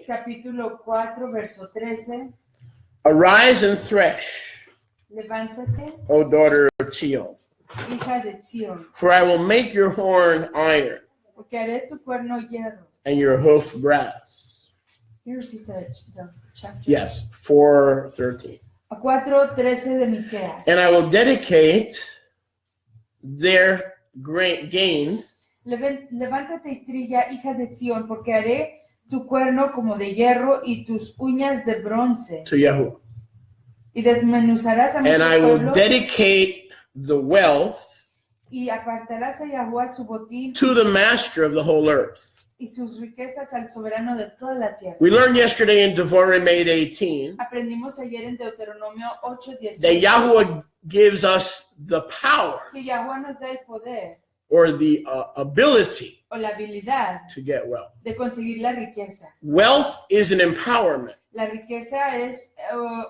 Capítulo 4, verso 13. Arise and thresh, Levántate, O daughter of Zion, hija de Sion, for I will make your horn iron porque haré tu cuerno hierro. and your hoof brass. Can you repeat the chapter? Yes, 4:13. A 4:13 de Miqueas. And I will dedicate their gain Levántate y trilla, hija de Sion, porque haré tu cuerno como de hierro y tus uñas de bronce. to Yahuwah. Y desmenuzarás a And muchos I will pueblos dedicate the wealth y apartarás a Yahuwah su botín to the master of the whole earth. y sus riquezas al soberano de toda la tierra. We learned yesterday in Devarim 8:18 Aprendimos ayer en Deuteronomio that 8:18 Yahuwah gives us the power que Yahuwah nos da el poder or the ability o la habilidad to get wealth. de conseguir la riqueza. Wealth is an empowerment. La riqueza es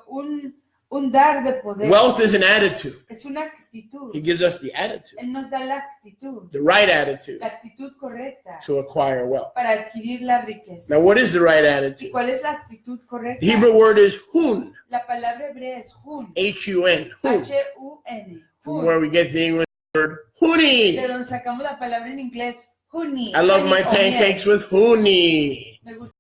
un dar de poder. Wealth is an attitude. Es una actitud. He gives us the attitude, Él nos da la actitud, the right attitude la actitud correcta to acquire wealth. para adquirir la riqueza. Now, what is the right ¿Y attitude? cuál es la actitud correcta? The Hebrew word is hun, La palabra hebrea es hun, H-U-N, hun, H-U-N, from hun, where we get the English word huni. de donde sacamos la palabra en inglés honey. I love honey my o pancakes miel. with huni. Me gusta.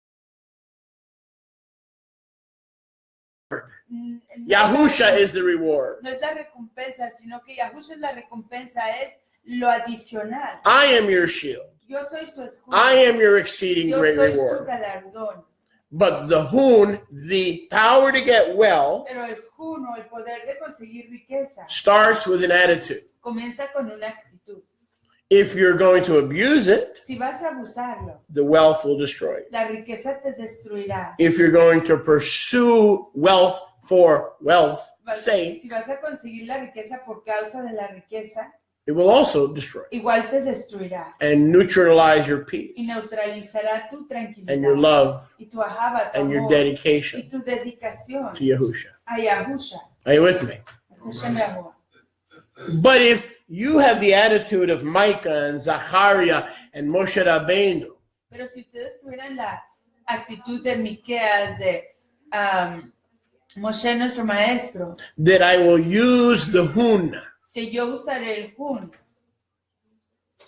Yahusha is the reward. No es la recompensa, sino que Yahusha es la recompensa, es lo adicional. I am your shield. Yo soy su escudo. I am your exceeding Yo great soy su reward. galardón. But the hun, the power to get well, Pero el juno, el poder de conseguir riqueza, starts with an attitude. comienza con una actitud. If you're going to abuse it, Si vas a abusarlo, the wealth will destroy you. la riqueza te destruirá. If you're going to pursue wealth for wealth's sake, Si vas a conseguir la riqueza por causa de la riqueza, it will also destroy you igual te destruirá and neutralize your y peace neutralizará tu tranquilidad and your love y tu ahaba, tu and your amor y dedication tu dedicación to Yahusha. a Yahusha. Are you with me? Yahusha Yahuwah. But if you have the attitude of Micah and Zachariah and Moshe Rabbeinu, Pero si ustedes tuvieran la actitud de Miqueas, de Moshe nuestro maestro, that I will use the hun, que yo usaré el hun,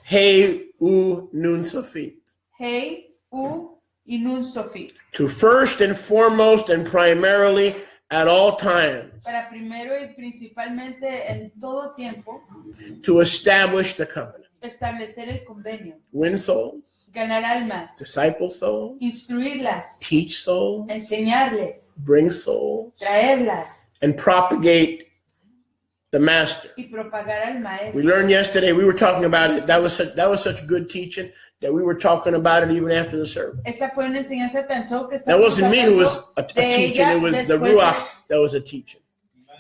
hey, u, nun, sofit, Hei, U y Nun Sofi, to first and foremost and primarily at all times para primero y principalmente en todo tiempo to establish the covenant, establecer el convenio, win souls, ganar almas, disciple souls, instruirlas, teach souls, enseñarles, bring souls, traerlas and propagate the master. y propagar al We maestro. learned yesterday, we were talking about it. That was such good teaching that we were talking about it even after the service. Esa fue una enseñanza tan show que That estábamos wasn't me who was a de teaching, ella it was the después Ruach that was a teaching.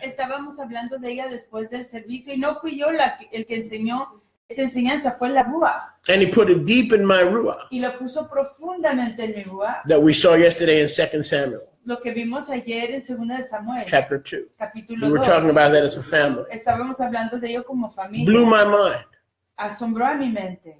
estábamos hablando de ella después del servicio y no fui yo el que enseñó esa enseñanza, fue la Rúa And he put it deep in my Ruach y lo puso profundamente en mi Rúa, that we saw yesterday in 2 Samuel, lo que vimos ayer en 2 de Samuel, chapter 2. capítulo We were 2. talking about that as a family. Estábamos hablando de ello como familia. Blew my mind. Asombró a mi mente.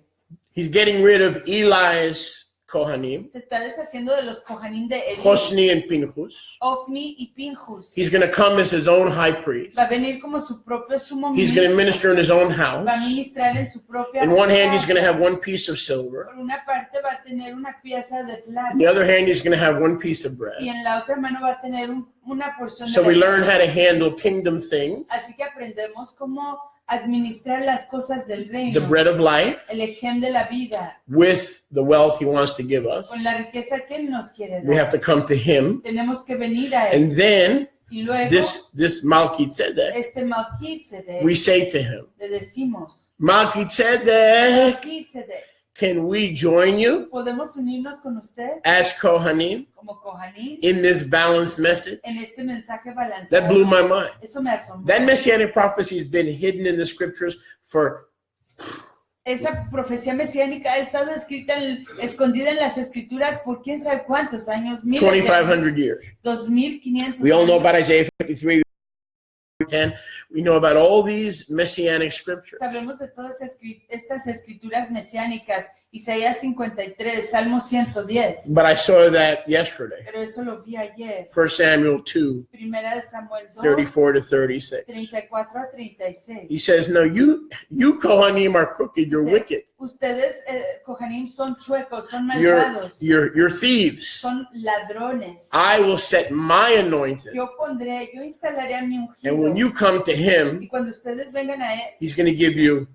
He's getting rid of Eli's Kohanim, Se está deshaciendo de los Kohanim de Eli, Hosni and Pinchas. Ofni y Pinjus. He's going to come as his own high priest. Va a venir como su propio sumo He's going to ministro. minister in his own house. Va a ministrar en su propia In one hand, he's going to casa. have one piece of silver. Por una parte va a tener una pieza de plata. In the other hand, he's going to have one piece of bread. Y en la otra mano va a tener una porción So de we leche. learn how to handle kingdom things, Así que aprendemos cómo administrar las cosas del reino. the bread of life, El ejem de la vida. with the wealth he wants to give us. Con la riqueza que Él nos quiere We dar. have to come to him. Tenemos que venir a Él. And then Y luego, this Melchizedek, este Melchizedek, we say to him, le decimos, Melchizedek, Melchizedek, can we join you ¿podemos unirnos con usted as Kohanim como Kohanim in this balanced message? en este mensaje balanceado? That blew my mind. Eso me asombró. That messianic prophecy has been hidden in the scriptures for Esa profecía mesiánica ha estado escondida en las escrituras por quién sabe cuántos años, miles de 2,500 años, years. 2500 We all know años. about Isaiah 53, 10. We know about all these messianic scriptures. Sabemos de todas estas escrituras mesiánicas, Isaías 53, Salmo 110. But I saw that yesterday. Pero eso lo vi ayer. 1 Samuel 2, Primera de Samuel 2, 34 to 36. 34 a 36. He says, no, you Kohanim are crooked, you're Dice, wicked. Ustedes, Kohanim, son chuecos, son You're malvados, thieves. son ladrones. I will set my anointed. Yo instalaré a mi And when ungido. you come to him, Y cuando ustedes vengan a él, he's going to give you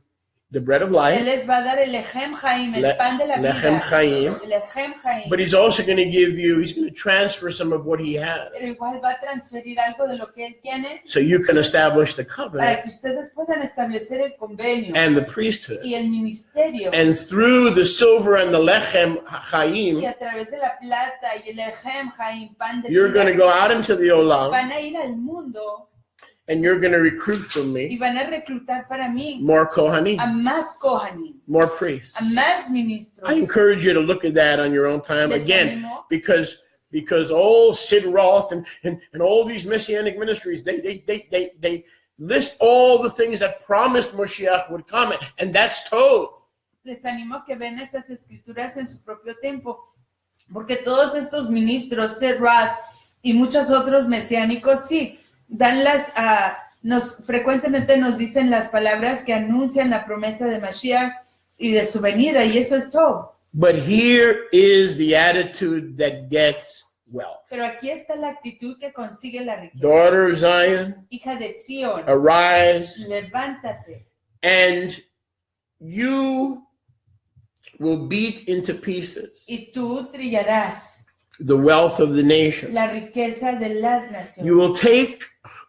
the bread of él life, les va a dar el lechem chaim, el pan de la lechem vida. chaim. El lechem chaim. But he's also going to give you, he's going to transfer some of what he Pero has. igual va a transferir algo de lo que él tiene So you can establish the para covenant que ustedes puedan establecer el convenio and the priesthood. y el ministerio. And through the silver and the lechem Y chaim, a través de la plata y el lechem chaim, pan de you're going to vida, go out into the olam van a ir al mundo and you're going to recruit from y me van a reclutar para mí more Kohanim, a más Kohanim, more priests. a más ministros. I encourage you to look at that on your own time. Les Again, animo, because old Sid Roth and all these messianic ministries, they list all the things that promised Moshiach would come, and that's Tov. les animo que ven esas escrituras en su propio tiempo, porque todos estos ministros, Serrat y muchos otros mesiánicos, sí, dan frecuentemente nos dicen las palabras que anuncian la promesa de Mashiach y de su venida, y eso es todo. But here is the attitude that gets wealth. Pero aquí está la actitud que consigue la riqueza. Daughter of Zion, Hija de Sion, arise, levántate, and you will beat into pieces y tú trillarás the wealth of the nation. la riqueza de las naciones. You will take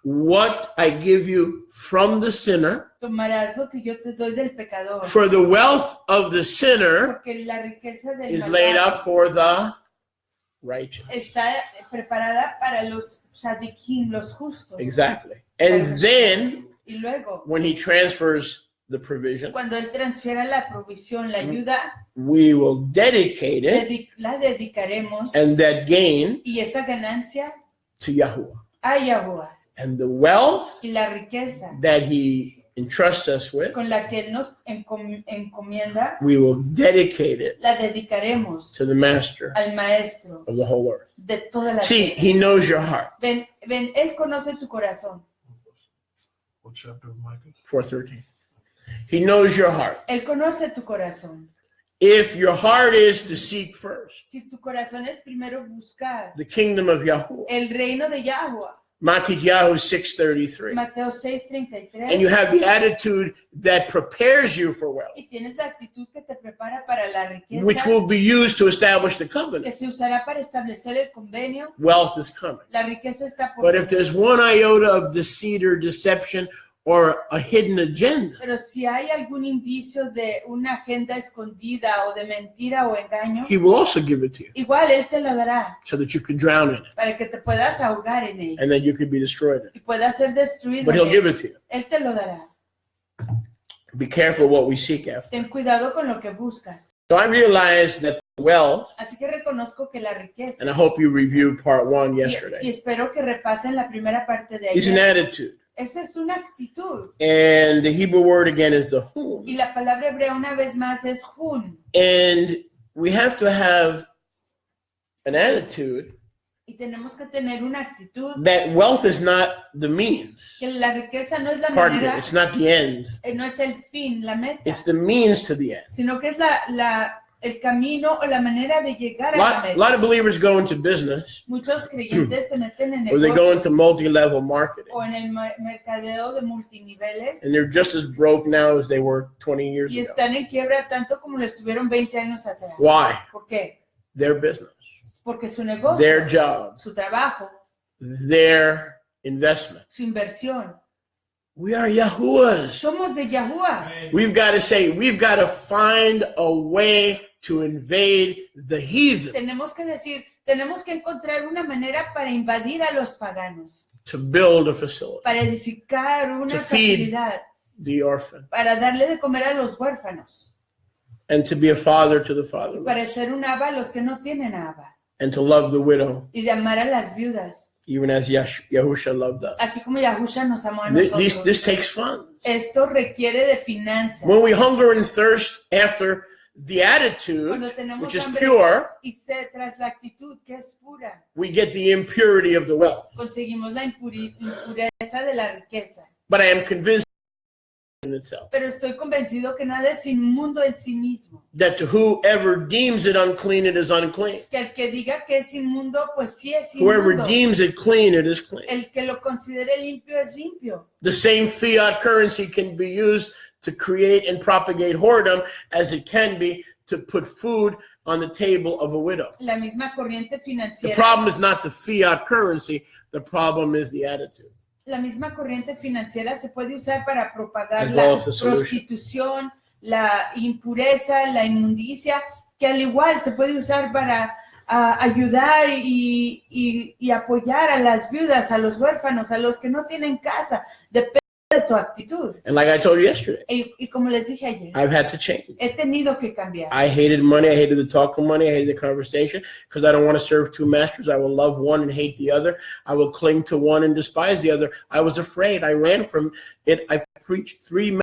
what I give you from the sinner, Tomarás lo que yo te doy del pecador, for the wealth of the sinner porque la riqueza del is laid malvado up for the righteous. está preparada para los tzadikim, los justos. Exactly. And then Y luego, when he transfers the provision, cuando él transfiera la provisión, la ayuda, we will dedicate it la dedicaremos and that gain y esa ganancia to Yahuwah. a Yahuwah. And the wealth Y la riqueza that he entrusts us with, con la que él nos encomienda, we will dedicate it la dedicaremos to the master al maestro of the whole earth. de toda la See, tierra. he knows your heart. Ven, él conoce tu corazón. What chapter of Micah? 4:13. He knows your heart. Él conoce tu corazón. If your heart is to seek first Si tu corazón es primero buscar the kingdom of Yahuwah, el reino de Yahuwah, Matityahu 6:33, Mateo 6:33, and you have the attitude that prepares you for wealth, y tienes la actitud que te prepara para la riqueza, which will be used to establish the que covenant, se usará para establecer el convenio, wealth is coming. la riqueza está por But if there's one iota of deceit or deception or a hidden agenda, Pero si hay algún indicio de una agenda escondida o de mentira o engaño, he will also give it to you igual él te lo dará so that you can drown in it para que te puedas ahogar en él and then you could be destroyed in it. y puedas ser destruido. But en he'll él. give it to you. Él te lo dará. Be careful what we seek after. Ten cuidado con lo que buscas. So I realized that wealth, Así que reconozco que la riqueza, and I hope you reviewed part 1 y yesterday, espero que repasen la primera parte de is an ayer. attitude. Esa es una actitud. And the Hebrew word again is the hum. Y la palabra hebrea una vez más es hun. And we have to have an attitude Y tenemos que tener una actitud that wealth is not the means. que la riqueza no es la Pardon me, manera, it's not the end. no es el fin, la meta, It's the means to the end. sino que es el camino o la manera de llegar A a la lot, meta. lot of believers go into business Muchos creyentes se meten en or they go negocios into multi-level marketing. o en el mercadeo de multiniveles And they're just as broke now as they were 20 years y ago. están en quiebra tanto como lo estuvieron 20 años atrás. Why? ¿Por qué? Their business, Porque su negocio, their job, su trabajo, their investment. su inversión. We are Yahuwah's. Somos de Yahuwah. We've got to find a way to invade the heathen, Tenemos que decir, tenemos que encontrar una manera para invadir a los paganos, to build a facility, para edificar una To feed. facilidad, the orphan, para darle de comer a los huérfanos, and to be a father to the fatherless, para ser un aba a los que no tienen aba, and to love the widow, y de amar a las viudas, even as Yahusha loved us. así como Yahusha nos amó a This nosotros. takes funds. Esto requiere de finanzas. When we hunger and thirst after the attitude, Cuando tenemos which is hambre pure, y sed tras la actitud que es pura, we get the impurity of the wealth. conseguimos la impureza de la riqueza. But I am convinced in itself Pero estoy convencido que nada es inmundo en sí mismo. that to whoever deems it unclean, it is unclean. Que el que diga que es inmundo, pues sí es Whoever inmundo. deems it clean, it is clean. El que lo considere limpio es limpio. The same fiat currency can be used to create and propagate whoredom as it can be to put food on the table of a widow. La misma corriente The financiera. problem is not the fiat currency, the problem is the attitude. La misma corriente financiera se puede usar para propagar As la well as the solution. prostitución, la impureza, la inmundicia, que al igual se puede usar para ayudar y apoyar a las viudas, a los huérfanos, a los que no tienen casa. Depende de tu actitud. And like I told you yesterday, Y como les dije ayer, I've had to change. he tenido que cambiar. I hated money. I hated the talk of money. I hated the conversation because I don't want to serve two masters. I will love one and hate the other. I will cling to one and despise the other. I was afraid. I ran from it. I preached 3 messages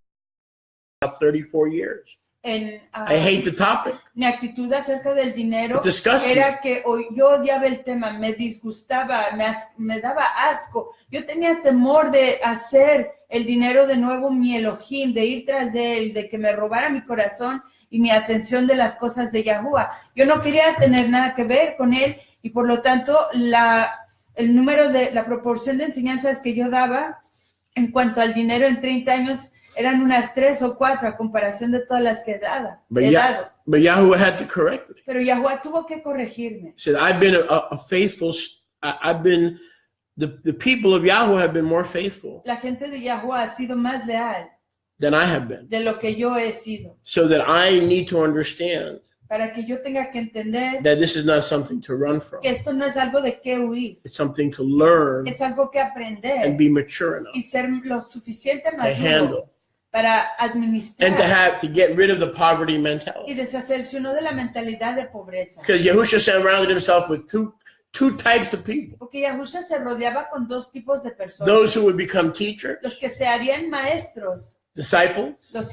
in about 34 years. I hate the topic. Mi actitud acerca del dinero It disgusts me. era que yo odiaba el tema, me disgustaba, me daba asco. Yo tenía temor de hacer el dinero de nuevo mi Elohim, de ir tras de él, de que me robara mi corazón y mi atención de las cosas de Yahuwah. Yo no quería tener nada que ver con él y por lo tanto la proporción de enseñanzas que yo daba en cuanto al dinero en 30 años eran unas 3 o 4 a comparación de todas las que he dado. But Yahuwah had to correct me. Pero Yahuwah tuvo que corregirme. He said, I've been a faithful, I've been, the people of Yahuwah have been more faithful La gente de Yahuwah ha sido más leal than I have been. de lo que yo he sido. So that I need to understand Para que yo tenga que entender that this is not something to run from. que esto no es algo de qué huir. It's something to learn Es algo que aprender and be mature enough y ser lo suficiente to maduro handle para and to administrar get rid of the poverty y mentality. deshacerse uno de la mentalidad de pobreza. Because Yahushua surrounded himself with two types of people. Porque Yahushua se rodeaba con 2 tipos de personas. Those who would become teachers, Los que se harían maestros, disciples, los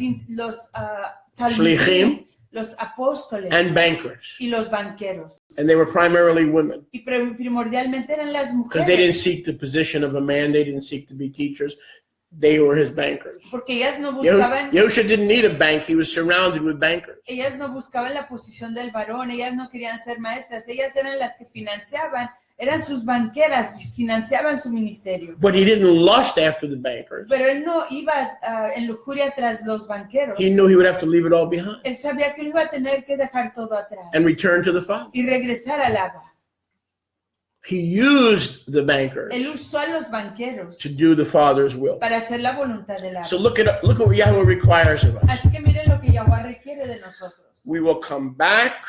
Shlichim, los apóstoles and bankers. y los banqueros. And they were primarily women. Y primordialmente eran las Because they didn't mujeres. seek the position of a man, they didn't seek to be teachers. They were his bankers. Porque ellas no buscaban Yahushua didn't need a bank, he was surrounded with bankers. Ellas no buscaban la posición del varón, ellas no querían ser maestras, ellas eran las que financiaban, eran sus banqueras, financiaban su ministerio. But he didn't lust after the bankers. Pero él no iba en lujuria tras los banqueros. He knew he would have to leave it all behind Él sabía que él iba a tener que dejar todo atrás and return to the Father. y regresar al Abba. He used the bankers Él usó a los banqueros to do the Father's will. para hacer la voluntad del Abba. So look at what Yahweh requires of us. Así que miren lo que Yahuwah requiere de nosotros. We will come back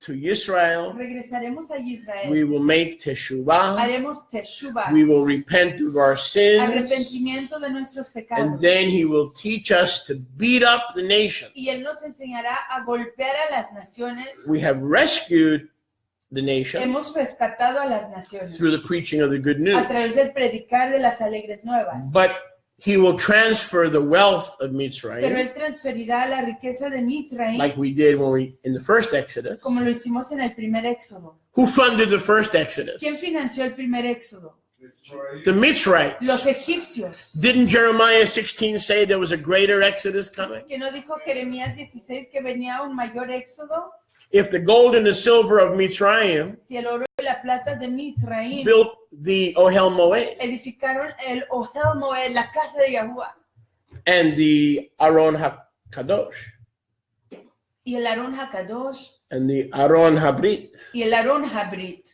to Israel. Regresaremos a Israel, We will make teshuvah. haremos teshuvah, We will repent of our sins. arrepentimiento de nuestros pecados. And then he will teach us to beat up the nations. Y él nos enseñará a golpear a las naciones. We have rescued the nations Hemos rescatado a las naciones through the preaching of the good news. a través del predicar de las alegres nuevas. But he will transfer the wealth of Pero Mitzrayim, él transferirá la riqueza de Mitzrayim, like we did in the first Exodus. como lo hicimos en el primer éxodo. Who funded the first Exodus? ¿Quién financió el primer éxodo? The Mitzrayites. Los egipcios. Didn't Jeremiah 16 say there was a greater Exodus coming? ¿Que no dijo Jeremías 16 que venía un mayor éxodo? If the gold and the silver of Mitzrayim Si el oro y la plata de Mitzrayim built the Ohel Moed edificaron el Ohel Moed, la casa de Yahuwah, and the Aron HaKadosh y el Aarón Hakadosh, and the Aron Habrit, y el Aarón Habrit,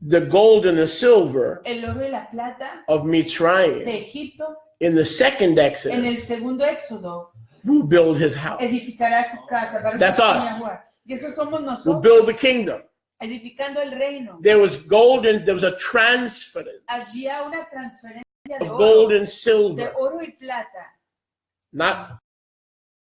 the gold and the silver el oro y la plata of de Mitzrayim Egipto, in the second en el Exodus segundo éxodo, will build his house, edificará su casa. Baruch That's Hashem us. Yahuwah. Y eso somos will nosotros, build the kingdom. edificando el reino. There was gold and there was a transference Había una transferencia de of gold oro, and silver, de oro y plata. not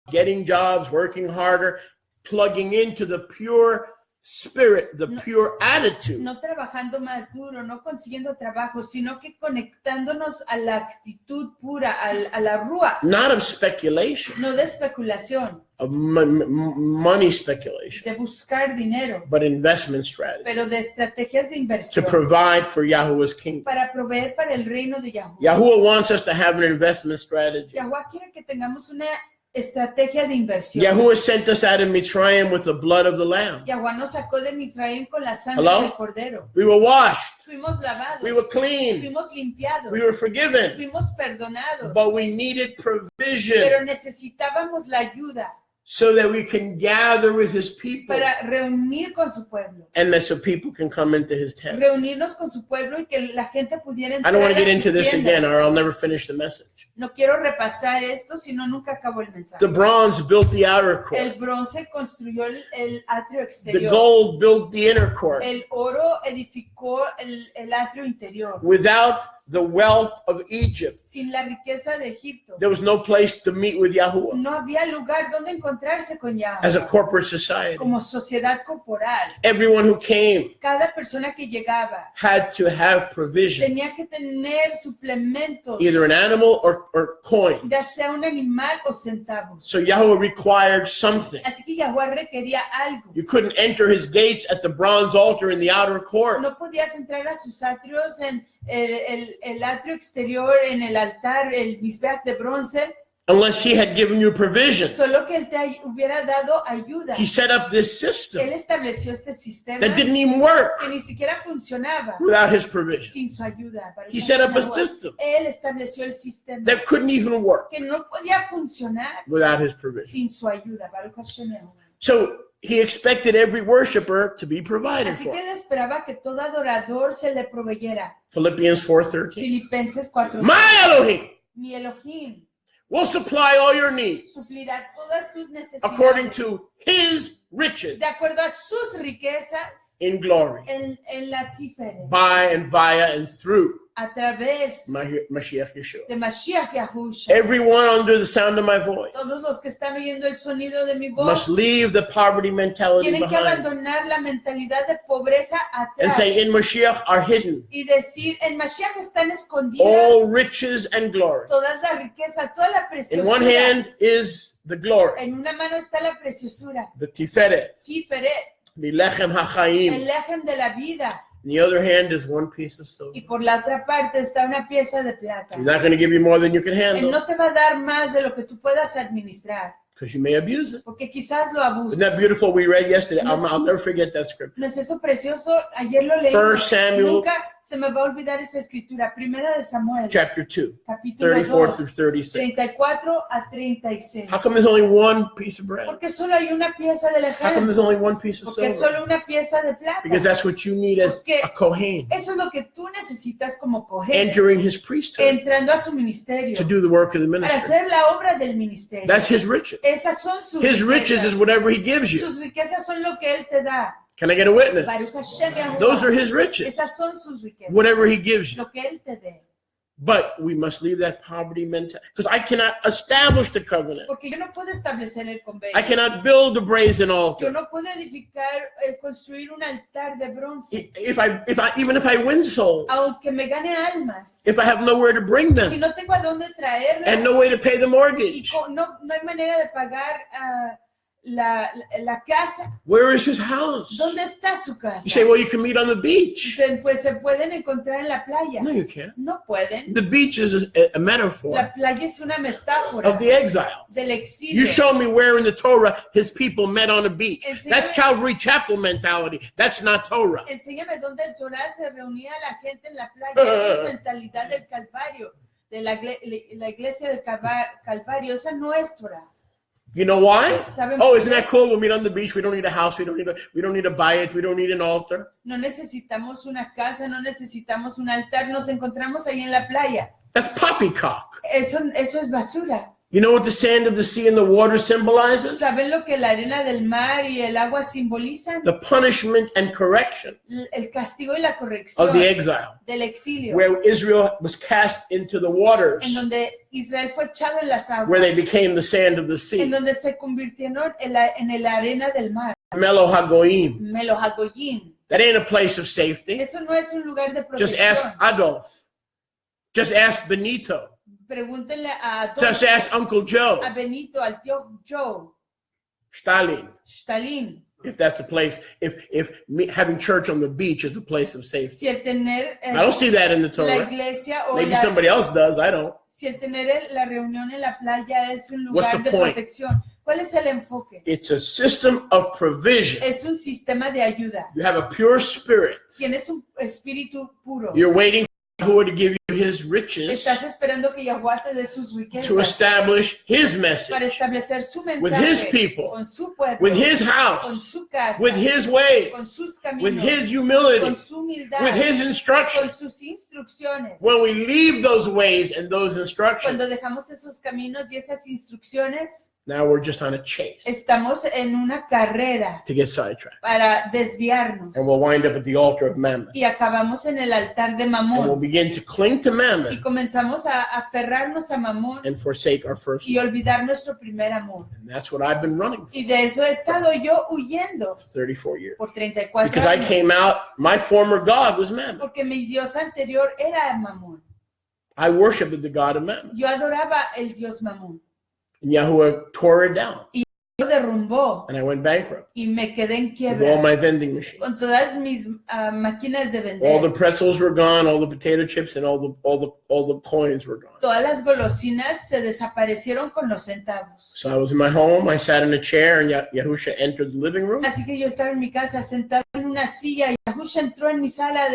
getting jobs, working harder, plugging into the pure spirit, the pure attitude. No trabajando más duro, no consiguiendo trabajo, sino que conectándonos a la actitud pura, a la rúa, Not of speculation, no de especulación, of money speculation, de buscar dinero, but investment strategy pero de estrategias de to inversión provide for Yahuwah's kingdom. para proveer para el reino de Yahuwah. Yahuwah wants us to have an investment strategy. Yahuwah quiere que tengamos una estrategia de inversión. Yahuwah sent us out of Mitzrayim with the blood of the lamb. Yahuwah nos sacó de Misraim con la sangre Hello? del cordero. We were washed, Fuimos lavados, we were clean, fuimos limpiados, we were forgiven, fuimos perdonados, but we needed provision pero necesitábamos la ayuda so that we can gather with his people para reunir con su pueblo, and that so people can come into his tents. reunirnos con su pueblo y que la gente pudiera I entrar don't want to a get sus into this again tiendas. or I'll never finish the message. No quiero repasar esto, si no nunca acabo el mensaje. The bronze built the outer court. El bronce construyó el atrio The exterior. gold built the inner court. El oro edificó el atrio interior. Without the wealth of Egypt, Sin la riqueza de Egipto, there was no place to meet with Yahuwah no había lugar donde encontrarse con as a Yahweh. corporate society. Como sociedad corporal, Everyone who came cada persona que llegaba had to have provision, tenía que tener suplementos, either an animal or coins. ya sea un animal o centavos. So Yahweh required something. Así que Yahweh requería algo. You couldn't enter his gates at the bronze altar in the outer court No podías entrar a sus atrios en el atrio exterior, en el altar, el Mizbeach de bronce, unless he had given you provision. solo que él te hubiera dado ayuda. He set up this Él system estableció este sistema that didn't even work que ni siquiera funcionaba without his provision. sin su ayuda. Baruch He set up a Hashem, system Él estableció el sistema that couldn't even work que no podía funcionar without his provision. sin su ayuda. Baruch Hashem. So he expected every worshiper to be provided Así for. que él esperaba que todo adorador se le proveyera. Philippians 4:13. Filipenses 4. My Elohim Mi Elohim will supply all your needs suplirá todas tus according necesidades to his riches de acuerdo a sus riquezas in glory en la Tiferet, by and via and through a través Mashiach Yeshua. de Mashiach Yahusha. Everyone under the sound of my voice Todos los que están oyendo el sonido de mi voz must leave the poverty mentality tienen que behind abandonar la mentalidad de pobreza and atrás say, in Mashiach are hidden y decir, en Mashiach están escondidas all riches and glory. todas las riquezas, toda la In one preciosura. hand is the glory, En una mano está la preciosura, the tiferet, Tiferet, the lechem el hachaim. lejem de la vida. In the other hand is one piece of silver. Y por la otra parte está una pieza de plata. He's not going to give you more than you can Él handle no te va a dar más de lo que tú puedas administrar, because you may abuse it. porque quizás lo Isn't abuses. that beautiful? We read yesterday. No, I'll never forget that scripture. ¿No es eso precioso? Ayer lo leí. 1 Samuel Nunca se me va a olvidar esa escritura. Primera de Samuel, chapter 2, capítulo 34 2, through 36. 34 a 36. How come there's only one piece of bread? Porque solo hay una pieza de How come lejem, there's only one piece of porque silver? solo una pieza de plata. Because that's what you need as a Kohen, Eso es lo que tú necesitas como coger, entering his priesthood entrando a su ministerio, to do the work of the para ministry. hacer la obra del ministerio. That's his riches. Esas son sus His riches is riquezas. whatever he gives you. Sus riquezas son lo que él te da. Can I get a witness? Baruch Hashem Yahuwah. Those are his riches, Esas son sus riquezas. whatever he gives you. Lo que él te dé. But we must leave that poverty mentality because I cannot establish the covenant. Porque yo no puedo establecer el convenio. I cannot build a brazen Yo altar. no puedo edificar, construir un altar de bronce. Even if I win souls, Aunque me gane almas. if I have nowhere to bring Si them no tengo a dónde traerlas. and no way to pay the Y mortgage, no hay manera de pagar la casa. where is his house? ¿Dónde está su casa? You say, well, you can meet on the beach. Pues se pueden encontrar en la playa. No, you can't. No pueden. The beach is a metaphor La playa es una metáfora of the exiles. del exilio. You show me where in the Torah his people met on a beach. Enséñame- That's Calvary Chapel mentality. That's not Torah. Enséñame dónde en Torah se reunía la gente en la playa. Esa es mentalidad del Calvario, de la iglesia del Calvario. Esa no es Torah. You know why? ¿Saben Oh, por isn't qué? that cool? We'll meet on the beach. We don't need a house. We don't need to buy it. We don't need an altar. No necesitamos una casa, no necesitamos un altar. Nos encontramos ahí en la playa. That's poppycock. Eso es basura. You know what the sand of the sea and the water symbolizes? ¿Saben lo que la arena del mar y el agua simbolizan? The punishment and correction El castigo y la corrección of the exile, del exilio, where Israel was cast into the waters, en donde Israel fue echado en las where they aguas, became the sand of the en sea. donde se convirtieron en la arena del mar. Melo Hagoyim. Melohagoyim. That ain't a place of safety. Eso no es un lugar de Just ask protección. Adolf. Just ask Benito. Pregúntenle a Just ask Uncle Joe. a Benito, al tío Joe, Stalin. Stalin. If that's a place, if having church on the beach is a place of safety. Si el tener I don't see that in the la Torah. iglesia o Maybe la, somebody else does. I don't. si el tener la reunión en la playa es un What's lugar the de point? protección, ¿cuál es el enfoque? It's a system of provision. Es un sistema de ayuda. You have a pure spirit. Tienes un espíritu puro. You're waiting for Yahuwah to give you his riches Estás esperando que Yahuwah te dé sus to riquezas establish his para message establecer su with his mensaje people, con su pueblo, with his con house, su casa, with his con ways, sus with caminos, his con humility, su humildad, with his con instruction. sus instrucciones. When we leave those ways and those Cuando instructions, dejamos esos caminos y esas instrucciones, now we're just on a chase estamos en una carrera to get sidetracked. para desviarnos And we'll wind up at the altar of Mammon. y acabamos en el altar de And we'll Mamón begin to cling to y Mammon comenzamos a aferrarnos a Mamón and forsake our first y love. olvidar nuestro primer amor. And that's what I've been running for Y de eso he estado yo huyendo 34 years. por 34 Because I años. came out, my former God was Mammon. Porque mi Dios anterior era Mamón. I worshiped the God of Mammon. Yo adoraba el Dios Mamón. And Yahuwah tore it down. Lo derrumbó And I went bankrupt y me quedé en with all quiebra my vending machines. con todas mis máquinas de All the vender. pretzels were gone, all the potato chips, and all the coins were gone. Todas las golosinas se desaparecieron con los centavos. So I was in my home. I sat in a chair, and Yahusha entered the living room. Así que yo estaba en mi casa sentado en una silla y Yahusha entró en mi sala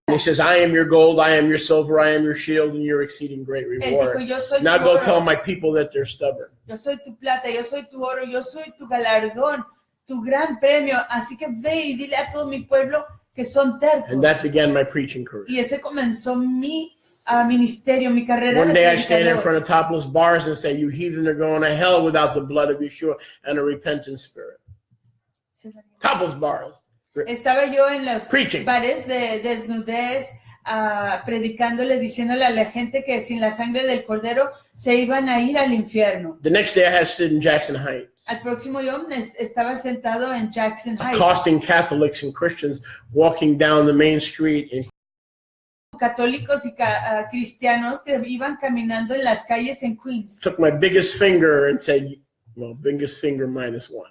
And he says, I am your gold, I am your silver, I am your shield, and your exceeding great Él dijo, reward. yo soy Now tu go tell oro, my people that they're stubborn. yo soy tu plata, yo soy tu oro, yo soy tu galardón, tu gran premio. Así que ve y dile a todo mi pueblo que son And that tercos. began my preaching career. Y ese comenzó mi ministerio, mi carrera One de day I stand in predicador. front of topless bars and say, you heathen are going to hell without the blood of Yeshua and a repentant spirit. Topless bars. Estaba yo en los Preaching. bares de desnudez, predicándole, diciéndole a la gente que sin la sangre del cordero se iban a ir al infierno. The next day I had to sit in Jackson Heights, Al próximo yo estaba sentado en Jackson Heights, accosting Catholics and Christians walking down the main street in católicos y cristianos que iban caminando en las calles en Queens. took my biggest finger and said, well, biggest finger minus one.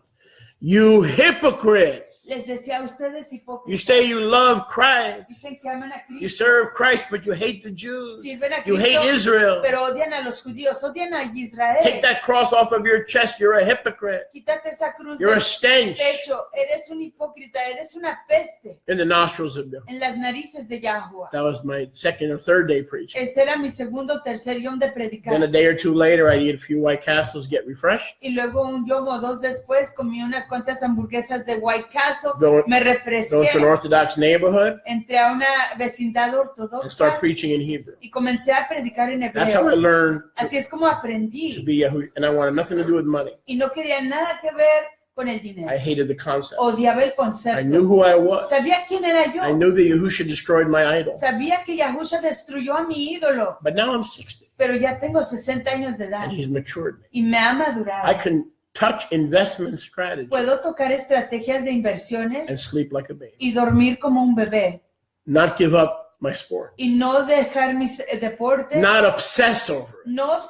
You hypocrites. Les decía a ustedes You hipócritas, say you love Christ. dicen que aman a You Cristo, serve Christ, but you hate the Jews. sirven a You hate Cristo, Israel. pero odian a los judíos, odian a Take Israel. that cross off of your chest. You're a hypocrite. Quítate esa cruz You're a del stench pecho, eres un hipócrita, eres una peste in the nostrils of God. en las narices de Yahuwah. That was my second or third day preaching. Ese era mi segundo o tercer yom de Then a predicar. day or two later, I'd eat a few White Castles, get refreshed. Y luego un yom o dos después comí unas cuantas hamburguesas de White Castle, Go me into an refresqué, Orthodox neighborhood entré a una vecindad and ortodoxa start preaching in Hebrew. y comencé a predicar en That's how I hebreo. learned Así es como to aprendí be Yahushua. And I wanted nothing to do with money. y no quería nada que ver con el I dinero. hated the concept. Odiaba el I knew concepto. who I was. Sabía quién era I yo. knew that Yahusha destroyed my idol. Sabía que Yahusha destruyó a mi ídolo, But now I'm 60 pero ya tengo 60 años de edad and he's matured me. y me ha I madurado. can touch investment strategy Puedo tocar estrategias de and inversiones sleep like a baby. y dormir como un bebé Not give up my sport. y no dejar mis deportes, Not obsess over it. no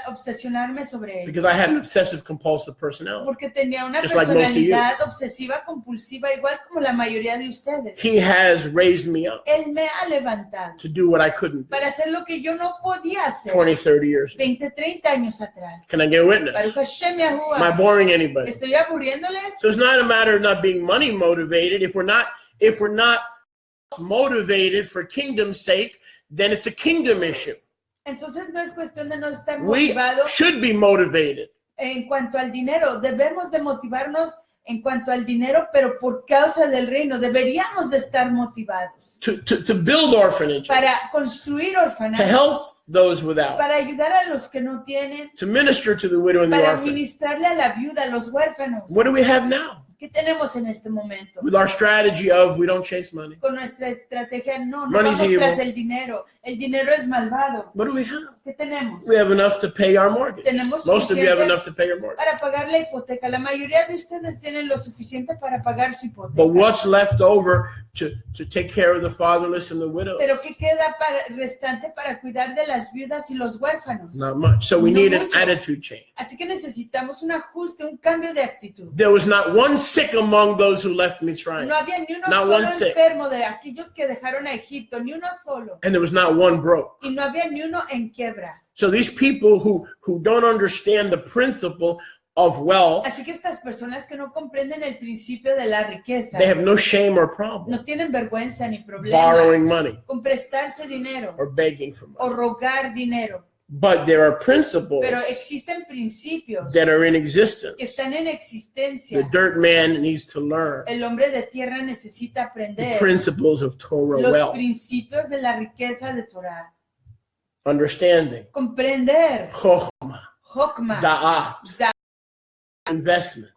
obsesionarme sobre ellos, Because I had an obsessive compulsive personality. porque tenía una Just like most of you. personalidad obsesiva compulsiva igual como la mayoría de ustedes. He has raised me up Él me ha levantado to do what I couldn't do para hacer lo que yo no podía hacer 20, 30 years ago. 20, 30 años atrás. Can I get a witness? Baruch Hashem Am I Yahuwah. boring anybody? ¿Estoy aburriéndoles? So it's not a matter of not being money motivated. If we're not motivated for kingdom's sake, then it's a kingdom issue. Entonces no es cuestión de no estar We motivado should be motivated. en cuanto al dinero. Debemos de motivarnos en cuanto al dinero, pero por causa del reino. Deberíamos de estar motivados To build orphanages, para construir to orfanatos, help those without, para ayudar a los que no tienen, to minister to the widow and the para orphan. ministrarle a la viuda, a los huérfanos. What do we have now? ¿Qué tenemos en este momento? With our strategy of we don't chase money. Con nuestra estrategia, no Money's vamos evil. tras el dinero. El dinero es malvado. What do we have? ¿Qué tenemos? We have enough to pay our mortgage. Tenemos Most of you have suficiente enough to pay your mortgage. para pagar la hipoteca. La mayoría de ustedes tienen lo suficiente para pagar su hipoteca. But what's left over to take care of the fatherless and the widows? Pero ¿qué queda restante para cuidar de las viudas y los huérfanos? Not much. So we No need an mucho. attitude change. Así que necesitamos un ajuste, un cambio de actitud. There was not one sick among those who left Mitzrayim, No había ni uno Not solo one sick. enfermo de aquellos que dejaron a Egipto, ni uno solo. and there was not one broke. Y no había ni uno en quiebra. So these people who don't understand the principle of wealth, Así que estas personas que no comprenden el principio de la riqueza, they have no shame or problem no tienen vergüenza ni problema borrowing money con prestarse dinero or begging for money. o rogar dinero. But there are principles Pero existen principios that are in existence. que están en The existencia. dirt man needs to learn El hombre de tierra necesita the aprender principles of Torah los wealth, principios de la riqueza de Torah. understanding, Comprender, chokhmah, Hokmah, da'at, investment.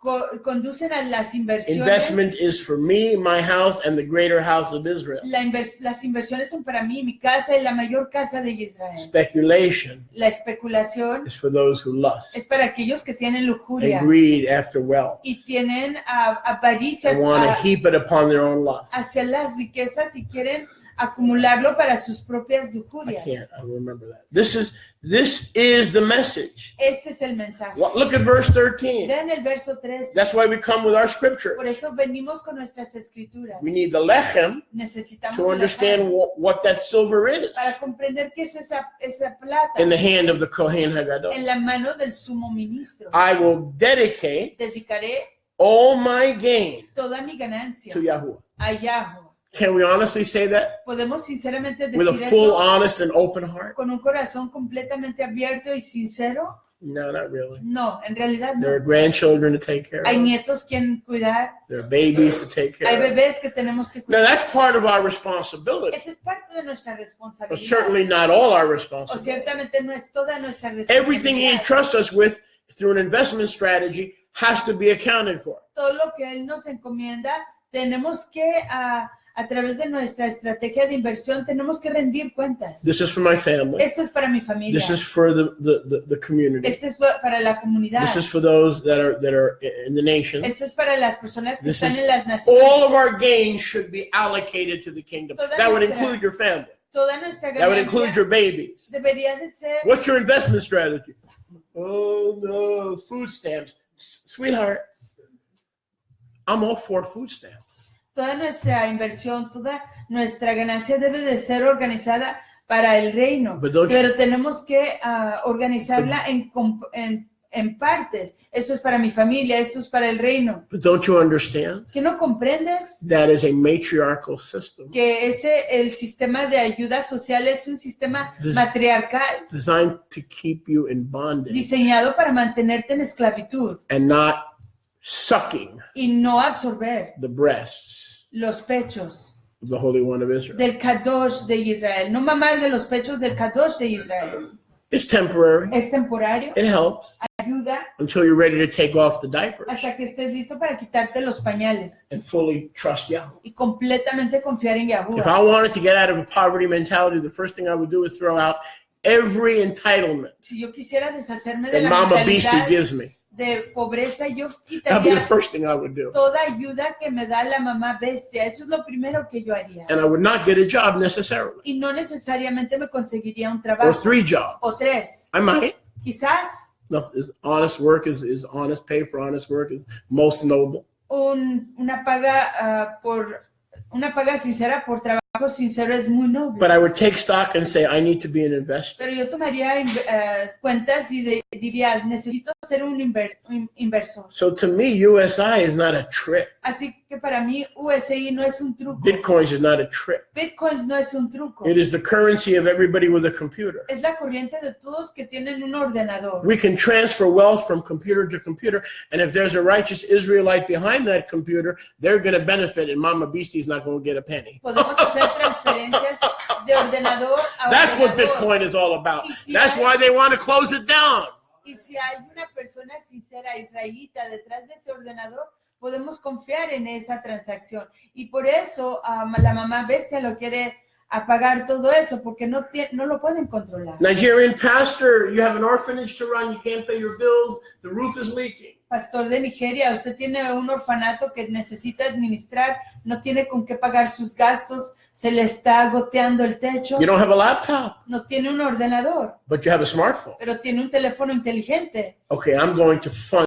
conducen a las Investment inversiones. is for me, my house, and the greater house of Israel. Las inversiones son para mí, mi casa y la mayor casa de Israel. Speculation La especulación is for those who es lust para aquellos que tienen lujuria and greed after wealth y tienen avaricia and want to heap it upon their own lust. hacia las riquezas y quieren acumularlo para sus propias I lujurias. can't. I remember that. This is the message. Este es el mensaje. Look at verse 13. Vean el verso 13. That's why we come with our scripture. Por eso venimos con nuestras escrituras. We need the lechem Necesitamos to el understand pan what that silver is para comprender qué es esa plata in the hand of the Kohen en Hagadol. la mano del sumo ministro. I will dedicate Dedicaré all my gain toda mi ganancia to Yahuwah. a Yahweh. Can we honestly say that Podemos sinceramente with a decir full, eso honest, and open heart? con un corazón completamente abierto y sincero. No, not really. No, en realidad There are no. grandchildren to take care Hay of. nietos quien cuidar, There are babies to take hay care of. bebés que tenemos que Now, cuidar. that's part of our responsibility, Esa es parte de nuestra but responsabilidad. certainly not all our O responsibility. ciertamente no es toda nuestra Everything He responsabilidad. entrusts us with through an investment strategy has to be accounted for. Todo lo que Él nos encomienda, tenemos que, a través de nuestra estrategia de inversión, tenemos que rendir cuentas. This is for my family. Esto es para mi familia. This is for the community. Esto es para la comunidad. This is for those that are in the Esto es nations. para las personas que This están is en las All of naciones. our gains should be allocated to the kingdom. Toda That would nuestra- include your family. Toda nuestra That would include ganancia your babies. debería de ser. What's your investment strategy? Oh no, food stamps. Sweetheart, I'm all for food stamps. Toda nuestra inversión, toda nuestra ganancia debe de ser organizada para el reino, But don't you- pero tenemos que organizarla en partes. Esto es para mi familia, esto es para el reino. But don't you understand? ¿Que no comprendes That is a matriarchal system que el sistema de ayuda social es un sistema This- matriarcal designed to keep you in bondage diseñado para mantenerte en esclavitud and not sucking y no absorber the breasts los pechos of the Holy One of Israel? del Kadosh de Israel, no mamar de los pechos del Kadosh de Israel. It's temporary. Es temporario, It helps ayuda until you're ready to take off the diapers hasta que estés listo para quitarte los pañales and fully trust Yahweh. y completamente confiar en If Yahuwah. I wanted to get out of a poverty mentality, the first thing I would do is throw out every entitlement Si yo quisiera deshacerme de that la Mama Beastie mentalidad gives me. de pobreza, yo That'd be the quitaría first thing I would do. toda ayuda que me da la mamá bestia. Eso es lo primero que yo haría. And I would not get a job necessarily, Y no necesariamente me conseguiría un or trabajo 3 jobs. o 3. I might. Quizás Honest work is honest. Pay for honest work is most noble. una paga sincera por trabajo sincero es muy noble. But I would take stock and say, I need to be an investor. Pero yo tomaría cuentas y diría, necesito ser un inversor. So to me, USI is not a trick. Así que para mí USI no es un truco. Bitcoins is not a trick. Bitcoins no es un truco. It is the currency of everybody with a computer. Es la corriente de todos que tienen un ordenador. We can transfer wealth from computer to computer, and if there's a righteous Israelite behind that computer, they're going to benefit, and Mama Beastie's not going to get a penny. Podemos hacer transferencias de ordenador a That's what ordenador. Bitcoin is all about. Y si That's hay- why they want to close it down. Y si hay una persona sincera israelita detrás de ese ordenador, podemos confiar en esa transacción. Y por eso la mamá bestia lo quiere apagar todo eso, porque no lo pueden controlar. Nigerian pastor, you have an orphanage to run, you can't pay your bills, the roof is leaking. Pastor de Nigeria, usted tiene un orfanato que necesita administrar, no tiene con qué pagar sus gastos, se le está goteando el techo, You don't have a laptop, no tiene un ordenador, but you have a smartphone. pero tiene un teléfono inteligente. Okay, I'm going to fund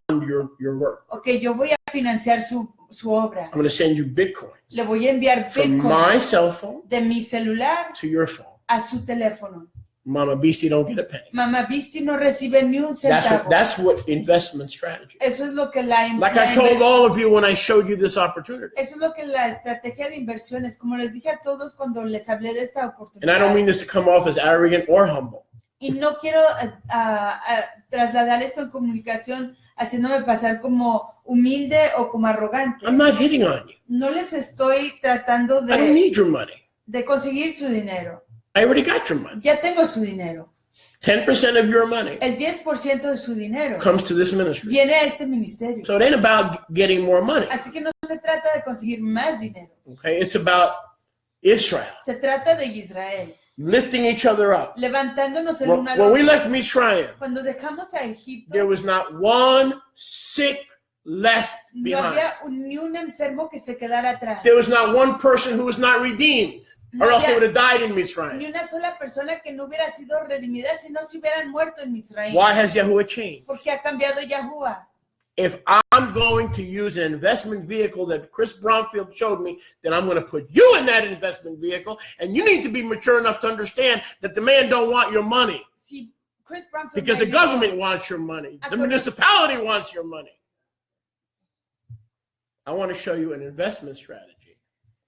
your work. Ok, yo voy a financiar su obra. I'm going to send you Bitcoins Le voy a enviar from my Bitcoin cell phone de mi celular to your phone. a su teléfono. Mama Beastie don't get a penny. Mamá Bisti no recibe ni un centavo. That's what investment strategy. Eso es lo que la Like I told all of you when I showed you this opportunity. Eso es lo que la estrategia de inversiones, como les dije a todos cuando les hablé de esta And I don't oportunidad. mean this to come off as arrogant or humble. Y no quiero trasladar esto en comunicación haciéndome pasar como humilde o como arrogante. I'm not hitting on you. No les estoy tratando I don't de need your money. conseguir su dinero. I already got your money. Ya tengo su dinero. 10% of your money El 10% de su dinero comes to this ministry. viene a este ministerio. So it ain't about getting more money. Así que no se trata de conseguir más dinero. Okay? It's about Israel Se trata de Israel, lifting each other up. levantándonos el When, uno al when we otro. left Mitzrayim, Cuando dejamos a Egipto, there was not one sick left no behind. había ni un enfermo que se quedara atrás. There was not one person who was not redeemed, or else they would have died in Ni Mitzrayim. una sola persona que no hubiera sido redimida si no se hubieran muerto en Mitzrayim. Why has Yahuwah changed? Porque ha cambiado Yahuwah. If I'm going to use an investment vehicle that Chris Bromfield showed me, then I'm going to put you in that investment vehicle, and you need to be mature enough to understand that the man don't want your money Si Chris Bromfield because the me ayudó- government wants your money. The municipality wants your money. I want to show you an investment strategy.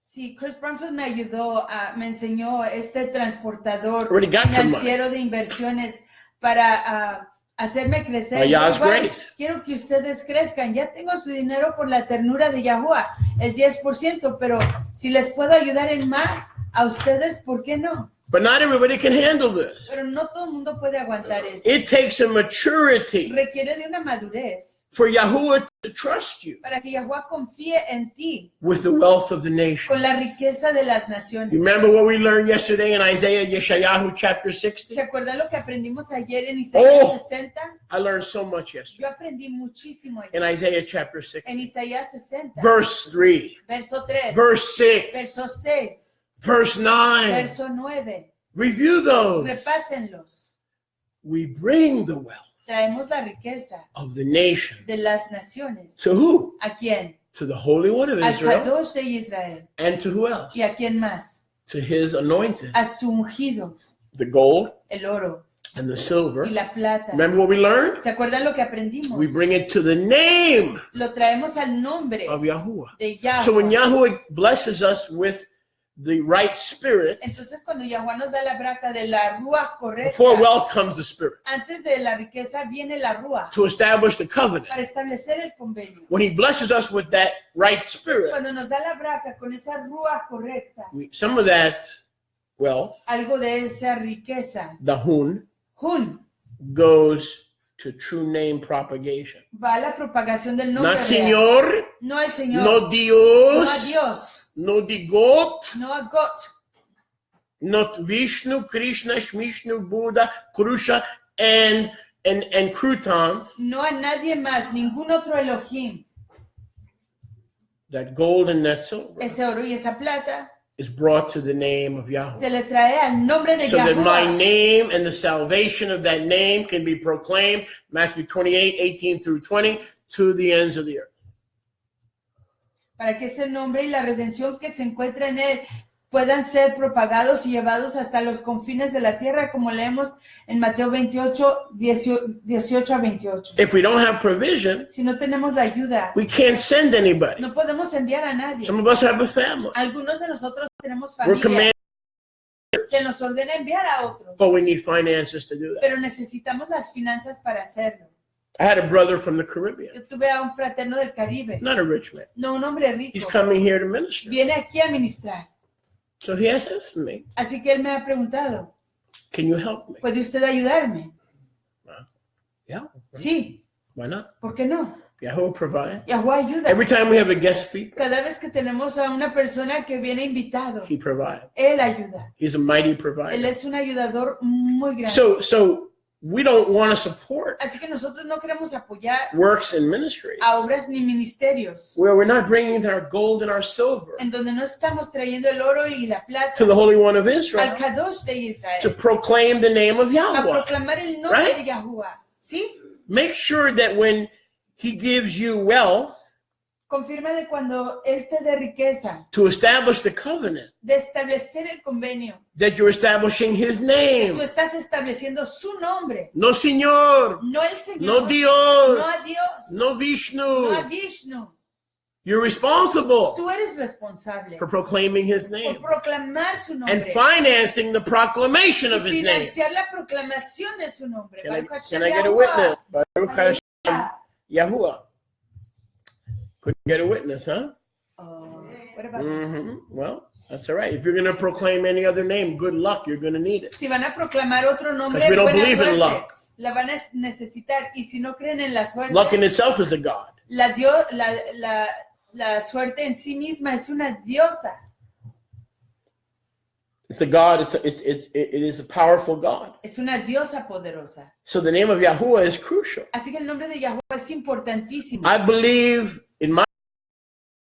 Si Chris Bromfield me ayudó, me enseñó este transportador Already got your money. financiero de inversiones para hacerme crecer. By Yah's Igual, grace. quiero que ustedes crezcan. Ya tengo su dinero por la ternura de Yahuwah, el 10%, pero si les puedo ayudar en más a ustedes, ¿por qué no? But not everybody can handle this. Pero no todo el mundo puede aguantar eso. It takes a maturity Requiere de una madurez for Yahuwah to trust you para que Yahuwah confíe en ti with the wealth of the con la nations. riqueza de las naciones. You remember what we learned yesterday in Isaiah Yeshayahu chapter 60? ¿Se acuerdan lo que aprendimos ayer en Isaías Oh. 60? I learned so much yesterday Yo aprendí muchísimo in ayer. Isaiah chapter En 60. Isaías 60, Verse 3, verso 3, verse 6, verso 6, verse 9. verso 9. Review those. Repásenlos. We bring the wealth Traemos la riqueza of the nation. de las naciones. To who? ¿A quién? To the Holy One of Al Israel. Kadosh de Israel. And to who else? ¿Y a quién más? To his anointed. A su ungido, The gold el oro and the silver. y la plata. Remember what we learned? ¿Se acuerdan lo que aprendimos? We bring it to the name Lo traemos al nombre of Yahuwah. de So when Yahweh. Yahuwah blesses us with the right spirit, Entonces cuando Yahuwah nos da la braca de la Ruach correcta, before wealth comes the spirit antes de la riqueza viene la Ruach to establish the covenant. para establecer el convenio. When he blesses us with that right spirit, Cuando nos da la braca con esa Ruach correcta, some of that wealth, algo de esa riqueza, the hun, goes to true name propagation. va a la propagación del nombre Not real. Señor, No al Señor, no no a Dios, Dios, no the God, no a God, not Vishnu, Krishna, Shmishnu, Buddha, Krusha, and croutons. no a nadie más, ningún otro Elohim. That gold and that silver Ese oro y esa plata is brought to the name of Yahweh. se le trae al nombre de So that my Yahuwah name and the salvation of that name can be proclaimed, Matthew 28, 18 through 20, to the ends of the earth. para que ese nombre y la redención que se encuentra en él puedan ser propagados y llevados hasta los confines de la tierra, como leemos en Mateo 28, 18 a 28. If we don't have provision, Si no tenemos la ayuda, we can't send anybody. no podemos enviar a nadie. Some of us have a family. Algunos de nosotros tenemos We're familia. commanded, Se nos ordena enviar a otros, but we need finances to do that. pero necesitamos las finanzas para hacerlo. I had a brother from the Caribbean, Yo tuve a un fraterno del Caribe, not a rich man. no un hombre He's rico. coming here to minister. Viene aquí a ministrar. So he has asked me, Así que él me ha preguntado, can you help me? ¿puede usted ayudarme? Yeah. Sí, Why not? ¿por qué no? Yahweh provides. Yahuwah ayuda. Every time we have a guest speaker, Cada vez que tenemos a una persona que viene invitado, he provides. él ayuda. He's a mighty Él provider. es un ayudador muy grande. So we don't want to support Así que nosotros no queremos apoyar works and ministries a obras ni ministerios where we're not bringing our gold and our silver en donde no estamos trayendo el oro y la plata to the Holy One of al Israel Kadosh de to Israel, proclaim the name of a Yahweh. proclamar el nombre Right? de Yahuwah. ¿Sí? Make sure that when he gives you wealth Confirma de cuando Él te dé riqueza, to establish the covenant, de establecer el convenio, that you're establishing his name. tú estás estableciendo su nombre, No Señor, no el Señor, no Dios, no a Dios, no no a Vishnu. Vishnu. You're responsible Tú eres responsable for proclaiming his por name proclamar su nombre and financing the proclamation of y his name. financiar la proclamación de su nombre. Can I, Baruch Hashem can I get a Yahuwah. witness? Baruch Hashem Aleluya. Yahuwah. Couldn't get a witness, huh? Oh, what about- Well, that's all right. If you're going to proclaim any other name, good luck. You're going to need it. Si van a proclamar otro nombre, Because we don't buena believe in suerte. luck. La van a necesitar. Y si no creen en la suerte, Luck in itself is a god. la suerte en sí misma es una diosa. It's a god. It is a powerful god. Es una diosa poderosa. So the name of Yahuwah is crucial. Así que el nombre de Yahuwah es importantísimo. I believe in my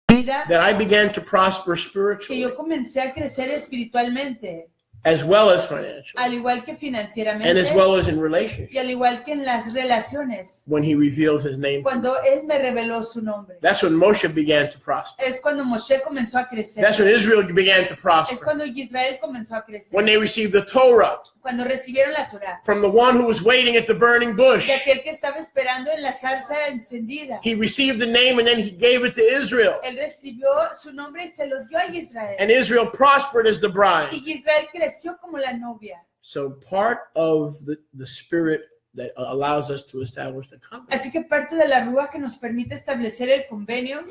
Vida that I began to prosper que spiritually yo comencé a crecer espiritualmente, as well as financially al igual que and financieramente as well as in y relationships al igual que en las relaciones, when he revealed his name to me. cuando Él me reveló su nombre. That's when Moshe began to prosper. Es cuando Moshe comenzó a crecer. That's when Israel began to Es prosper. cuando Israel comenzó a crecer. When they received the Torah Cuando recibieron la Torah. from the one who was waiting at the burning bush. De aquel que estaba esperando en la zarza encendida. He received the name and then he gave it to Israel. Él recibió su nombre y se lo dio a Israel. And Israel prospered as the bride. Y Israel creció como la novia. So part of the spirit that allows us to establish the covenant Así que parte de la rúa que nos permite establecer el convenio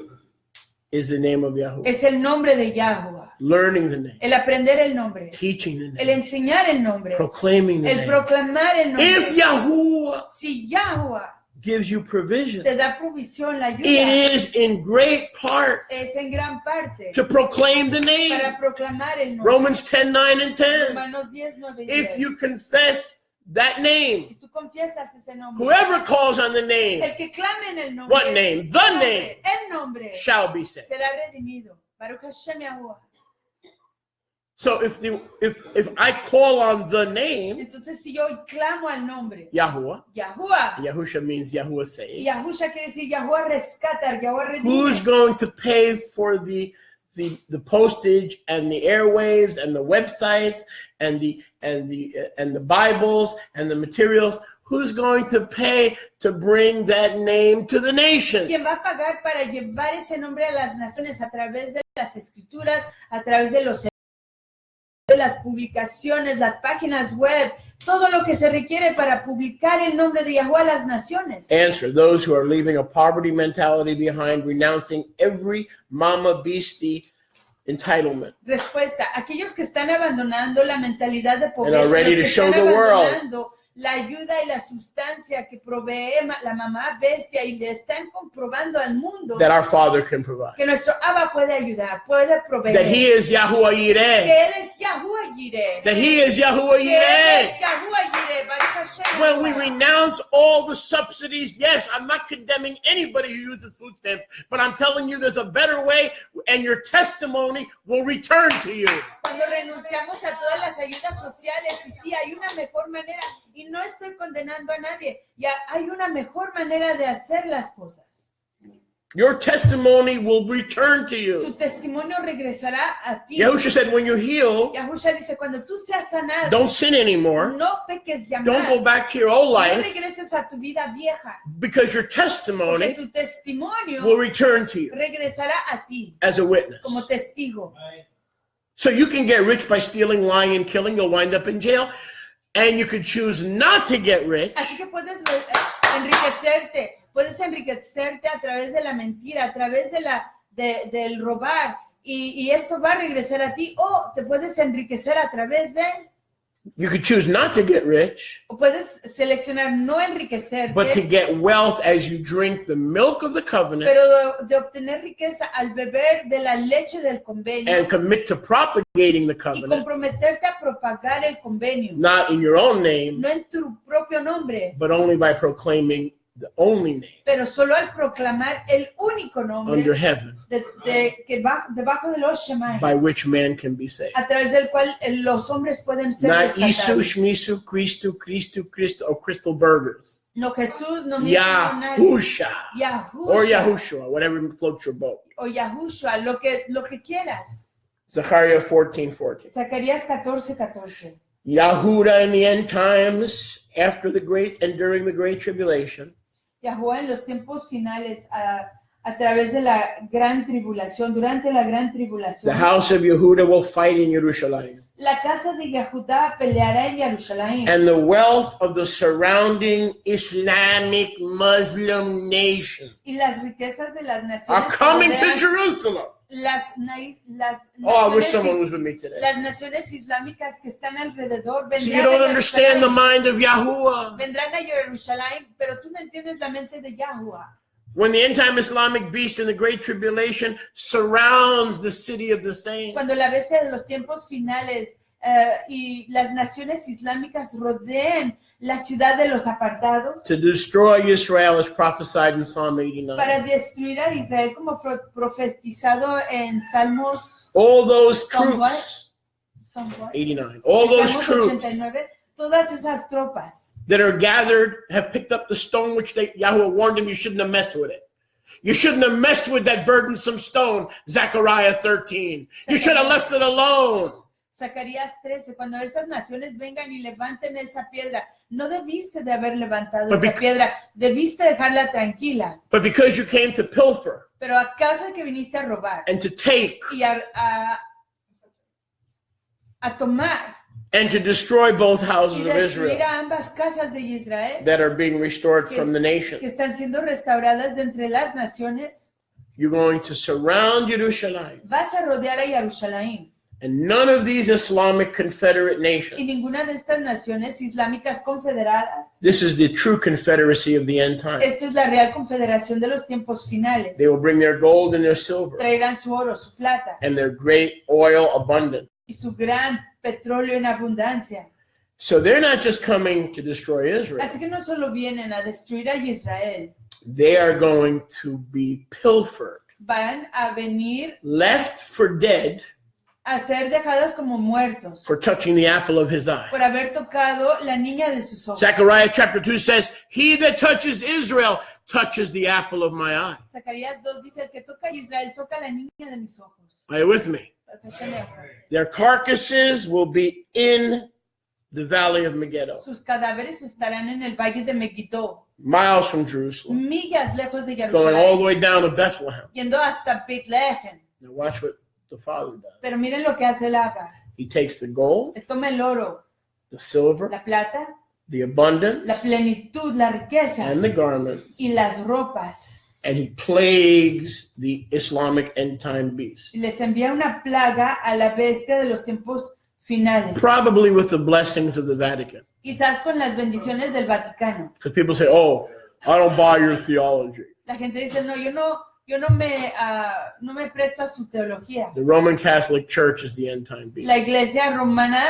is the name of Yahuwah. es el nombre de Yahuwah. Learning the name, El aprender el nombre. teaching the El name, enseñar el nombre. proclaiming the El name. proclamar el If nombre. Yahuwah Si Yahuwah gives you provision, te da provisión, la it ayuda, is in great part es en gran parte to proclaim the name. para proclamar el nombre. Romans 10, 9, and 10. Romanos 10, 9 y If 10. you confess that name, Si tú confiesas ese nombre, whoever calls on the name el que clame en el nombre, What name? The name. el nombre shall be saved. será redimido. Baruch Hashem Yahuwah. So if I call on the name, Entonces, si yo clamo al nombre, Yahuwah, Yahuwah, Yahusha means Yahuwah y saves. Yahusha quiere decir Yahuwah rescata, Yahuwah Who's redime. going to pay for the postage and the airwaves and the websites and the Bibles and the materials? Who's going to pay to bring that name to the nations? ¿Quién va a pagar para llevar ese nombre a las naciones a través de las escrituras, a través de las publicaciones, las páginas web, todo lo que se requiere para publicar el nombre de Yahuwah a las naciones? Answer: those who are leaving a poverty mentality behind, renouncing every mama beastie entitlement. Respuesta: aquellos que están abandonando la mentalidad de And pobreza, are ready los que to show están the world abandonando la ayuda y la sustancia que provee la mamá bestia y le están comprobando al mundo That our Father can provide. que nuestro Abba puede ayudar, puede proveer, That He is Yahuwah que Yireh. Él es Yahuwah Yireh, That He is Yahuwah que Él Yireh. es Yahuwah Yireh, Baruch Hashem When we Yahuwah. renounce all the subsidies, yes, I'm not condemning anybody who uses food stamps, but I'm telling you there's a better way and your testimony will return to you. Cuando renunciamos a todas las ayudas sociales, y sí, hay una mejor manera, y no estoy condenando a nadie, ya hay una mejor manera de hacer las cosas. Your testimony will return to Tu you. testimonio regresará a ti. Yahusha said, when you heal, Yahusha dice, cuando tú seas sanado, don't sin anymore. no peques ya Don't más. go back to your old No life regreses a tu vida vieja, because your porque testimony tu testimonio will return to you regresará a ti as a witness. como testigo. So you can get rich by stealing, lying, and killing. You'll wind up in jail. And you could choose not to get rich Así que puedes enriquecerte a través de la mentira, a través del robar, y esto va a regresar a ti, o te puedes enriquecer a través de, You could choose not to get rich, o puedes seleccionar no but to enriquecerte, get wealth as you drink the milk of the covenant pero de obtener riqueza al beber de la leche del convenio and commit to propagating the y covenant, comprometerte a propagar el convenio, not in your own name, no en tu propio nombre, but only by proclaiming the only name pero solo al proclamar el único under nombre heaven que va debajo de los Shemai, by which man can be saved. a través del cual los hombres pueden ser Not Isu, rescatados. Shmisu, Christu, or Crystal Burgers. No Jesús, no mismo, no nadie. Yahusha or Yahushua Yahushua, whatever floats your boat. o Yahushua, lo que quieras. Zechariah 14:14. Zacarías 14:14. Yahudah in the end times, after the great and during the great tribulation, Yahuwah en los tiempos finales, a través de la gran tribulación, durante la gran the tribulación, house of Yehudah will fight in Jerusalem, la casa de Yehudá peleará en Jerusalén, and the wealth of the surrounding Islamic Muslim nation y las riquezas de las are naciones coming to rodean Jerusalem. las Oh, I wish naciones someone was with me today. las naciones islámicas que están alrededor So you vendrán don't a understand the Jerusalén, mind of Yahuwah. vendrán a Jerusalén, pero tú no entiendes la mente de Yahuwah. When the end-time Islamic beast in the Great Tribulation surrounds the city of the saints, Cuando la bestia de los tiempos finales y las naciones islámicas rodeen la ciudad de los apartados to destroy Israel as prophesied in Psalm para 89. destruir a Israel como profetizado en Salmos All those Psalm what? troops, Psalm what? 89, all those Salmos troops 89, todas esas tropas that are gathered have picked up the stone which Yahweh warned him you shouldn't have messed with it. You shouldn't have messed with that burdensome stone, Zechariah 13. You should have left it alone. Zacarías 13, cuando esas naciones vengan y levanten esa piedra, no debiste de haber levantado But esa bec- piedra, debiste dejarla tranquila, But because you came to pilfer pero a causa de que viniste a robar and to take y a tomar and to destroy both houses y of destruir Israel a ambas casas de Israel that are being restored que- from the que nations, están siendo restauradas de entre las naciones, you're going to surround Jerusalem. vas a rodear a Jerusalén. And none of these Islamic confederate Y nations, ninguna de estas naciones islámicas confederadas, this is the true confederacy of the end time. esta es la real confederación de los tiempos finales, They will bring their gold and their silver traerán su oro, su plata and their great oil abundant. y su gran petróleo en abundancia. So they're not just coming to destroy Israel. Así que no solo vienen a destruir a Israel, They are going to be pilfered, van a venir left for dead a ser dejadas como muertos for touching the apple of his eye. por haber tocado la niña de sus ojos. Zechariah chapter 2 says, he that touches Israel touches the apple of my eye. Zacarías 2 dice, el que toca a Israel toca la niña de mis ojos. Are you with me? Their carcasses will be in the valley of Megiddo, Sus cadáveres estarán en el valle de Megiddo, miles from Jerusalem, millas lejos de going all the Jerusalén, way down to Bethlehem. yendo hasta Betlehem. Now watch what the Father does. Pero miren lo que hace el Abba. He takes the gold, Él toma el oro, the silver, la plata, the la abundance, plenitud, la riqueza and the garments, y las ropas. and he plagues the Islamic end time beast, Y les envía una plaga a la bestia de los tiempos finales. probably with the blessings of the Vatican. Quizás con las bendiciones del Vaticano. Because people say, oh, I don't buy your theology. La gente dice, no, yo no me presto a su teología. The Roman Catholic Church is the end time beast. La iglesia romana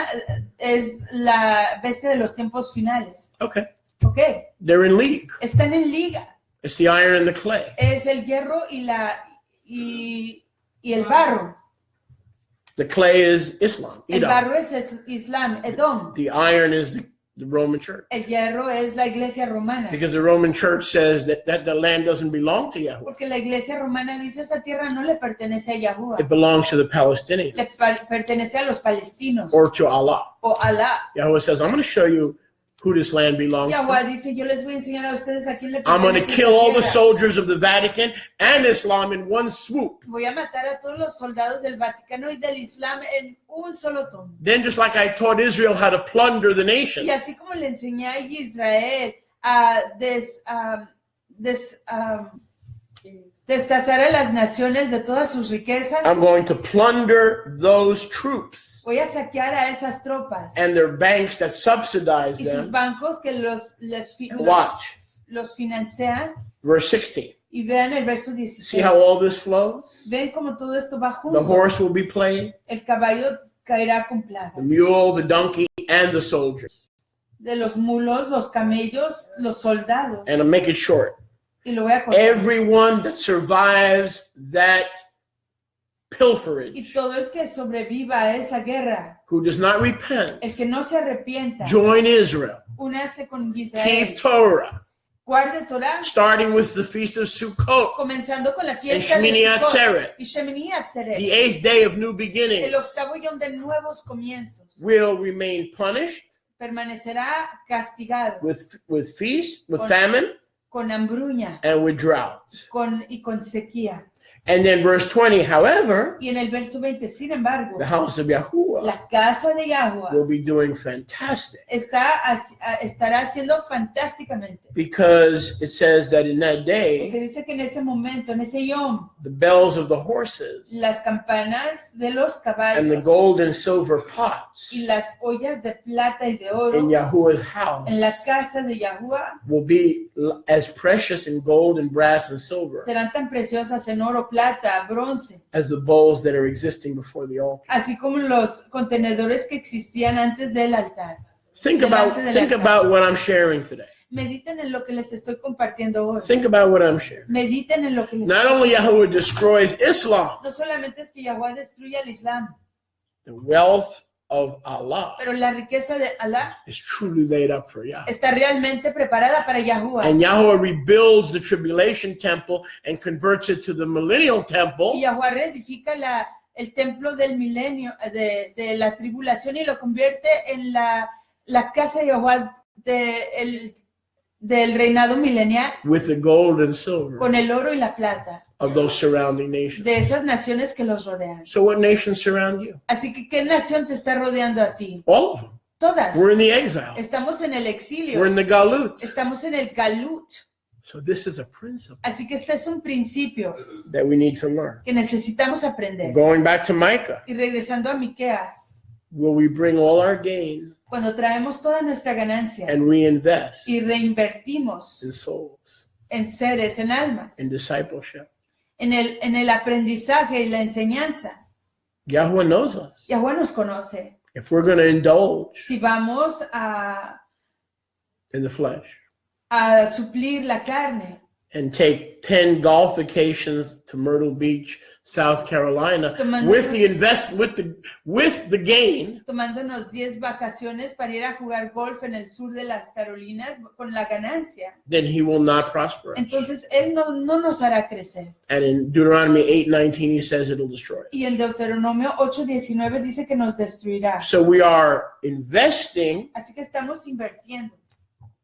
es la bestia de los tiempos finales. Okay, ¿Ok? they're in league. Están en liga. It's the iron and the clay. Es el hierro y el barro. The clay is Islam, El Edom. barro es Islam, Edom. The iron is the Roman Church. El hierro es la iglesia romana. Because the Roman Church says that the land doesn't belong to Yahweh. Porque la iglesia romana dice esa tierra no le pertenece a Yahuwah. It belongs to the Palestinians Le pertenece a los palestinos or to Allah. o Alá. Yahweh says, I'm going to show you who this land belongs Yahuwah to. dice, yo les voy a enseñar a ustedes a quién le I'm going to pertenece kill all esta the tierra. soldiers of the Vatican and Islam in one swoop. Voy a matar a todos los soldados del Vaticano y del Islam en un solo tono. Then just like I taught Israel how to plunder the Y nations, así como le enseñé a Destazar a las naciones de todas sus riquezas. I'm going to plunder those troops Voy a saquear a esas tropas and their banks that subsidize y sus them. bancos que Watch. los financian. Verse 16. Y vean el verso See 16. how all this flows? Ven cómo todo esto va The junto. horse will be plagued, El caballo caerá con the plagas. mule, the donkey, and the soldiers. De los mulos, los camellos, los soldados. And I'll make it short. Y lo voy a cortar. Everyone that survives that Y pilferage, todo el que sobreviva a esa guerra, who does not repent, el que no se arrepienta, join Israel, únase con keep Israel, Torah, guarde Torah, starting with the feast of Sukkot comenzando con la and fiesta de Shmini Sukkot Atzeret, y Shemini Atzeret, the 8th day of new el beginnings, octavo yom de nuevos comienzos, will remain punished permanecerá castigado with feast, with famine, con hambruña and with drought. con sequía. And then verse 20, however, Y en el verso 20, sin embargo, the house of Yahuwah la casa de Yahweh will be doing fantastic, estará haciendo fantásticamente. because it says that in that Porque day, dice que en ese momento, en ese yom, the bells of the horses las campanas de los and the caballos gold and silver pots y las ollas de plata y de oro in Yahuwah's en la house casa de Yahuwah will be as precious in gold and brass and silver serán tan preciosas en oro, plata, bronce, as the bowls that are existing before the altar. así como los contenedores que existían antes del altar. Think Delante del altar. about what I'm sharing today. Mediten en lo que les estoy compartiendo hoy. Think about what I'm sharing. Mediten en lo que les Not only Yahuwah destroys Islam, No solamente es que Yahweh destruye al Islam, the wealth of Allah pero la riqueza de Alá is truly laid up for Yahweh. está realmente preparada para Yahuwah. And Yahweh rebuilds the tribulation temple and converts it to the millennial Y temple, Yahuwah reedifica el templo del milenio, de la tribulación, y lo convierte en la casa de Yahuwah del reinado milenial, with the gold and silver con el oro y la plata of those surrounding nations. de esas naciones que los rodean. So what nations surround you? Así que, ¿qué nación te está rodeando a ti? All of them. Todas. We're in the exile. Estamos en el exilio. We're in the galut. Estamos en el galut. So this is a principle Así que este es un principio that we need to learn. que necesitamos aprender. Going back to Micah, Y regresando a Miqueas, will we bring all our gain cuando traemos toda nuestra ganancia and reinvest y reinvertimos in souls, en seres, en almas, in discipleship? en el aprendizaje y la enseñanza. Yahweh knows us. Yahweh nos conoce. If we're going to indulge Si vamos a in the flesh suplir la carne, and take 10 golf vacations to Myrtle Beach, South Carolina, with the gain, tomándonos 10 vacaciones para ir a jugar golf en el sur de las Carolinas con la ganancia, then he will not prosper us. entonces Él no nos hará crecer. And in Deuteronomy 8:19, he says it'll destroy us. Y en Deuteronomio 8:19 dice que nos destruirá. So we are investing Así que estamos invirtiendo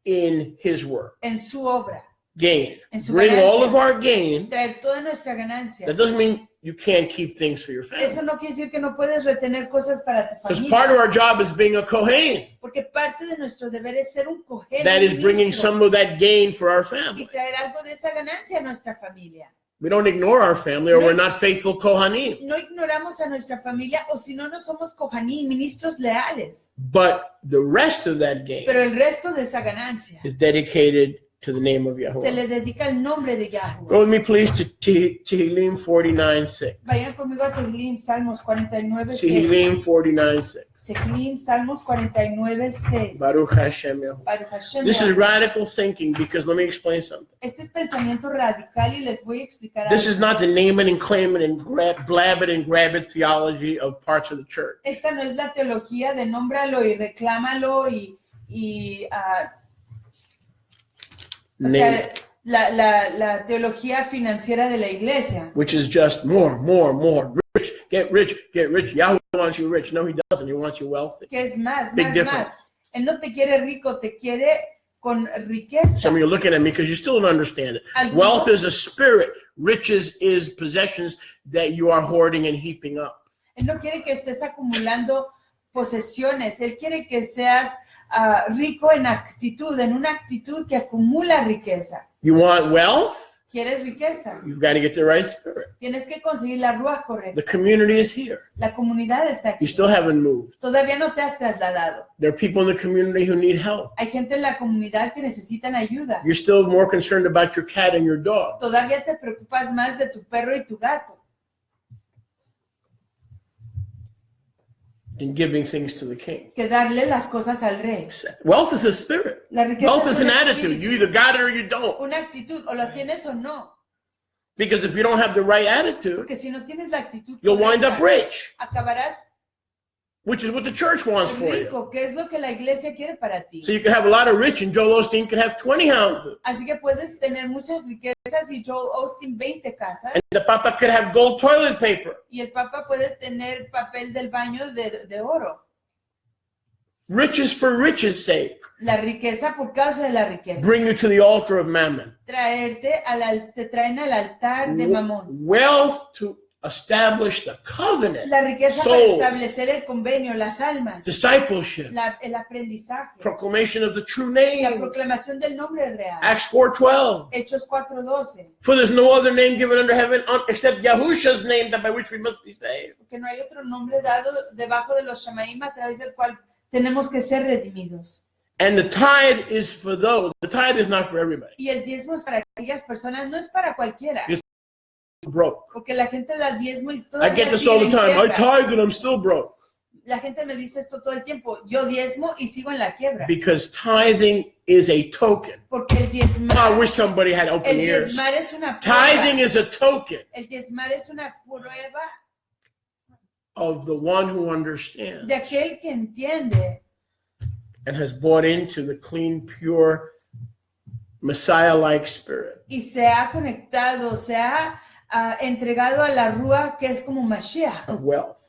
in his work. en su obra, Gain. en su Bring ganancia. all of our gain. Traer toda nuestra ganancia. That doesn't mean you can't keep things for your Eso family. no quiere decir que no puedes retener cosas para tu Because familia. part of our job is being a Kohen. Porque parte de nuestro deber es ser un cohen, That un is bringing ministro, some of that gain for our y family. traer algo de esa ganancia a nuestra familia. We don't ignore our family or we're not faithful Kohanim. No ignoramos a nuestra familia, o si no, no somos cohanim, ministros leales. But the rest of that gain Pero el resto de esa ganancia is dedicated to the name of se Yahweh. le dedica el nombre de Yahweh. Go with me, please, to Tehillim 49:6. Vayan conmigo a Tehillim, Salmos 49:6. Tehillim 49:6. Tehillim, Salmos 49:6. Baruch Hashem Yahweh. Baruch Hashem This is Yahweh. radical thinking, because let me explain something. Este es pensamiento radical y les voy a explicar This algo. is not the name it and claim it and blab it and grab it theology of parts of the church. Esta no es la teología de nómbralo y reclámalo o Name sea, it, la teología financiera de la iglesia, which is just more. Rich, get rich, get rich. Yahweh wants you rich. No, he doesn't. He wants you wealthy. que es más, Big más, difference. más. Él no te quiere rico, te quiere con riqueza. Some of you are looking at me because you still don't understand it. Algunos- Wealth is a spirit. Riches is possessions that you are hoarding and heaping up. Él no quiere que estés acumulando posesiones, él quiere que seas rico en actitud, en una actitud que acumula riqueza. You want wealth? ¿Quieres riqueza? You've got to get the right spirit. Tienes que conseguir la ruach The correcta. community is here. La comunidad está You aquí. still haven't moved. Todavía no te has trasladado. There are people in the community who need help. Hay gente en la comunidad que necesitan ayuda. You're still more concerned about your cat and your dog. Todavía te preocupas más de tu perro y tu gato In giving things to the king. que darle las cosas al rey. Wealth is a spirit. La riqueza Wealth is es un an attitude. espíritu, You either got it or you don't. una actitud, o la tienes o no. Because if you don't have the right attitude, Porque si no tienes la actitud you'll wind up correcta, rich, acabarás which is what the church wants for you. rico, que es lo que la iglesia quiere para ti. So you can have a lot of rich, and Joel Osteen could have 20 houses. Así que puedes tener muchas riquezas y Joel Austin 20 casas And the papa could have gold toilet paper. y el papa puede tener papel del baño de oro. Riches for riches' sake La riqueza por causa de la riqueza. bring you to the altar of mammon. Te traen al altar de Mamón. Wealth to establish the covenant, La riqueza para Souls. establecer el convenio, las almas, discipleship, el aprendizaje, proclamation of the true la name. proclamación del nombre real. Acts 4:12. Hechos 4:12. For there's no other name given under heaven except Yahusha's name, that by which we must be saved. Porque no hay otro nombre dado debajo de los Shamaim a través del cual tenemos que ser redimidos. And the tithe is for those. The tithe is not for everybody. Y el diezmo es para aquellas personas, no es para cualquiera. Yes. Broke. Porque la gente da diezmo y I todavía get this all the siguen en time. I quiebra. tithe and I'm still broke. La gente me dice esto todo el tiempo. Yo diezmo y sigo en la quiebra. Because tithing is a token. Porque el I diezmar, wish somebody had open el ears. diezmar es una prueba. Tithing is a token El diezmar es una prueba of the one who de understands aquel que entiende and has bought into the clean, pure, Messiah-like spirit. y se ha conectado, se ha entregado a la Rúa que es como Mashiach, Of wealth.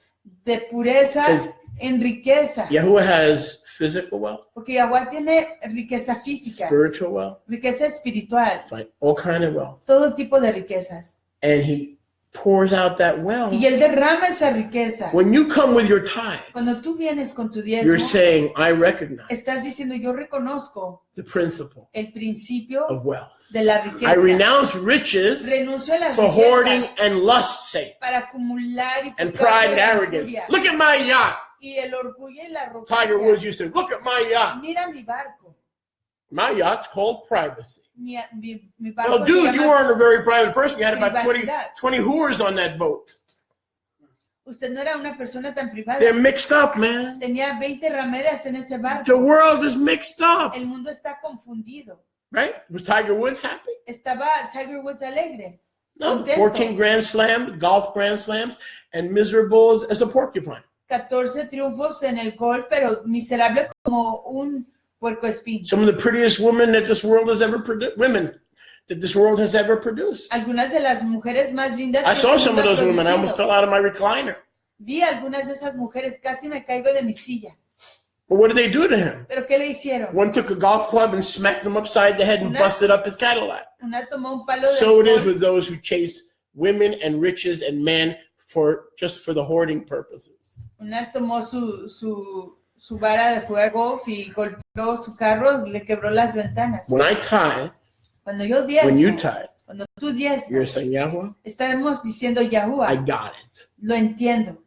de pureza Because en riqueza. Yahuwah has physical wealth, Porque Yahweh tiene riqueza física, spiritual wealth, riqueza espiritual, all kind of wealth. todo tipo de riquezas. And he pours out that wealth. Y Él derrama esa riqueza. When you come with your tithe, Cuando tú vienes con tu you're diezmo, saying, I recognize estás diciendo, yo reconozco the principle el principio of wealth. de la I riqueza. renounce riches Renuncio a las for hoarding riquezas and lust's sake para acumular y and por causa pride de and la arrogance. lujuria. Look at my yacht. Y el orgullo y la Tiger arrogancia. Woods used to, look at my yacht. Mira mi barco. My yacht's called privacy. Mi barco Well, se dude, you llama- weren't a very private person. You had about 20 Privacidad. whores on that boat. Usted no era una persona tan privada. They're mixed up, man. Tenía 20 rameras en ese The barco. world is mixed up, El mundo está confundido. right? Was Tiger Woods happy? Estaba Tiger Woods alegre. No, Contento. 14 Grand Slam, golf Grand Slams, and miserable as a porcupine. 14 triunfos en el golf, pero miserable como un puercoespín. Some of the prettiest women that this world has ever produced, women that this world has ever produced. Algunas de las mujeres más lindas I que saw el some of mundo ha those women. I almost producido. fell out of my recliner. Vi algunas de esas mujeres, casi me caigo de mi silla. But what did they do to him? ¿Pero qué le hicieron? One took a golf club and smacked him upside the head and Una- busted up his Cadillac. Una tomó un palo de So it is golf. with those who chase women and riches and men for just for the hoarding purposes. Una tomó su vara de jugar golf y golpeó su carro, le quebró las ventanas. When I tithe, Cuando yo when you diezmo, tithe, cuando tú you're diezmas, saying, Yahweh, estamos diciendo I Yahuwah, got it. lo entiendo.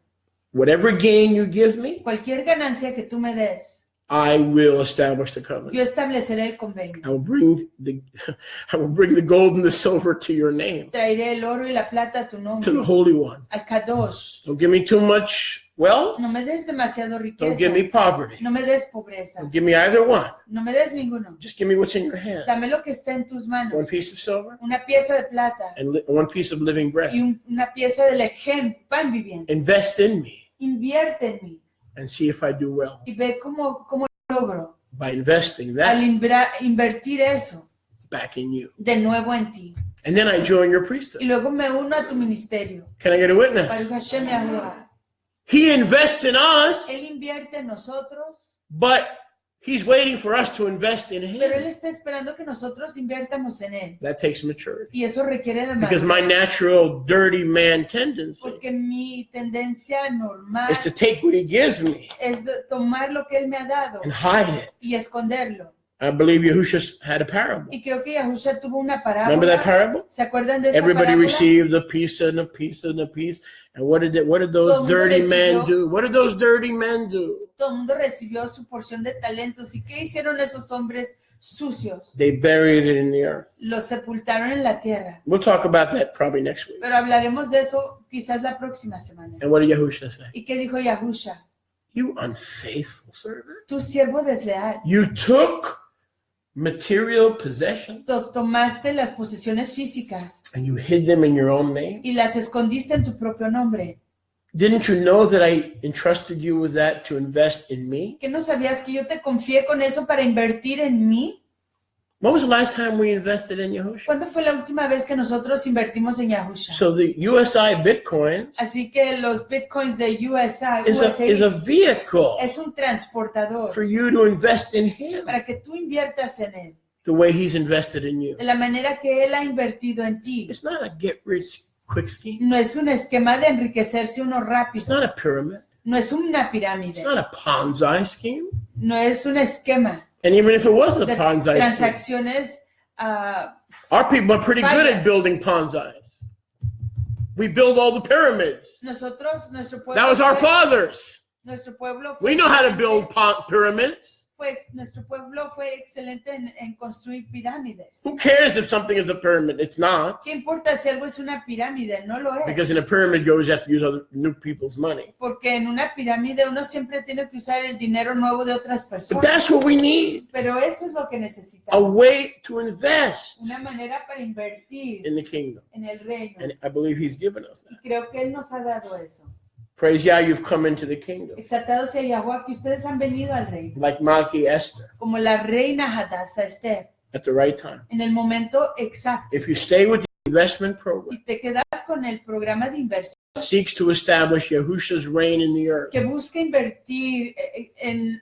Whatever gain you give me, Cualquier ganancia que tú me des, I will establish the covenant. yo estableceré el convenio. I will bring the gold and the silver to your name, Traeré el oro y la plata a tu to the nombre, Holy One. al Kadosh. Don't give me too much wealth. No me des demasiado Don't give me riqueza. poverty. No me des pobreza. Don't give me either one. No me des ninguno. Just give me what's in your hand. Dame lo que está en tus One manos. piece of silver Una pieza de plata and one piece of living bread. y una pieza de lejem, pan viviente. Invest in me Invierte en mí and see if I do well. y ve cómo logro By investing al that invertir eso back in you. de nuevo en ti. And then I join your Y priesthood. luego me uno a tu ministerio. Can I get a witness? Baruch Hashem Yahuwah. He invests in us, Él invierte en nosotros, but he's waiting for us to invest in pero Él him. está esperando que nosotros invirtamos en Él. That takes maturity. Y eso requiere de Because my madurez. natural dirty man tendency Porque mi tendencia normal is to take what he gives me es de tomar lo que Él me ha dado and hide it. y esconderlo. I believe Yahushua had a parable. Y creo que Yahusha tuvo una Remember that parábola. parable? ¿Se acuerdan de esa Everybody parábola? received a piece and a piece and a piece. And what did Todo those el mundo dirty men recibió- do? What did those dirty men do? Todo el mundo recibió su porción de talentos. ¿Y qué hicieron esos hombres sucios? They buried it in the earth. Los sepultaron en la tierra. We'll talk about that probably next week. Pero hablaremos de eso quizás la próxima semana. And what did Yahushua say? ¿Y qué dijo Yahusha? You unfaithful servant. Tu siervo desleal. You took material possessions Tomaste las posesiones físicas and you hid them in your own name. y las escondiste en tu propio nombre. Didn't you know that I entrusted you with that to invest in me? ¿Qué no sabías que yo te confié con eso para invertir en mí? When was the last time we invested in Yahushua? ¿Cuándo fue la última vez que nosotros invertimos en Yahusha? So the USI Bitcoins Así que los bitcoins de USA is a vehicle es un transportador for you to invest in him para que tú inviertas en él the way he's invested in you. de la manera que él ha invertido en ti. It's not a get rich quick scheme. No es un esquema de enriquecerse uno It's rápido. not a pyramid. No es una It's pirámide. not a Ponzi scheme. No es un esquema And even if it was a de Ponzi scheme, transacciones. our people are pretty good at Fallas. building Ponzi's. We build all the pyramids. Nuestro pueblo. That was our fue- fathers. Nuestro pueblo fue We know how to excelente- build pyramids. Nuestro pueblo fue excelente en construir pirámides. Who cares if something is a pyramid? It's not. ¿Qué importa si algo es una pirámide? No lo es. Because in a pyramid, you always have to use other new people's money. Porque en una pirámide uno siempre tiene que usar el dinero nuevo de otras But personas. that's what we need. Pero eso es lo que A necesitamos. way to invest Una manera para invertir in the kingdom. en el reino. And I believe he's given us that. Y creo que Él nos ha dado eso. Praise Yah, you've come into the kingdom. Exaltado sea Yahweh, que ustedes han venido al reino. Like Malki Esther Como la reina Hadassah Esther. at the right time. En el momento exacto. If you stay with the investment program, Si te quedas con el programa de inversión seeks to establish Yahusha's reign in the earth, que busca invertir en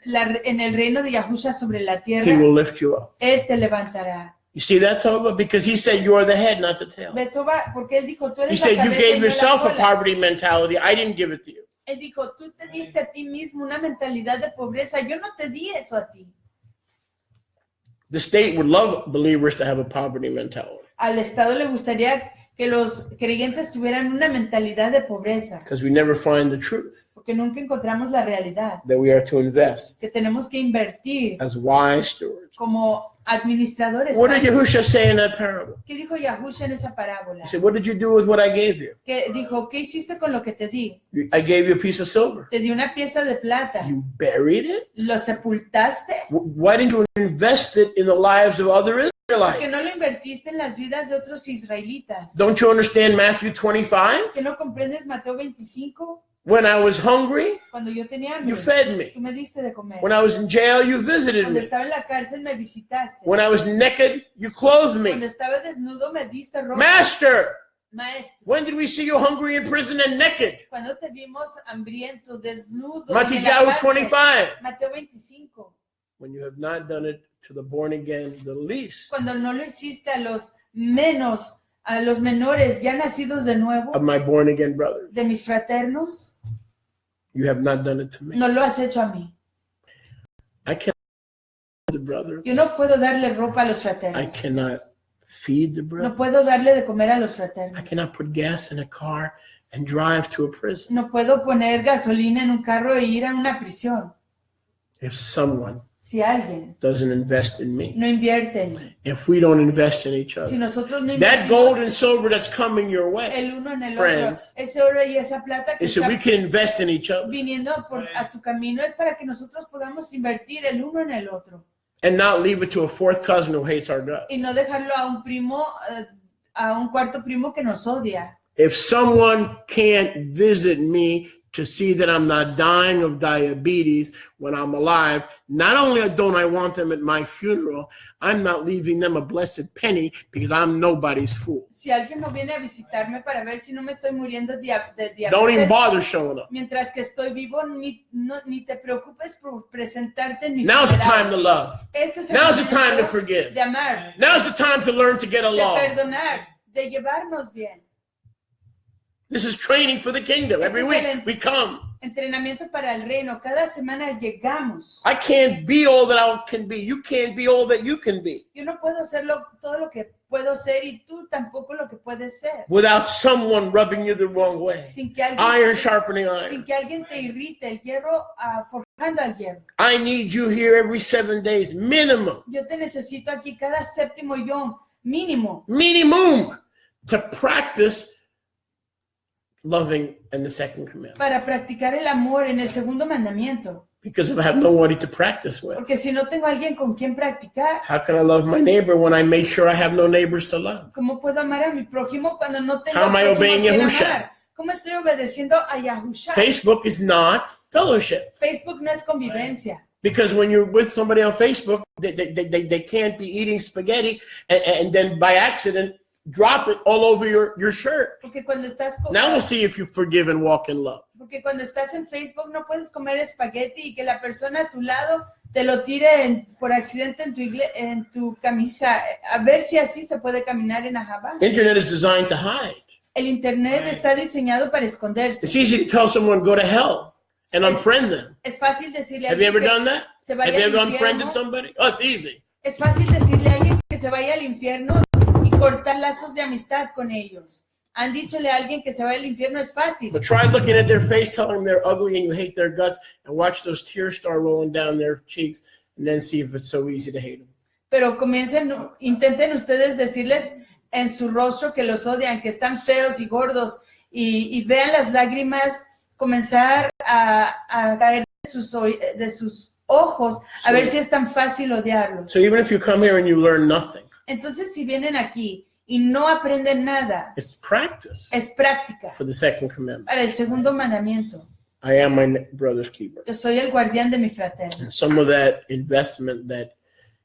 el reino de Yahusha sobre la he tierra, will lift you up. Él te levantará. You see that, Toba? Because he said you are the head, not the tail. Betoba, porque Él dijo, tú He eres said la you cabeza y gave no la yourself a cola. poverty mentality. I didn't give it to you. Él dijo, tú te diste a ti mismo una mentalidad de pobreza. Yo no te di eso a ti. The state would love believers to have a poverty mentality Al Estado le gustaría que los creyentes tuvieran una mentalidad de pobreza, because we never find the truth porque nunca encontramos la realidad, that we are to invest que tenemos que invertir as wise stewards. como administradores. What did sabios. Yahusha say in that parable? ¿Qué dijo Yahusha en esa parábola? He said, what did you do with what I gave you? Que dijo, ¿qué hiciste con lo que te di? I gave you a piece of silver. Te di una pieza de plata. You buried it? ¿Lo sepultaste? Why didn't you invest it in the lives of other Que no lo Israelites? invertiste en las vidas de otros israelitas. Don't you understand Matthew 25? ¿Que no comprendes Mateo 25? When I was hungry, Cuando yo tenía you hambre, fed me. tú me diste de comer. When I was in jail, you visited Cuando me. estaba en la cárcel me visitaste. When I was naked, you clothed Cuando me. estaba desnudo me diste ropa. Master, Maestro, when did we see you hungry in prison and naked? cuando te vimos hambriento, desnudo, en Matthew la cárcel? 25. Mateo 25. When you have not done it to the born again, the least Cuando no lo hiciste a los menores ya nacidos de nuevo, of my born again brothers, de mis fraternos, you have not done it to me. no lo has hecho a mí. I cannot feed the brothers. Yo no puedo darle ropa a los I fraternos. cannot feed the No brothers. puedo darle de comer a los I fraternos. cannot put gas in a car and drive to a prison. No puedo poner gasolina en un carro e ir a una prisión. If someone Si alguien doesn't invest in me, no invierte en mí, if we don't invest in each si other, nosotros no that gold invertimos and silver that's coming your way, el uno en el friends, otro, ese oro y esa plata que is so está we can invest in each other viniendo a tu camino es para que nosotros podamos invertir el uno en el otro and not leave it to a fourth cousin who hates our guts. y no dejarlo a un primo, a un cuarto primo que nos odia. If someone can't visit me to see that I'm not dying of diabetes when I'm alive, not only don't I want them at my funeral, I'm not leaving them a blessed penny because I'm nobody's fool. Si alguien no viene a visitarme para ver si no me estoy muriendo de Don't even diabetes, bother showing up. mientras que estoy vivo, ni te preocupes por presentarte en mi Now's the funeral. time to love. Este es el Now's the time to momento forgive. de amar, Now's the time to learn to get de along. perdonar, de llevarnos bien. This is training for the kingdom. Every week we come. Entrenamiento para el reino. Cada semana llegamos. I can't be all that I can be. You can't be all that you can be Yo no puedo ser todo lo que puedo ser y tú tampoco lo que puedes ser. without someone rubbing you the wrong way. Sin que alguien, Iron sharpening sin iron. que alguien te irrite, el hierro forjando al hierro. I need you here every 7 days, minimum, Yo te necesito aquí cada séptimo yom, mínimo, to practice loving and the second commandment. para practicar el amor en el segundo mandamiento. Because if I have nobody to practice with, Porque si no tengo alguien con quien practicar, how can I love my neighbor when I make sure I have no neighbors to love? ¿cómo puedo amar a mi prójimo cuando no tengo How am I prójimo a obeying quien Yahusha? amar? ¿Cómo estoy obedeciendo a Yahusha? Facebook is not fellowship. Facebook no es convivencia. Because when you're with somebody on Facebook, they can't be eating spaghetti and then by accident drop it all over your shirt. Porque cuando estás Now we'll see if you forgive and walk in love. Porque cuando estás en Facebook no puedes comer espagueti y que la persona a tu lado te lo tire por accidente en tu camisa. A ver si así se puede caminar en Ahabá. Internet is designed to hide. El internet está diseñado para esconderse. It's easy to tell someone go to hell and unfriend them. Es fácil decirle a Have you alguien ever done que that? se Have vaya you al ever infierno. unfriended somebody? Oh, it's easy. Es fácil decirle a alguien que se vaya al infierno y cortar lazos de amistad con ellos. Han dichole a alguien que se vaya al infierno, es fácil. But try looking at their face, telling them they're ugly and you hate their guts, and watch those tears start rolling down their cheeks, and then see if it's so easy to hate them. Pero intenten ustedes decirles en su rostro que los odian, que están feos y gordos, y vean las lágrimas comenzar a caer de sus ojos, a ver si es tan fácil odiarlos. So even if you come here and you learn nothing, Entonces, si vienen aquí y no aprenden nada, it's practice es práctica for the second commandment. para el segundo mandamiento. I am my brother's keeper. Yo soy el guardián de mi fraterno. And some of that investment that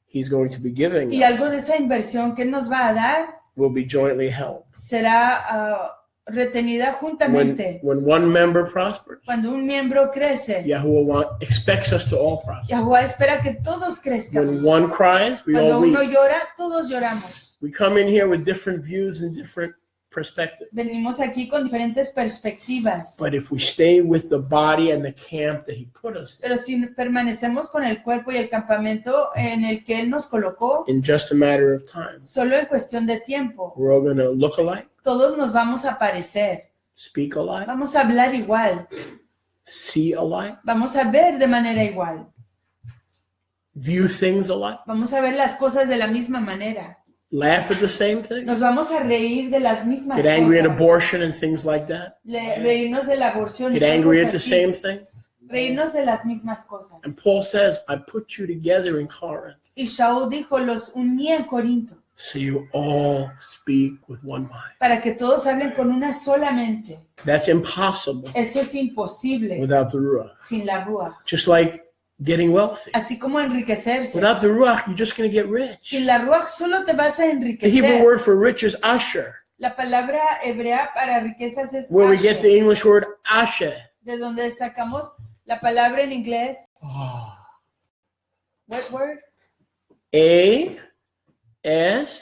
he's going to be giving Y algo de us esa inversión que él nos va a dar will be jointly held. será retenida juntamente. When one member prospers, Cuando un miembro crece, Yahuwah expects us to all prosper. Yahuwah espera que todos When crezcamos. one cries, we Cuando all uno weep. llora, todos lloramos. We come in here with different views and different perspectives. Venimos aquí con diferentes perspectivas. But if we stay with the body and the camp that he put us in, Pero si permanecemos con el cuerpo y el campamento en el que Él nos colocó, in just a matter of time, solo en cuestión de tiempo, we're all going to look alike, todos nos vamos a parecer. speak alike, Vamos a hablar igual. see alike, Vamos a ver de manera igual. view things alike, Vamos a ver las cosas de la misma manera. laugh at the same thing, Nos vamos a reír de las mismas get angry at cosas. abortion and things like that, Reírnos de la aborción y get angry at cosas the así. same things. Reírnos de las mismas cosas. And Paul says, I put you together in Corinth Y Shaul dijo, los uní en Corinto so you all speak with one mind. para que todos hablen con una sola mente. That's impossible Eso es imposible without the Ruach. sin la Ruach. Just like getting wealthy. Así como enriquecerse. Without the Ruach, you're just going to get rich. Sin la Ruach solo te vas a The Hebrew enriquecer. word for rich is asher, La palabra hebrea para riquezas es where we asher, get the English word asher. de donde sacamos la palabra en inglés. What word?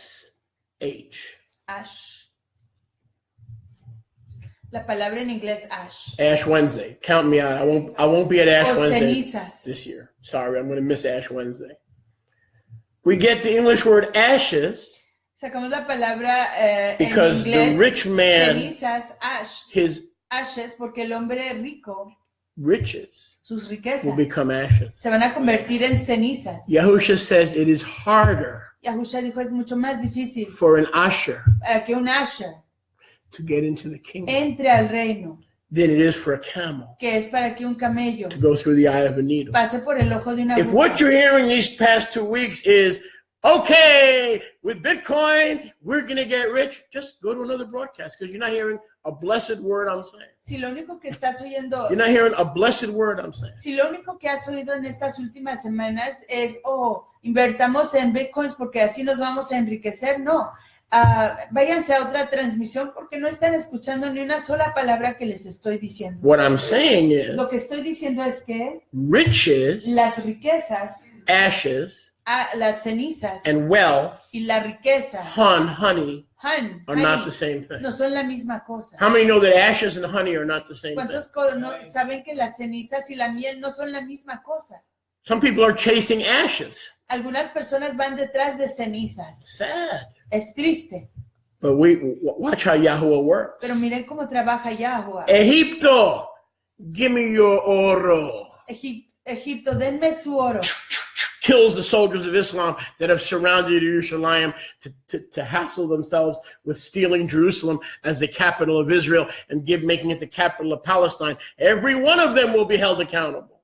A-S-H. Ash. La palabra en inglés ash. Ash Wednesday. Count me out. I won't be at Ash O Wednesday cenizas. this year. Sorry, I'm going to miss Ash Wednesday. We get the English word ashes Sacamos la palabra en because the inglés rich man, cenizas, ash, his ashes, porque el hombre rico, riches sus will riquezas, become ashes. se van a convertir en cenizas. Yahusha says it is harder Yahusha dijo, es mucho más difícil for an asher para que un asher to get into the kingdom entre al reino than it is for a camel que es para que un camello to go through the eye of a needle. pase por el ojo de una If aguja. what you're hearing these past 2 weeks is, okay, with Bitcoin, we're going to get rich, just go to another broadcast because you're not hearing a blessed word I'm saying. Si lo único que estás oyendo, You're not hearing a blessed word I'm saying. si lo único que has oído en estas últimas semanas es, oh, invertamos en bitcoins porque así nos vamos a enriquecer, no. Váyanse a otra transmisión porque no están escuchando ni una sola palabra que les estoy diciendo. What I'm saying Lo que is estoy diciendo es que riches, las riquezas, ashes, las cenizas and wealth, y la riqueza, honey, honey, are not the same thing. no son la misma cosa. How many know that ashes and honey are not the same thing? ¿Cuántos saben que las cenizas y la miel no son la misma cosa? Some people are chasing ashes. Algunas personas van detrás de cenizas. Sad. Es triste, But watch how Yahweh works. pero miren cómo trabaja Yahweh. Egipto, give me your oro. Egipto, denme su oro. Kills the soldiers of Islam that have surrounded Jerusalem to hassle themselves with stealing Jerusalem as the capital of Israel and making it the capital of Palestine. Every one of them will be held accountable.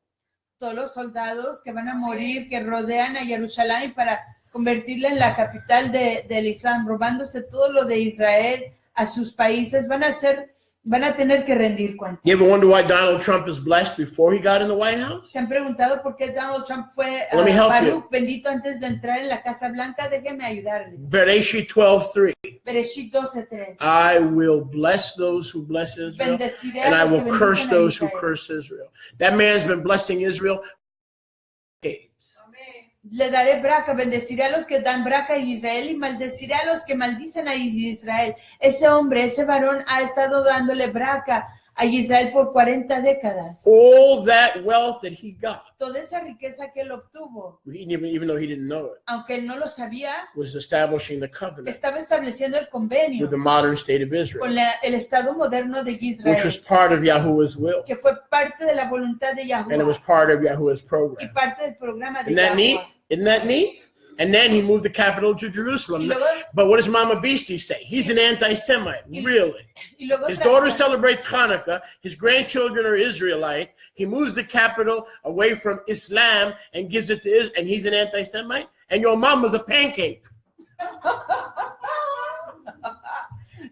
Todos los soldados que van a morir, que rodean a Jerusalén para convertirla en la capital del Islam, robándose todo lo de Israel a sus países, van a tener que rendir cuentas. You ever wonder why Donald Trump is blessed before he got in the White House? ¿Se han preguntado por qué Donald Trump fue Let me help Baruch bendito antes de entrar en la Casa Blanca? Déjenme ayudarles. Bereshit 12:3. Bereshit 12:3. I will bless those who bless Israel, Bendeciré and a I los will que curse bendicen a those who Israel. curse Israel. That man's been blessing Israel for decades. Le daré braca, bendeciré a los que dan braca a Israel y maldeciré a los que maldicen a Israel. Ese hombre, ese varón ha estado dándole braca a Israel por 40 décadas. All that wealth that he got, Toda esa riqueza que él obtuvo, even though he didn't know it, aunque él no lo sabía, was establishing the covenant estaba estableciendo el convenio with the modern state of Israel, con el Estado moderno de which Israel, was part of Yahuwah's will, que fue parte de la voluntad de and it was Yahuwah part of Yahuwah's y program. parte del programa de Isn't that neat? Yahuwah. Isn't that neat? And then he moved the capital to Jerusalem. Y luego- But what does Mama Beastie say? He's an anti-Semite, really. Y luego His daughter tras- celebrates Hanukkah. His grandchildren are Israelites. He moves the capital away from Islam and gives it to Israel. And he's an anti-Semite. And your mama's a pancake.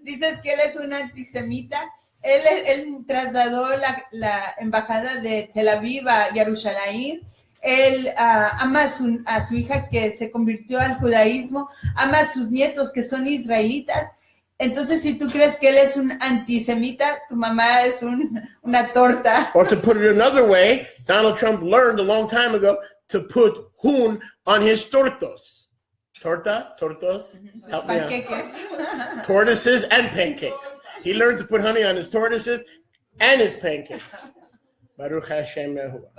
Dices que él es un antisemita. Él trasladó la embajada de Tel Aviv a Jerusalén. Él ama a su hija que se convirtió al judaísmo, ama a sus nietos que son israelitas. Entonces, si tú crees que él es un antisemita, tu mamá es una torta. Or to put it another way, Donald Trump learned a long time ago to put hun on his tortos. Tortos? Help me out. Panqueques. Tortoises and pancakes. He learned to put honey on his tortoises and his pancakes. Baruch Hashem Yahuwah.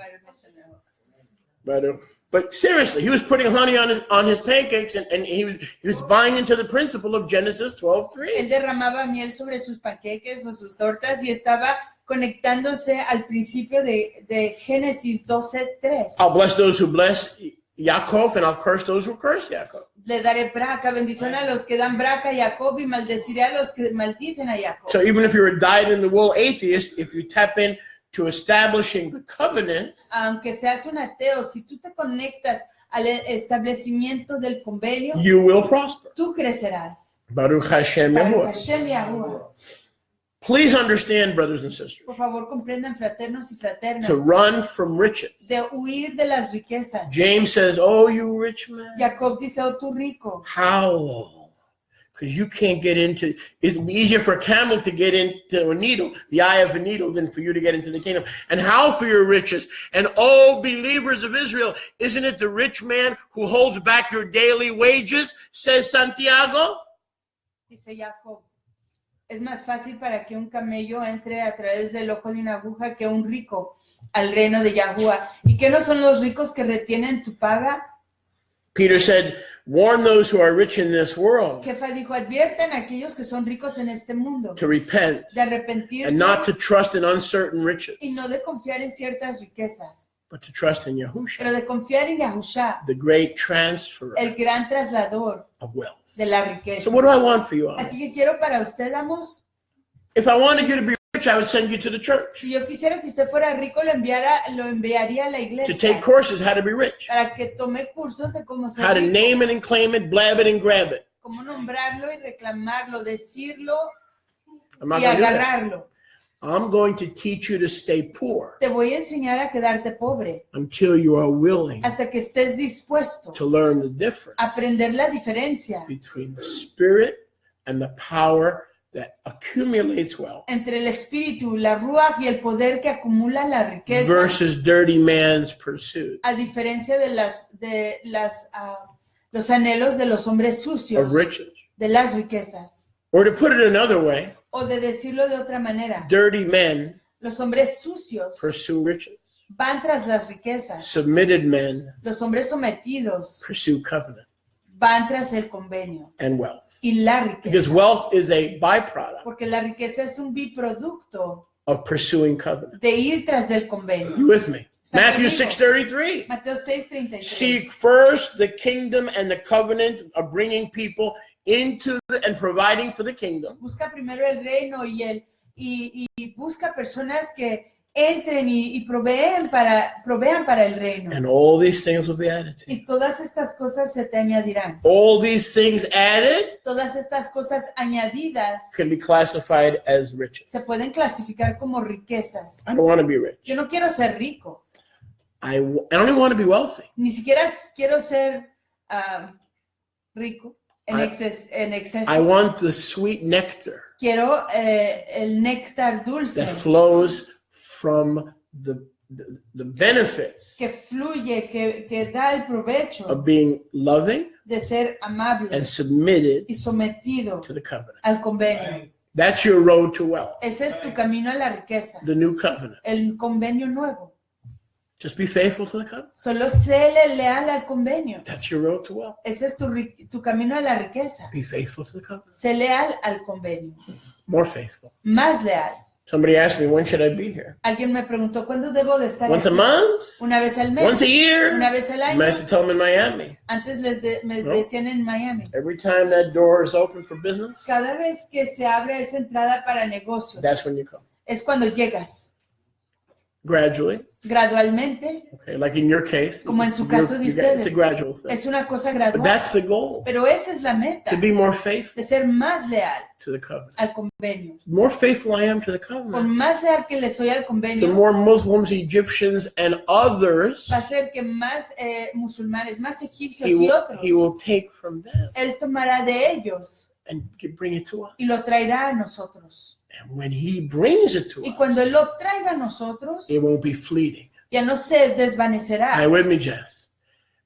But seriously, he was putting honey on his pancakes, and he was buying into the principle of Genesis 12:3. Él derramaba miel sobre sus panqueques o sus tortas y estaba conectándose al principio de Génesis 12:3. I'll bless those who bless Yaakov, and I'll curse those who curse Yaakov. Le daré braca, bendición a los que dan braca a Jacob y maldeciré a los que maldicen a Jacob. So even if you're a dyed-in-the-wool atheist, if you tap in to establishing the covenant, Aunque seas un ateo, si tú te conectas al establecimiento del convenio, you will prosper. tú crecerás. Baruch Hashem Baruch Yahuwah. Hashem Yahuwah. Please understand, brothers and sisters, Por favor, comprendan, fraternos y fraternas, to run from riches. de huir de las riquezas. James says, "Oh, you rich man, Jacob dice, oh, tú rico. how? Because you can't get into. It'd be easier for a camel to get into a needle, the eye of a needle, than for you to get into the kingdom. And how for your riches? And oh, believers of Israel, isn't it the rich man who holds back your daily wages?" Says Santiago. Dice Jacob, es más fácil para que un camello entre a través del ojo de una aguja que un rico al reino de Yahuwah. ¿Y qué no son los ricos que retienen tu paga? Peter said, "Warn those who are rich in this world Jefa dijo, adviertan a aquellos que son ricos en este mundo to repent de arrepentirse and not to trust in uncertain riches, y no de confiar en ciertas riquezas, but to trust in Yahushua, pero de confiar en Yahushua, the great transferer el gran traslador of wealth." de la riqueza. So what do I want for you, Así Amos? que quiero para usted, Amos, If I wanted you to be rich, I would send you to the church si yo quisiera que usted fuera rico, lo enviaría a la to iglesia take courses how to be rich, para que tome cursos de cómo ser how to rico, name it and claim it, blab it and grab it. cómo nombrarlo y reclamarlo, decirlo I'm not y going to do that. agarrarlo. I'm going to teach you to stay poor Te voy a enseñar a quedarte pobre until you are willing hasta que estés dispuesto to learn the difference a aprender la diferencia between the spirit and the power that accumulates wealth entre el espíritu, la ruach y el poder que acumula la riqueza, versus dirty man's pursuit a diferencia de los anhelos de los hombres sucios of riches. de las riquezas. Or to put it another way, O de decirlo de otra manera, dirty men los hombres sucios pursue riches. van tras las riquezas. Submitted men Los hombres sometidos pursue covenant van tras el convenio and wealth. y la Because riqueza. wealth is a byproduct Porque la riqueza es un biproducto of pursuing covenant. de ir tras del convenio. You with me? ¿Está Matthew conmigo? 6:33. Mateo 6:33. Seek first the kingdom and the covenant of bringing people into and providing for the kingdom. Busca primero el reino y busca personas que entren y provean para el reino. And all these things will be added to you. Y todas estas cosas se te añadirán. All these things added Todas estas cosas añadidas can be classified as riches. se pueden clasificar como riquezas. I don't want to be rich. Yo no quiero ser rico, I don't even want to be wealthy. ni siquiera quiero ser rico en I- exceso. I want the sweet nectar Quiero el néctar dulce that flows from the benefits que fluye, que da el provecho of being loving de ser amable and submitted y sometido to the covenant. al convenio. That's your road to wealth, Ese es tu camino a la riqueza, the new covenant. el convenio nuevo. Just be faithful to the covenant. Solo séle leal al convenio. That's your road to wealth. Ese es tu camino a la riqueza. Be faithful to the covenant. Sé leal al convenio. More faithful. Más leal. Somebody asked me, when should I be here? Alguien me preguntó, ¿cuándo debo de estar Once a aquí? month? Una vez al mes. Once a year? Una vez al I año. used to tell them in Miami. Antes me No. decían en Miami. Every time that door is open for business, Cada vez que se abre esa entrada para negocios, that's when you come. es cuando llegas. Gradually. Gradualmente, Okay, like in your case. Como en su you're- caso de you got- It's a ustedes. gradual thing. es una cosa But gradual. that's the goal. Pero esa es la meta, To be more faithful de ser más leal to the covenant. al convenio. The more faithful I am to the Por covenant, más leal que le soy al the convenio, more Muslims, Egyptians, and others va a ser que más musulmanes, más egipcios he y will, otros, he will take from them él tomará de ellos and bring it to us. y lo traerá a nosotros. And when he brings it to Y cuando us, él lo traiga a nosotros, it won't be fleeting. ya no se desvanecerá. Are you with me, Jess?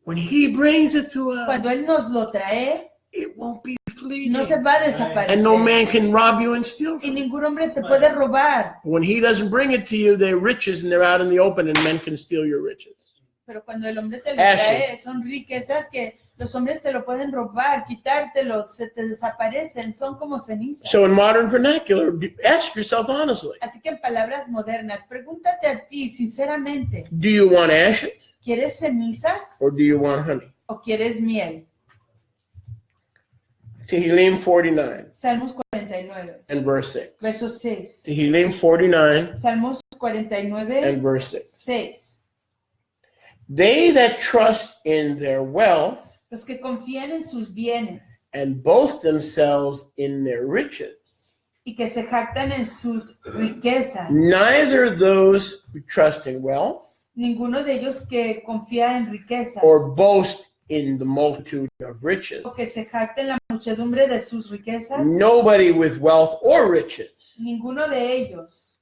When he brings it to Cuando us, él nos lo trae, it won't be fleeting. no se va a desaparecer. And no man can rob you and steal Y from you. ningún hombre te puede robar. When he doesn't bring it to you, they're riches and they're out in the open and men can steal your riches. Pero cuando el hombre te lo Ashes. trae, son riquezas que los hombres te lo pueden robar, quitártelo, se te desaparecen, son como cenizas. So in modern vernacular, ask yourself honestly, Así que en palabras modernas, pregúntate a ti sinceramente, do you want ashes ¿quieres cenizas or do you want honey? o quieres miel? Tehillim 49 Salmos 49, and verse 6. verso 6. Tehillim 49 Salmos 49, and verse 6. 6. They that trust in their wealth Los que confían en sus bienes and boast themselves in their riches, y que se jactan en sus riquezas. neither those who trust in wealth Ninguno de ellos que confía en riquezas or boast in the multitude of riches. o que se jacta en la muchedumbre de sus riquezas. Nobody with wealth or riches Ninguno de ellos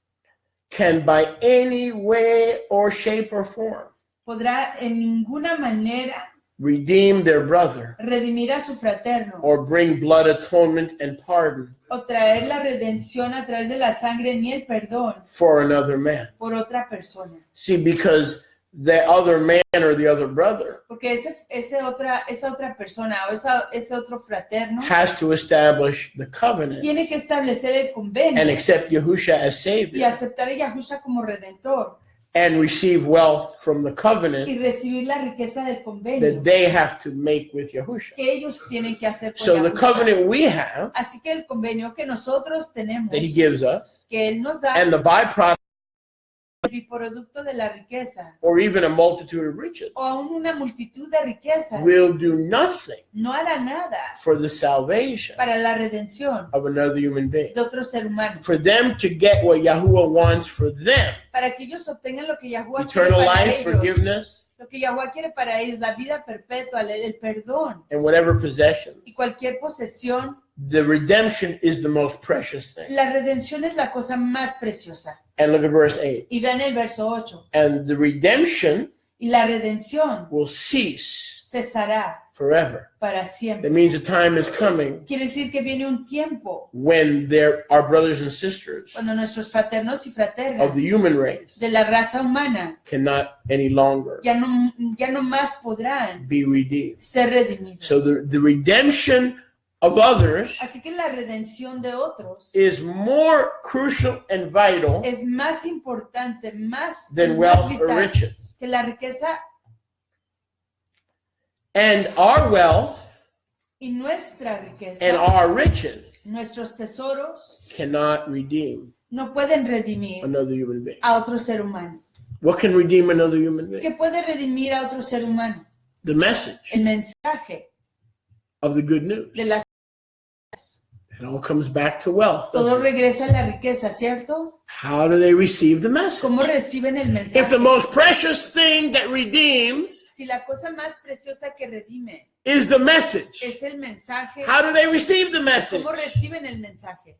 can by any way or shape or form podrá en ninguna manera redeem their brother redimir a su fraterno or bring blood atonement and pardon o traer la redención a través de la sangre ni el perdón for another man. por otra persona. See, because the other man or the other brother Porque esa otra persona o ese otro fraterno has to establish the covenant tiene que establecer el convenio and accept Yahusha as y Savior aceptar a Yahusha como redentor and receive wealth from the covenant y recibir la riqueza del convenio that they have to make with Yahusha. que ellos tienen que hacer con So the Yahusha. covenant we have Así que el convenio que nosotros tenemos, that he gives us que Él nos da, and the byproduct el biproducto de la riqueza, or even a multitude of riches o aún una multitud de riquezas, will do nothing no hará nada for the salvation para la redención of another human being. de otro ser humano, For them to get what Yahuwah wants for them, para que ellos obtengan lo que Yahuwah quiere eternal para life, ellos, forgiveness, lo que Yahuwah quiere para ellos, la vida perpetua, el perdón and whatever possessions. y cualquier posesión. The redemption is the most precious thing. La redención es la cosa más preciosa. And look at verse 8. Y vean el verso 8. And the redemption Y la redención will cease cesará forever. para That siempre. means a time is coming Quiere decir que viene un tiempo when our brothers and sisters cuando nuestros fraternos y of fraternas the human race de la raza humana cannot any longer ya no más podrán be redeemed. ser redimidos. So the redemption of others Así que la redención de otros is more crucial and vital es más importante, más than más wealth or vital riches. que la riqueza, And our wealth y nuestra riqueza, and our riches nuestros tesoros cannot redeem no pueden redimir another human being. a otro ser humano. What can redeem another human being? ¿Qué puede redimir a otro ser humano? The message El mensaje of the good news. de las It all comes back to wealth. todo doesn't it? regresa a la riqueza, ¿cierto? How do they receive the message? ¿Cómo reciben el If the mensaje? most precious thing that redeems Si la cosa más preciosa que redime is the message, es el mensaje, how do they receive the message? ¿cómo reciben el mensaje?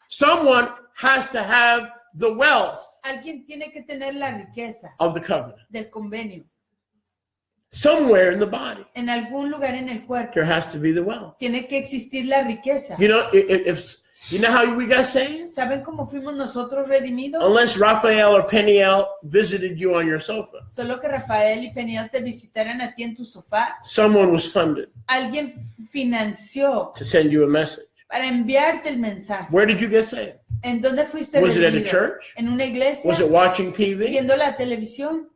Someone has to have the wealth Alguien tiene que tener la riqueza of the covenant. del convenio. Somewhere in the body, En algún lugar en el cuerpo there has to be the wealth. tiene que existir la riqueza. You know, if you know how we got saved? ¿Saben cómo fuimos nosotros redimidos? Unless Raphael or Peniel visited you on your sofa, Solo que Rafael y Peniel te visitaran a ti en tu sofá. someone was funded Alguien financió to send you a message. para enviarte el mensaje. Where did you get saved? ¿En dónde fuiste Was it at a redimido? church? ¿En una iglesia? Was it watching TV? ¿Viendo la televisión?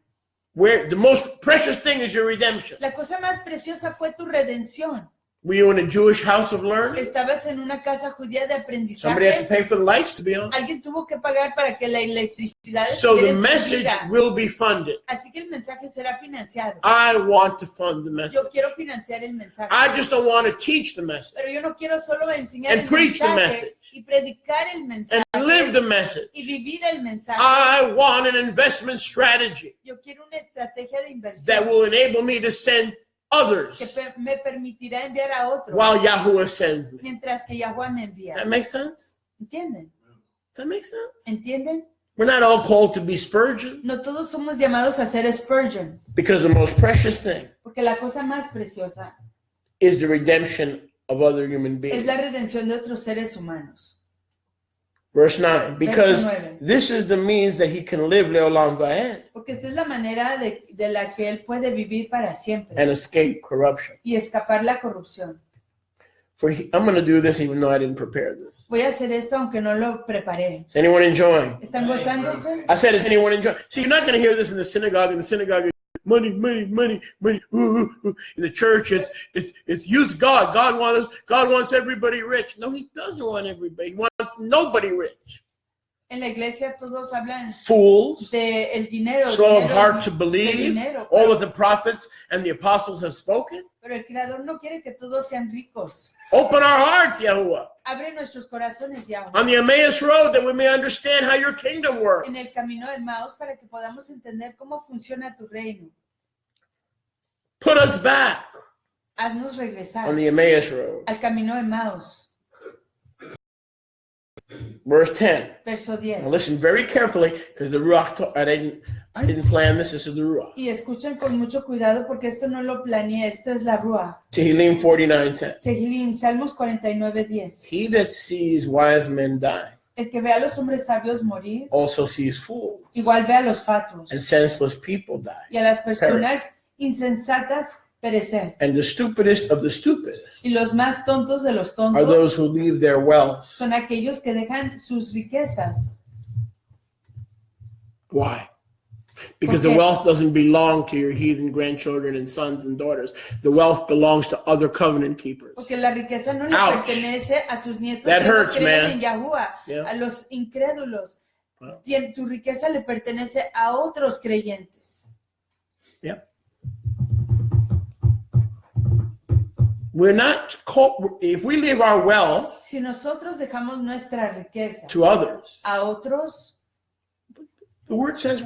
Where the most precious thing is your redemption. La cosa más preciosa fue tu redención. Were you in a Jewish house of learning? Estabas en una casa judía de Somebody had to aprendizaje. pay for the lights to be on. Alguien tuvo que pagar para que la electricidad So the estuviera message encendida. will be funded. Así que el mensaje será financiado. I want to fund the message. Yo quiero financiar el mensaje. I just don't want to teach the message Pero yo no quiero solo enseñar And el preach the mensaje message. y predicar el mensaje and live the message. y vivir el mensaje. I want an investment strategy Yo quiero una estrategia de that inversión will enable me to send que others me permitirá enviar a otros while Yahuwah sends me. mientras que Yahweh me Does envía. that make sense? ¿Entienden? Does that make sense? ¿Entienden? We're not all called to be Spurgeon No todos somos llamados a ser Spurgeon, because the most precious thing porque la cosa más preciosa is the redemption of other human es beings. la redención de otros seres humanos. Verse 9, because Verso 9. this is the means that he can live leolam va'ed Porque esta es la manera de la que él puede vivir para siempre and escape corruption. y escapar la corrupción. I'm going to do this even though I didn't prepare this. Voy a hacer esto aunque no lo preparé. Is anyone enjoying? ¿Están gozándose? I said, is anyone enjoying? See, you're not going to hear this in the synagogue. In the synagogue, it's money, money, money, money. In the church, it's use God. God wants everybody rich. No, he doesn't want everybody. He wants nobody rich. En la iglesia todos hablan Fools, de el dinero, slow of dinero, heart to del believe dinero, all that the prophets and the apostles have spoken. pero el Creador no quiere que todos sean ricos. Open our hearts, Yahuwah, Abre nuestros corazones, Yahweh, on the Emmaus road that we may understand how your kingdom works. en el camino de Maús para que podamos entender cómo funciona tu reino. Put us back Haznos regresar on the Emmaus road. al camino de Maús. Verse 10. Verso 10. Now listen very carefully because the Ruach, I didn't plan this. This is the Ruach. Y escuchen con mucho cuidado porque esto no lo planeé, esto es la Ruach. Tehillim 49:10. Tehillim, Salmos 49:10. He that sees wise men die El que ve a los hombres sabios morir, also sees fools, igual ve a los fatuos and senseless people die. y a las personas insensatas perecer. And the stupidest of the stupidest Y los más tontos de los are tontos those who leave their wealth. son aquellos que dejan sus riquezas. Why? Because the Okay. wealth doesn't belong to your heathen grandchildren and sons and daughters. The wealth belongs to other covenant keepers. Porque la riqueza no le Ouch. pertenece a tus nietos That que no hurts, creen man. en Yahuwah, Yeah. a los incrédulos. Wow. Tu riqueza le pertenece a otros creyentes. Yeah. We're not called, if we leave our wealth Si nosotros dejamos nuestra riqueza to others, a otros, the word says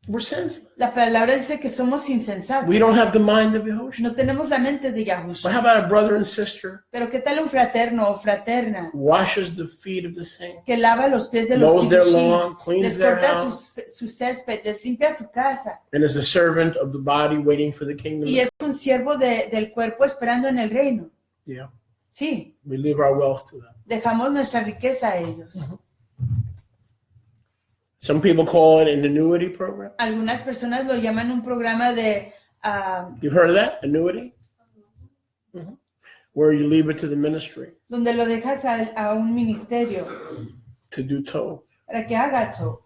We're senseless. La palabra dice que somos insensatos. We don't have the mind of Yahushua. No tenemos la mente de But Yahushua. how about a brother and sister Pero ¿qué tal un fraterno o fraterna washes the feet of the saints, que lava los pies de los mows their kiddushin, lawn, cleans les their corta house, su césped, les limpia su casa and is a servant of the body waiting for the kingdom? y es un siervo del cuerpo esperando en el reino? Yeah, Sí, we leave our wealth to them. dejamos nuestra riqueza a ellos. Some people call it an annuity program. Algunas personas lo llaman un programa de You've heard of that? Annuity? Mhm. Where you leave it to the ministry donde lo dejas a un ministerio to do Tov para que haga eso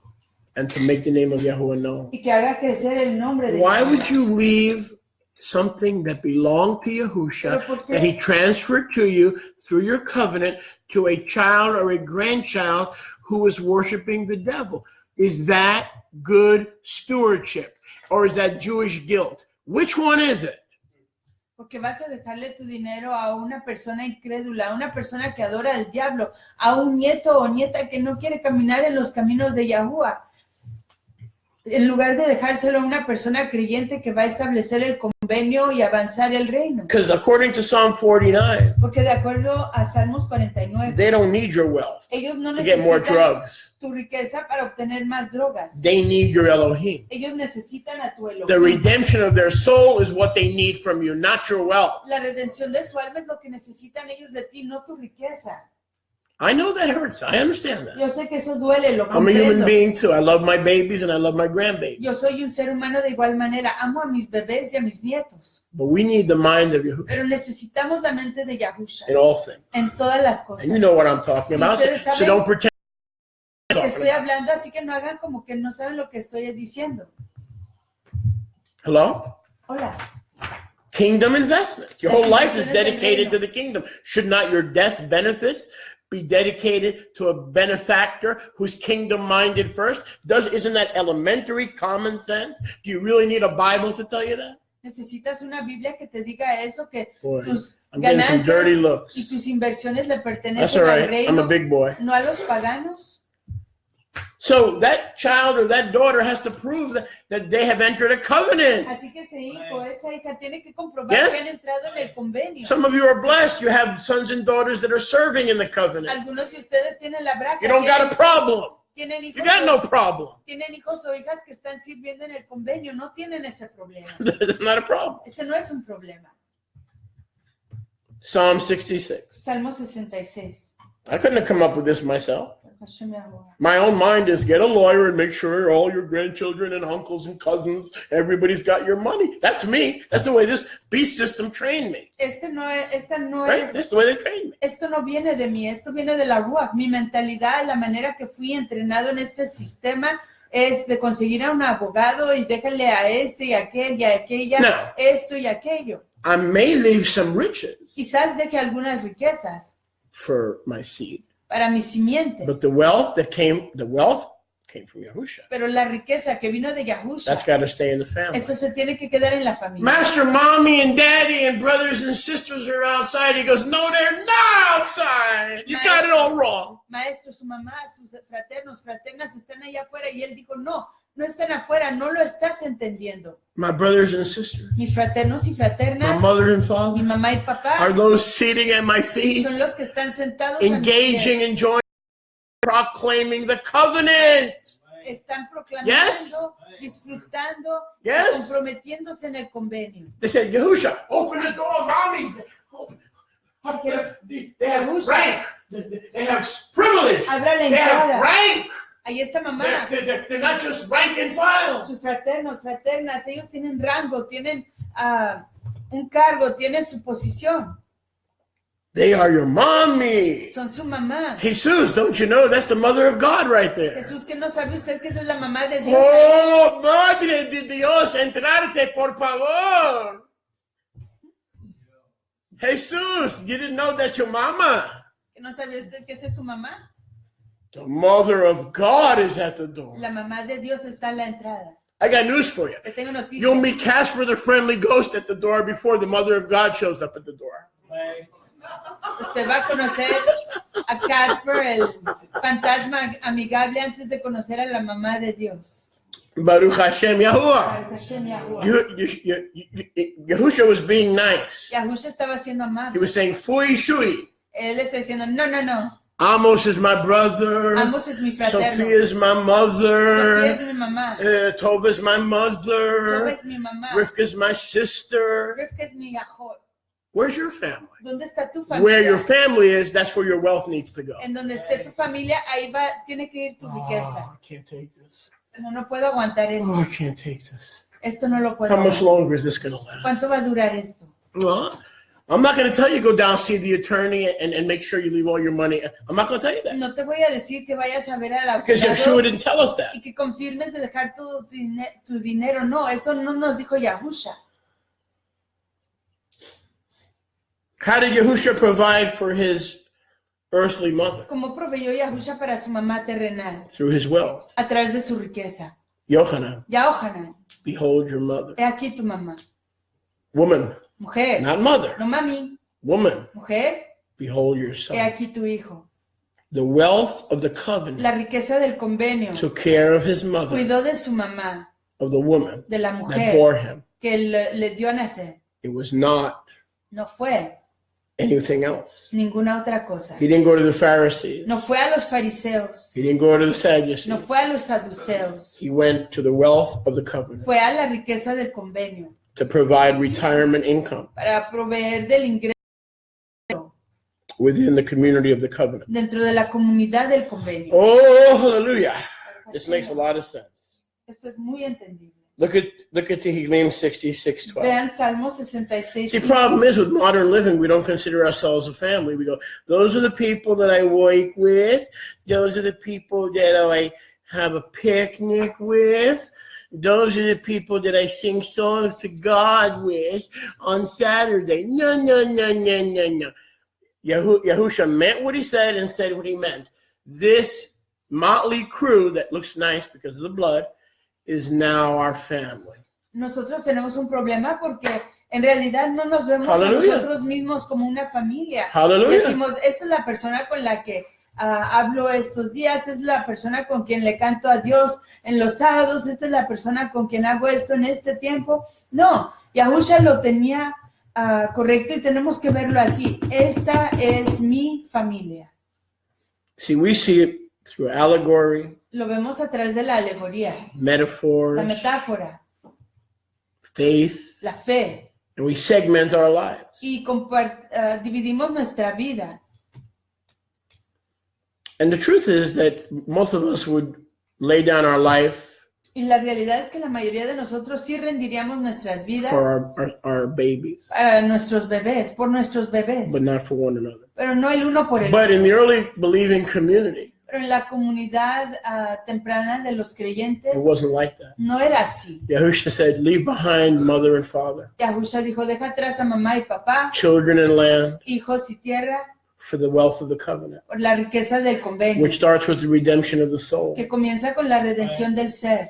and to make the name of Yahuwah known. y que haga crecer el nombre de Why Yahuwah. would you leave something that belonged to Yahusha, Pero ¿por qué? that he transferred to you through your covenant, to a child or a grandchild who is worshiping the devil? Is that good stewardship, or is that Jewish guilt? Which one is it? Porque vas a dejarle tu dinero a una persona incrédula, a una persona que adora al diablo, a un nieto o nieta que no quiere caminar en los caminos de Yahuwah, en lugar de dejárselo a una persona creyente que va a establecer el convenio y avanzar el reino. Because according to Psalm 49, Porque de acuerdo a Salmos 49, they don't need your wealth ellos no to get more necesitan drugs. tu riqueza para obtener más drogas. They need your Elohim. Ellos necesitan a tu The Elohim. redemption of their soul is what they need from you, not your wealth. La redención de su alma es lo que necesitan ellos de ti, no tu riqueza. I know that hurts. I understand that. Yo sé que eso duele, lo I'm a human comprendo. being too. I love my babies and I love my grandbabies. Yo soy un ser humano de igual manera. Amo a mis bebés y a mis nietos. But we need the mind of Yahushua Pero necesitamos la mente de Yahusha in all things. en todas las cosas. And you know what I'm talking about. So, Ustedes saben so don't pretend. que I'm estoy talking about. hablando, así que no hagan como que no saben lo que estoy diciendo. Hello? Hola. Kingdom investments. Your whole life is Las inversiones del dedicated reino. to the kingdom. Should not your death benefits be dedicated to a benefactor who's kingdom minded first? Isn't that elementary common sense? Do you really need a Bible to tell you that? Necesitas una Biblia que te diga eso, que Boy, tus I'm getting some dirty ganancias looks. y tus inversiones le That's pertenecen all al right. I'm a reino, big boy. no a los paganos. So that child or that daughter has to prove that they have entered a covenant. Así que ese hijo, esa hija tiene que comprobar Yes. que han entrado en el convenio. Some of you are blessed. You have sons and daughters that are serving in the covenant. Algunos de ustedes tienen la braca. You don't got a problem. Tienen You hijos, got no problem. tienen hijos o hijas que están sirviendo en el convenio, no tienen ese problema. That's not a problem. Ese no es un problema. Psalm 66. Salmo 66. I couldn't have come up with this myself. Hashem Yahuwah. My own mind is get a lawyer and make sure all your grandchildren and uncles and cousins, everybody's got your money. That's me. That's the way this beast system trained me. Esta no Right? es, That's the way they trained me. esto no viene de mí, esto viene de la Ruach. Mi mentalidad, la manera que fui entrenado en este sistema es de conseguir a un abogado y déjale a este y a aquel y a aquella No. esto y aquello. I may leave some riches Quizás deje algunas riquezas for my seed, para mi simiente, but the wealth came from Yahusha. pero la riqueza que vino de Yahusha, That's got to stay in the family. eso se tiene que quedar en la familia. Master, mommy, and daddy, and brothers and sisters are outside. He goes, no, they're not outside. You got it all wrong. Maestro, su mamá, sus fraternos, fraternas están allá afuera y él dijo, no, no están afuera, no lo estás entendiendo. My brothers and sisters, Mis fraternos y my fraternas, mother and mi father, mamá y papá, are those sitting at my feet, son los que están sentados a mis engaging, pies. enjoying, proclaiming the covenant. Están proclamando, Yes. disfrutando, Yes. comprometiéndose en el convenio. They said, Yahusha, open the door, mommies. They have rank. They have privilege. Abra la They have entrada. rank. Ahí está mamá. They're not just rank and file. Sus fraternos, fraternas, ellos tienen rango, tienen un cargo, tienen su posición. They are your mommy. Son su mamá. Jesus, don't you know that's the mother of God right there? Jesús, que no sabe usted que esa es la mamá de Dios. Oh, Madre de Dios, entrarte, por favor. Jesus, you didn't know that's your mama. Que no sabe usted que esa es su mamá. The mother of God is at the door. La mamá de Dios está en la entrada. I got news for you. Te tengo noticias. You'll meet Casper the friendly ghost at the door before the mother of God shows up at the door. Usted va a conocer a Casper, el fantasma amigable, antes de conocer a la mamá de Dios. Baruch Hashem Yahuwah. Baruch Hashem Yahuwah. Yahusha was being nice. Yahusha estaba siendo He amable. was saying, Fui Shui. Él está diciendo, no, no, no. Amos is my brother. Amos es mi fraterno. Sophia is my Sofía mother. es mi mamá. Tova is my Soba mother. es mi mamá. Rivka is my sister. Rivka es mi hijo. Where's your family? ¿Dónde está tu Where your familia? family is, that's where your wealth needs to go. En donde esté tu familia, ahí va, tiene que ir tu Oh, riqueza. I can't take this. No, no puedo aguantar Oh, esto. I can't take this. Esto no lo puedo How much aguantar. longer is this going to last? ¿Cuánto va a durar esto? Well, I'm not going to tell you go down, see the attorney, and make sure you leave all your money. I'm not going to tell you that. No te voy a decir que vayas a ver al Because Yeshua abogado didn't tell us that. y que confirmes de dejar tu dinero. No, eso no nos dijo Yahusha. How did Yahusha provide for his earthly mother? ¿Cómo proveyó Yahusha para su mamá terrenal? Through his wealth. A través de su riqueza. Yochanan, Yahohanan, behold your mother. he aquí tu mamá. Woman, Mujer, not mother. no mami. Woman, Mujer, behold your he son. aquí tu hijo. The wealth of the covenant La riqueza del convenio took care of his mother, cuidó de su mamá, of the woman de la that mujer bore him. que le dio a nacer. It was not No fue anything else. ninguna otra cosa. He didn't go to the Pharisees. No fue a los fariseos. He didn't go to the Sadducees. No fue a los saduceos. He went to the wealth of the covenant Fue a la riqueza del convenio to provide retirement income para proveer del ingreso within the community of the covenant. dentro de la comunidad del convenio. Oh, hallelujah. This makes a lot of sense. Esto es muy entendible. Look at Tehillim 66:12. Vean Salmo 66. See, problem is with modern living, we don't consider ourselves a family. We go, those are the people that I work with. Those are the people that I have a picnic with. Those are the people that I sing songs to God with on Saturday. No, no, no, no, no, no. Yahusha meant what he said and said what he meant. This motley crew that looks nice because of the blood is now our family. Nosotros tenemos un problema porque en realidad no nos vemos Hallelujah. a nosotros mismos como una familia. Hallelujah. Decimos, esta es la persona con la que hablo estos días, esta es la persona con quien le canto a Dios en los sábados, esta es la persona con quien hago esto en este tiempo. No, Yahusha lo tenía correcto y tenemos que verlo así. Esta es mi familia. See, we see it through allegory, Lo vemos a través de la alegoría, la metaphors, metáfora, faith, la fe. and we segment our lives. Y dividimos nuestra vida. And the truth is that most of us would lay down our life Y la realidad es que la mayoría de nosotros sí rendiríamos nuestras vidas for our babies, para nuestros bebés, por nuestros bebés, but not for one another. pero no el uno por el But otro. in the early believing community, Pero en la comunidad temprana de los creyentes it wasn't like that. no era así. Yahusha said, leave behind mother and father, Yahusha dijo, deja atrás a mamá y papá, children and land, hijos y tierra, for the wealth of the covenant, por la riqueza del convenio, which starts with the redemption of the soul. que comienza con la redención del ser.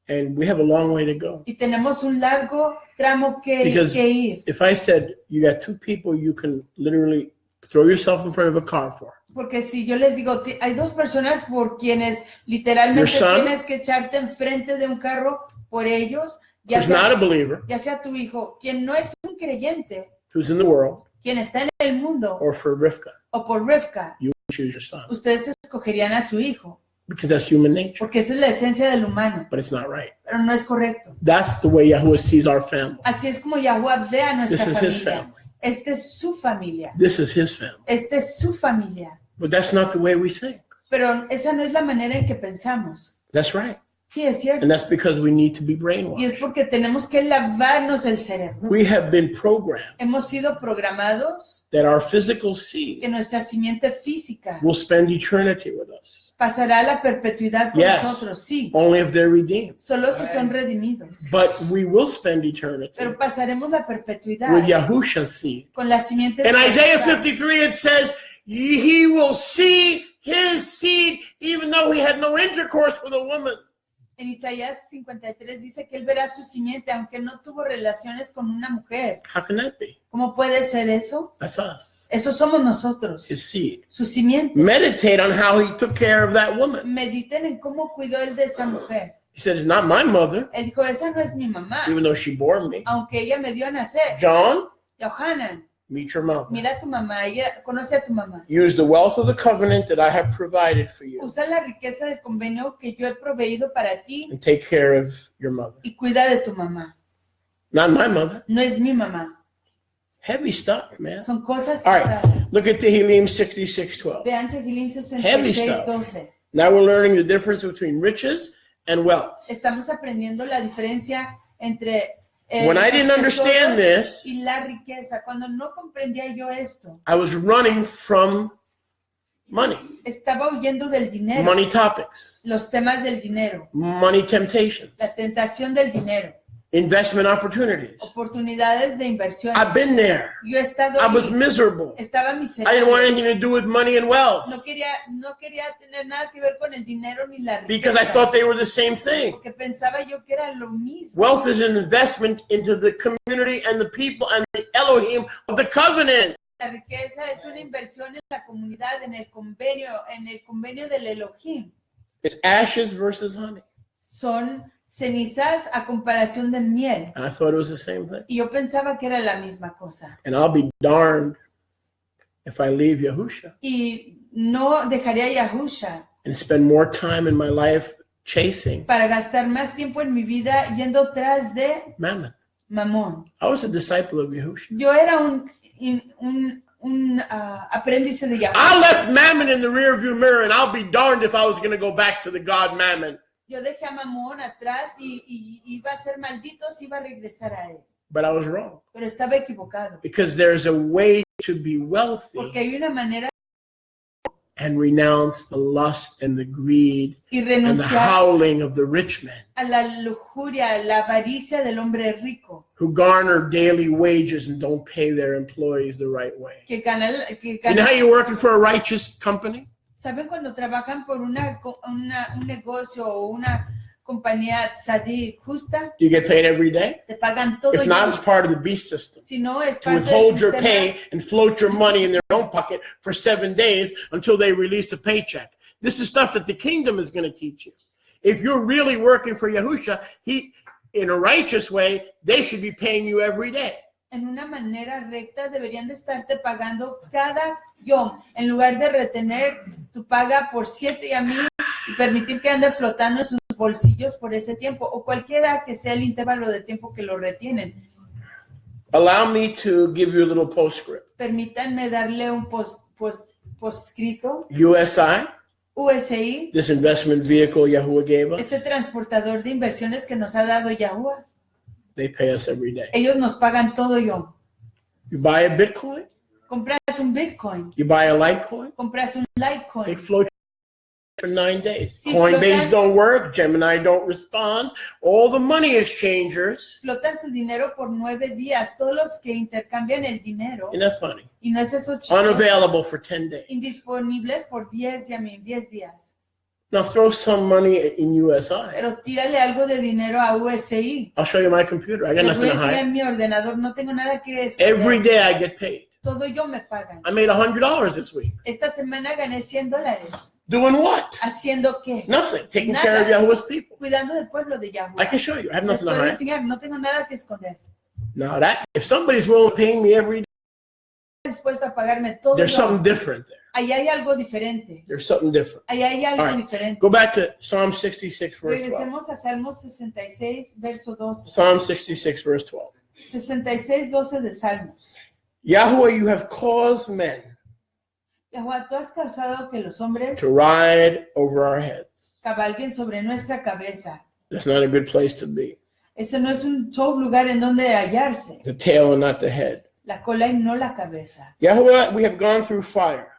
And we have a long way to go. Y tenemos un largo tramo que Because ir. if I said you got two people you can literally throw yourself in front of a car for, Porque si yo les digo, hay dos personas por quienes literalmente Your son? tienes que echarte enfrente de un carro por ellos, ya who's not a sea, believer, ya sea tu hijo, quien no es un creyente, who's in the world, quien está en el mundo, or for Rivka, o por Rivka, you choose your son. ustedes escogerían a su hijo, Because that's human nature. porque esa es la esencia del humano, But it's not right. pero no es correcto. That's the way Yahuwah sees our family. Así es como Yahuwah ve a nuestra This is his familia. family. Esta es su familia. This is his family. Esta es su familia. But that's not the way we think. Pero esa no es la manera en que pensamos. That's right. Sí, es cierto. And that's because we need to be Y es brainwashed. porque tenemos que lavarnos el cerebro. We have been programmed Hemos sido programados that our physical que seed nuestra simiente física will spend eternity with us, pasará la perpetuidad con Yes. nosotros. Sí, only if they're redeemed. solo si son redimidos. But we will spend eternity Pero pasaremos la perpetuidad with Yahusha's seed. con la simiente de In Isaiah Yahusha. 53, it says, he will see his seed even though he had no intercourse with a woman. En Isaías 53 dice que él verá su simiente aunque no tuvo relaciones con una mujer. How can that be? ¿Cómo puede ser eso? That's us, Eso somos nosotros, his seed. su simiente. Meditate on how he took care of that woman. Mediten en cómo cuidó él de esa mujer. He said, it's not my mother, Él dijo, esa no es mi mamá, even though she bore me. aunque ella me dio a nacer. John, Yohanan, meet your mother. mira a tu mamá, ella conoce a tu mamá. Use the wealth of the covenant that I have provided for you Usa la riqueza del convenio que yo he proveído para ti and take care of your mother. y cuida de tu mamá. Not my mother. No es mi mamá, Heavy stuff, man. son cosas All right, pesadas. look at Tehillim 66:12. Vean Tehillim Heavy 66:12. Now we're learning the difference between riches and wealth. Estamos aprendiendo la diferencia entre When I didn't los understand tesoros this, y la riqueza. Cuando no comprendía yo esto, I was running from money, estaba huyendo del dinero, money topics, los temas del dinero, money temptations, la tentación del dinero, investment opportunities. oportunidades de inversión. I've been there. Yo he estado I was ahí, miserable. estaba I didn't want miserable. anything to do with money and wealth No quería tener nada que ver con el dinero ni la because I riqueza, thought they were the same thing. porque pensaba yo que era lo mismo. Wealth is an investment into the community and the people and the Elohim of the covenant. La riqueza es una inversión en la comunidad, en el convenio del Elohim. It's ashes versus honey. Son cenizas a comparación de miel. And I thought it was the same thing. Y yo pensaba que era la misma cosa. And I'll be darned if I leave Yahusha Y no dejaría a Yahusha and spend more time in my life chasing para gastar más tiempo en mi vida yendo tras de mammon. Mamón. I was a disciple of Yahusha. Yo era un aprendiz de Yahusha. I left mammon in the rearview mirror, and I'll be darned if I was going to go back to the God mammon. Yo dejé a Mamón atrás y iba a ser maldito si iba a regresar a él. But I was wrong Pero estaba equivocado. because there's a way to be Porque wealthy hay una manera and renounce the lust and the greed y and the renunciar howling of the rich men a la lujuria, la avaricia del hombre rico, who garner daily wages and don't pay their employees the right way. que gana, You know how you're working for a righteous company? ¿saben cuando trabajan por un negocio o una compañía tzaddik justa? Do you get paid every day? Te pagan todo. If not, ya. it's part of the beast system. Si no, es To parte del withhold your sistema. pay and float your money in their own pocket for 7 days until they release a paycheck. This is stuff that the kingdom is going to teach you. If you're really working for Yahusha, in a righteous way, they should be paying you every day. En una manera recta deberían de estarte pagando cada yom, en lugar de retener tu paga por 7 y a mí y permitir que ande flotando en sus bolsillos por ese tiempo, o cualquiera que sea el intervalo de tiempo que lo retienen. Allow me to give you a little postscript. Permítanme darle un postscrito. USI, USI, this investment vehicle Yahuwah gave us, este transportador de inversiones que nos ha dado Yahuwah, they pay us every day. ellos nos pagan todo yom. You buy a Bitcoin, Compras un Bitcoin, you buy a Litecoin, compras un they Litecoin. float for 9 days. Sí, Coinbase flotan. don't work, Gemini don't respond. All the money exchangers, Flotan tu dinero por 9 días, todos los que intercambian el dinero, isn't that funny? y no es eso chido, Unavailable for 10 days. indisponibles por 10 días. Now throw some money in USI. Pero tírale algo de dinero a USI. I'll show you my computer. I got Les voy nothing a to enseñar hide. mi ordenador, no tengo nada que Every esconder. day I get paid. Todo yo me pagan. I made $100 this week. Esta semana gané $100. Doing what? ¿Haciendo qué? Nothing. Taking Nada. care of Yahuwah's people. Cuidando del pueblo de I Yahweh. can show you. I have Les nothing to puedo hide. enseñar, no tengo nada que esconder. Now that if somebody's willing to pay me every day, Dispuesto a pagarme todo there's yo. something different there. Ahí hay algo diferente. There's something different. Ahí hay algo All right. diferente. Go back to Psalm 66, verse 12. Regresemos a Salmos 66, verso 12. Psalm 66, verse 12. 66, 12 de Salmos. Yahweh, you have caused men Yahweh, tú has causado que los hombres to ride over our heads. cabalguen sobre nuestra cabeza. That's not a good place to be. Ese no es un lugar en donde hallarse. The tail and not the head. La cola y no la cabeza. Yahweh, we have gone through fire.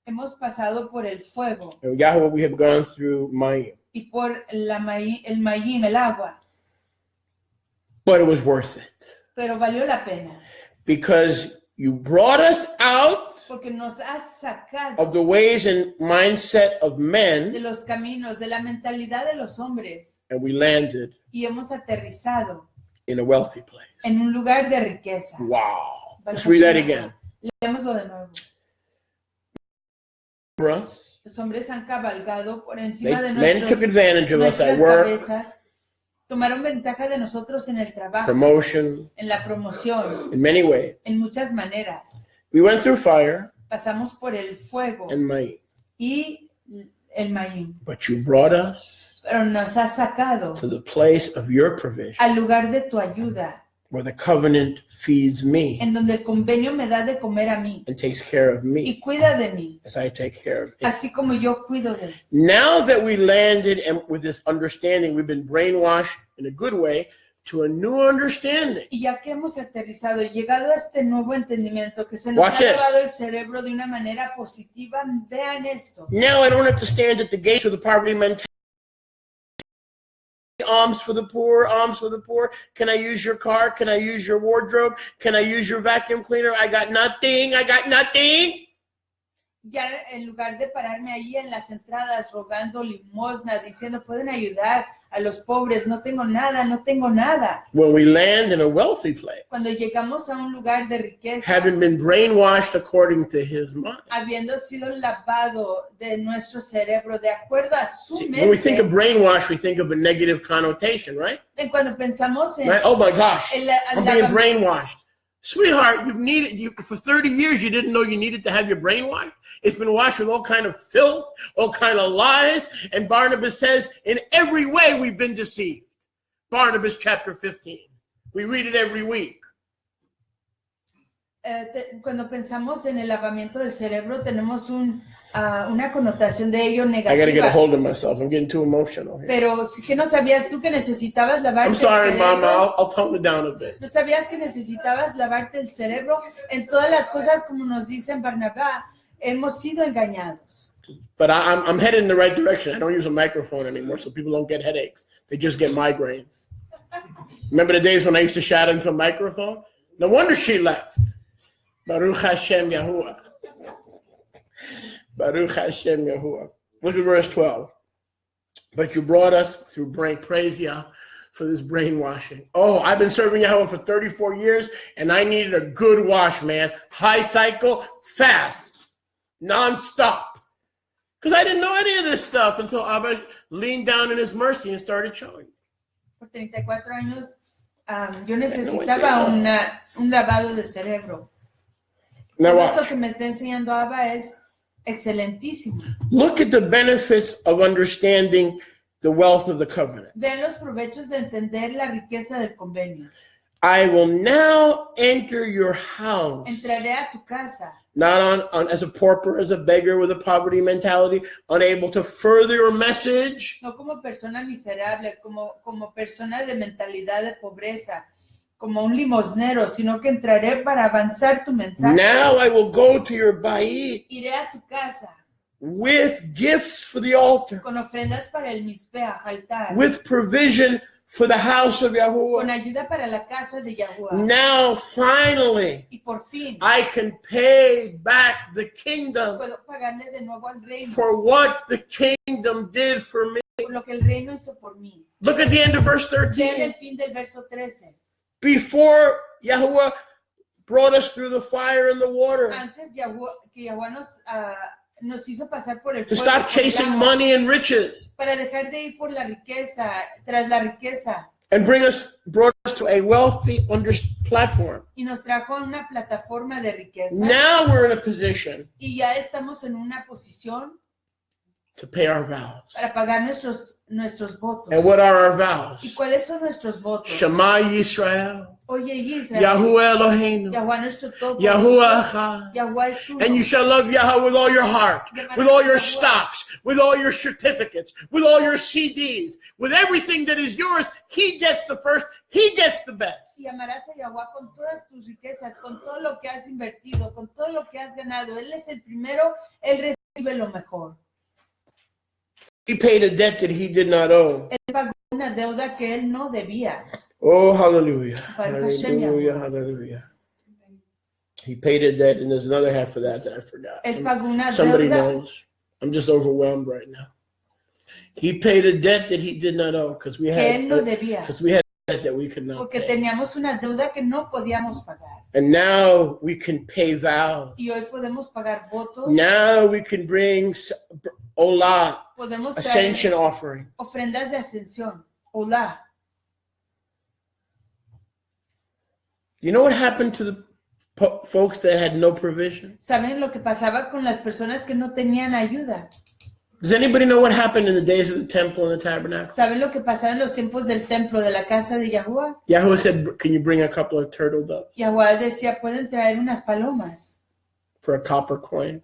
Hemos pasado por el fuego And Yahweh, we have gone through Mayim. y por el mayim, el agua. But it was worth it. Pero valió la pena. Because you brought us out Porque nos has sacado of the ways and mindset of de men, los caminos, de la mentalidad de los hombres. and we landed Y hemos aterrizado in a wealthy place. en un lugar de riqueza. Wow. Let's read that again. Leémoslo de nuevo. For us, Los hombres han cabalgado por encima de Men took nuestros, advantage of us at nuestras work, cabezas, tomaron ventaja de nosotros en el trabajo, promotion, en la promoción, in many ways. en muchas maneras. We went through fire Pasamos por el fuego and might, y el maíz, but you brought us pero nos has sacado to the place of your provision, al lugar de tu ayuda, where the covenant feeds me en donde el convenio me da de comer a mí and takes care of me y cuida de mí, as I take care of it. así como yo cuido de él. Now that we landed and with this understanding, we've been brainwashed in a good way to a new understanding. Y ya que hemos aterrizado y llegado a este nuevo entendimiento que se nos Watch ha this. lavado el cerebro de una manera positiva, vean esto. Now I don't have to stand at the gates of the poverty mentality. Alms for the poor, alms for the poor. Can I use your car? Can I use your wardrobe? Can I use your vacuum cleaner? I got nothing. I got nothing. Ya en lugar de pararme ahí en las entradas rogando limosna, diciendo, pueden ayudar a los pobres, no tengo nada, no tengo nada. When we land in a wealthy place, Cuando llegamos a un lugar de riqueza, having been brainwashed according to his mind. habiendo sido lavado de nuestro cerebro de acuerdo a su See, when we think of mente, brainwash, we think of a negative connotation, right? cuando pensamos en Right? Oh my gosh, el I'm being lavamiento, brainwashed. Sweetheart, you for 30 years you didn't know you needed to have your brain washed. It's been washed with all kind of filth, all kind of lies. And Barnabas says, in every way we've been deceived. Barnabas chapter 15. We read it every week. cuando pensamos en el lavamiento del cerebro, tenemos una connotación de ello I got to get a negativa. hold of myself. I'm getting too emotional here. Pero sí que no sabías tú que necesitabas lavarte I'm sorry, el cerebro. Mama. I'll tone it down a bit. No sabías que necesitabas lavarte el cerebro. En todas las cosas, como nos dice en Barnabá, hemos sido engañados. But I'm headed in the right direction. I don't use a microphone anymore, so people don't get headaches. They just get migraines. Remember the days when I used to shout into a microphone? No wonder she left. Baruch Hashem Yahuwah. Baruch Hashem Yahuwah. Look at verse 12. But you brought us through brain. Praise Yah for this brainwashing. Oh, I've been serving Yahweh for 34 years, and I needed a good wash, man. High cycle, fast, non-stop. Because I didn't know any of this stuff until Abba leaned down in his mercy and started showing. Por 34 años, yo necesitaba un lavado de cerebro. Now Esto watch. que me está enseñando Abba es excelentísimo. Look at the benefits of understanding the wealth of the covenant. Vean los provechos de entender la riqueza del convenio. I will now enter your house, Entraré a tu casa, not on as a pauper, as a beggar with a poverty mentality, unable to further your message. no como persona miserable, como persona de mentalidad de pobreza, como un limosnero, sino que entraré para avanzar tu mensaje. Now I will go to your bayit Iré a tu casa with gifts for the altar, con ofrendas para el mispeach, altar, with provision for the house of con Yahuwah. ayuda para la casa de Yahuwah. Now, finally, Y por fin I can pay back the kingdom puedo pagarle de nuevo al reino for what the kingdom did for me. por lo que el reino hizo por mí. Look at the end of verse Vean 13. el fin del verso 13. Before Yahuwah brought us through the fire and the water, Antes que Yahuwah nos hizo pasar por el to fuego, stop por el chasing agua, money and riches, para dejar de ir por la riqueza, tras la riqueza, and brought us to a wealthy platform. y nos trajo a una plataforma de riqueza. Now we're in a position Y ya estamos en una posición to pay our vows. para pagar nuestros votos. And what are our ¿Y vows? cuáles son nuestros votos? Shema Yisrael, Oye, Israel, Yahuwah Eloheinu, Yahuwah nuestro todo, Yahuwah Echad. Yahuwah es uno. And you shall love Yahweh with all your heart, with all your stocks, with all your certificates, with all your CDs, with everything that is yours. He gets the first, he gets the best. Y amarás a Yahuwah con todas tus riquezas, con todo lo que has invertido, con todo lo que has ganado. Él es el primero, Él recibe lo mejor. He paid a debt that he did not owe. Él pagó una deuda que Él no debía. Oh, hallelujah. Baruch Hashem, Hallelujah, hallelujah. He paid a debt, and there's another half of that I forgot. Él pagó una Somebody deuda knows. I'm just overwhelmed right now. He paid a debt that he did not owe because we que Él no had debía. debt that we could not porque pay. teníamos una deuda que no podíamos pagar. And now we can pay vows. Y hoy podemos pagar votos, Now we can bring Olah, podemos traer ascension offering. ofrendas de ascensión. Hola. You know what happened to the folks that had no provision? ¿Saben lo que pasaba con las personas que no tenían ayuda? Does anybody know what happened in the days of the temple and the tabernacle? ¿Saben lo que pasaba en los tiempos del templo, de la casa de Yahuwah? Yahweh said, can you bring a couple of turtle doves Yahuwah decía, pueden traer unas palomas for a copper coin?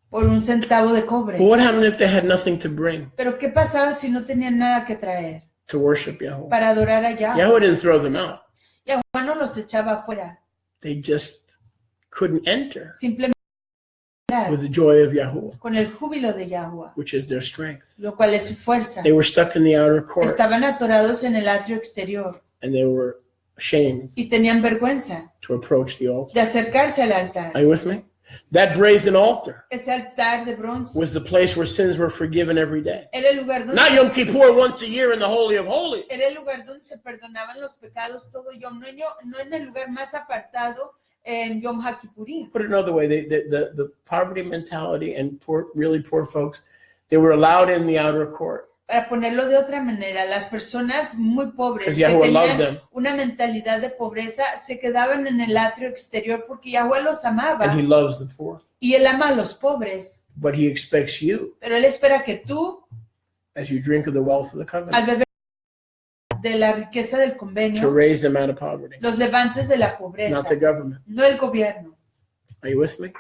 por un centavo de cobre. But what happened if they had nothing to bring Pero ¿qué pasaba si no tenían nada que traer to worship Yahweh? para adorar a Yahweh? Yahweh didn't throw them out. Yahuwah no los echaba afuera, They just couldn't enter simplemente entrar with the joy of Yahweh, con el júbilo de Yahuwah, which is their strength. lo cual es su fuerza. They were stuck in the outer court Estaban atorados en el atrio exterior and they were ashamed y tenían vergüenza to approach the altar. de acercarse al altar. Are you with me? That brazen altar Ese altar de bronce was the place where sins were forgiven every day. era el lugar donde Not Yom Kippur once a year in the Holy of Holies. era el lugar donde se perdonaban los pecados todo Yom, no en el lugar más apartado en Yom HaKippurim. Put it another way, the poverty mentality and really poor folks, they were allowed in the outer court. Para ponerlo de otra manera, las personas muy pobres Because que Yahweh loved tenían them. una mentalidad de pobreza se quedaban en el atrio exterior porque Yahweh los amaba And he loves the poor. y Él ama a los pobres. But he expects you, Pero Él espera que tú, as you drink of the wealth of the al covenant, beber de la riqueza del to convenio, raise them out of poverty, los levantes de la pobreza, not the government. no el gobierno. Are you with me?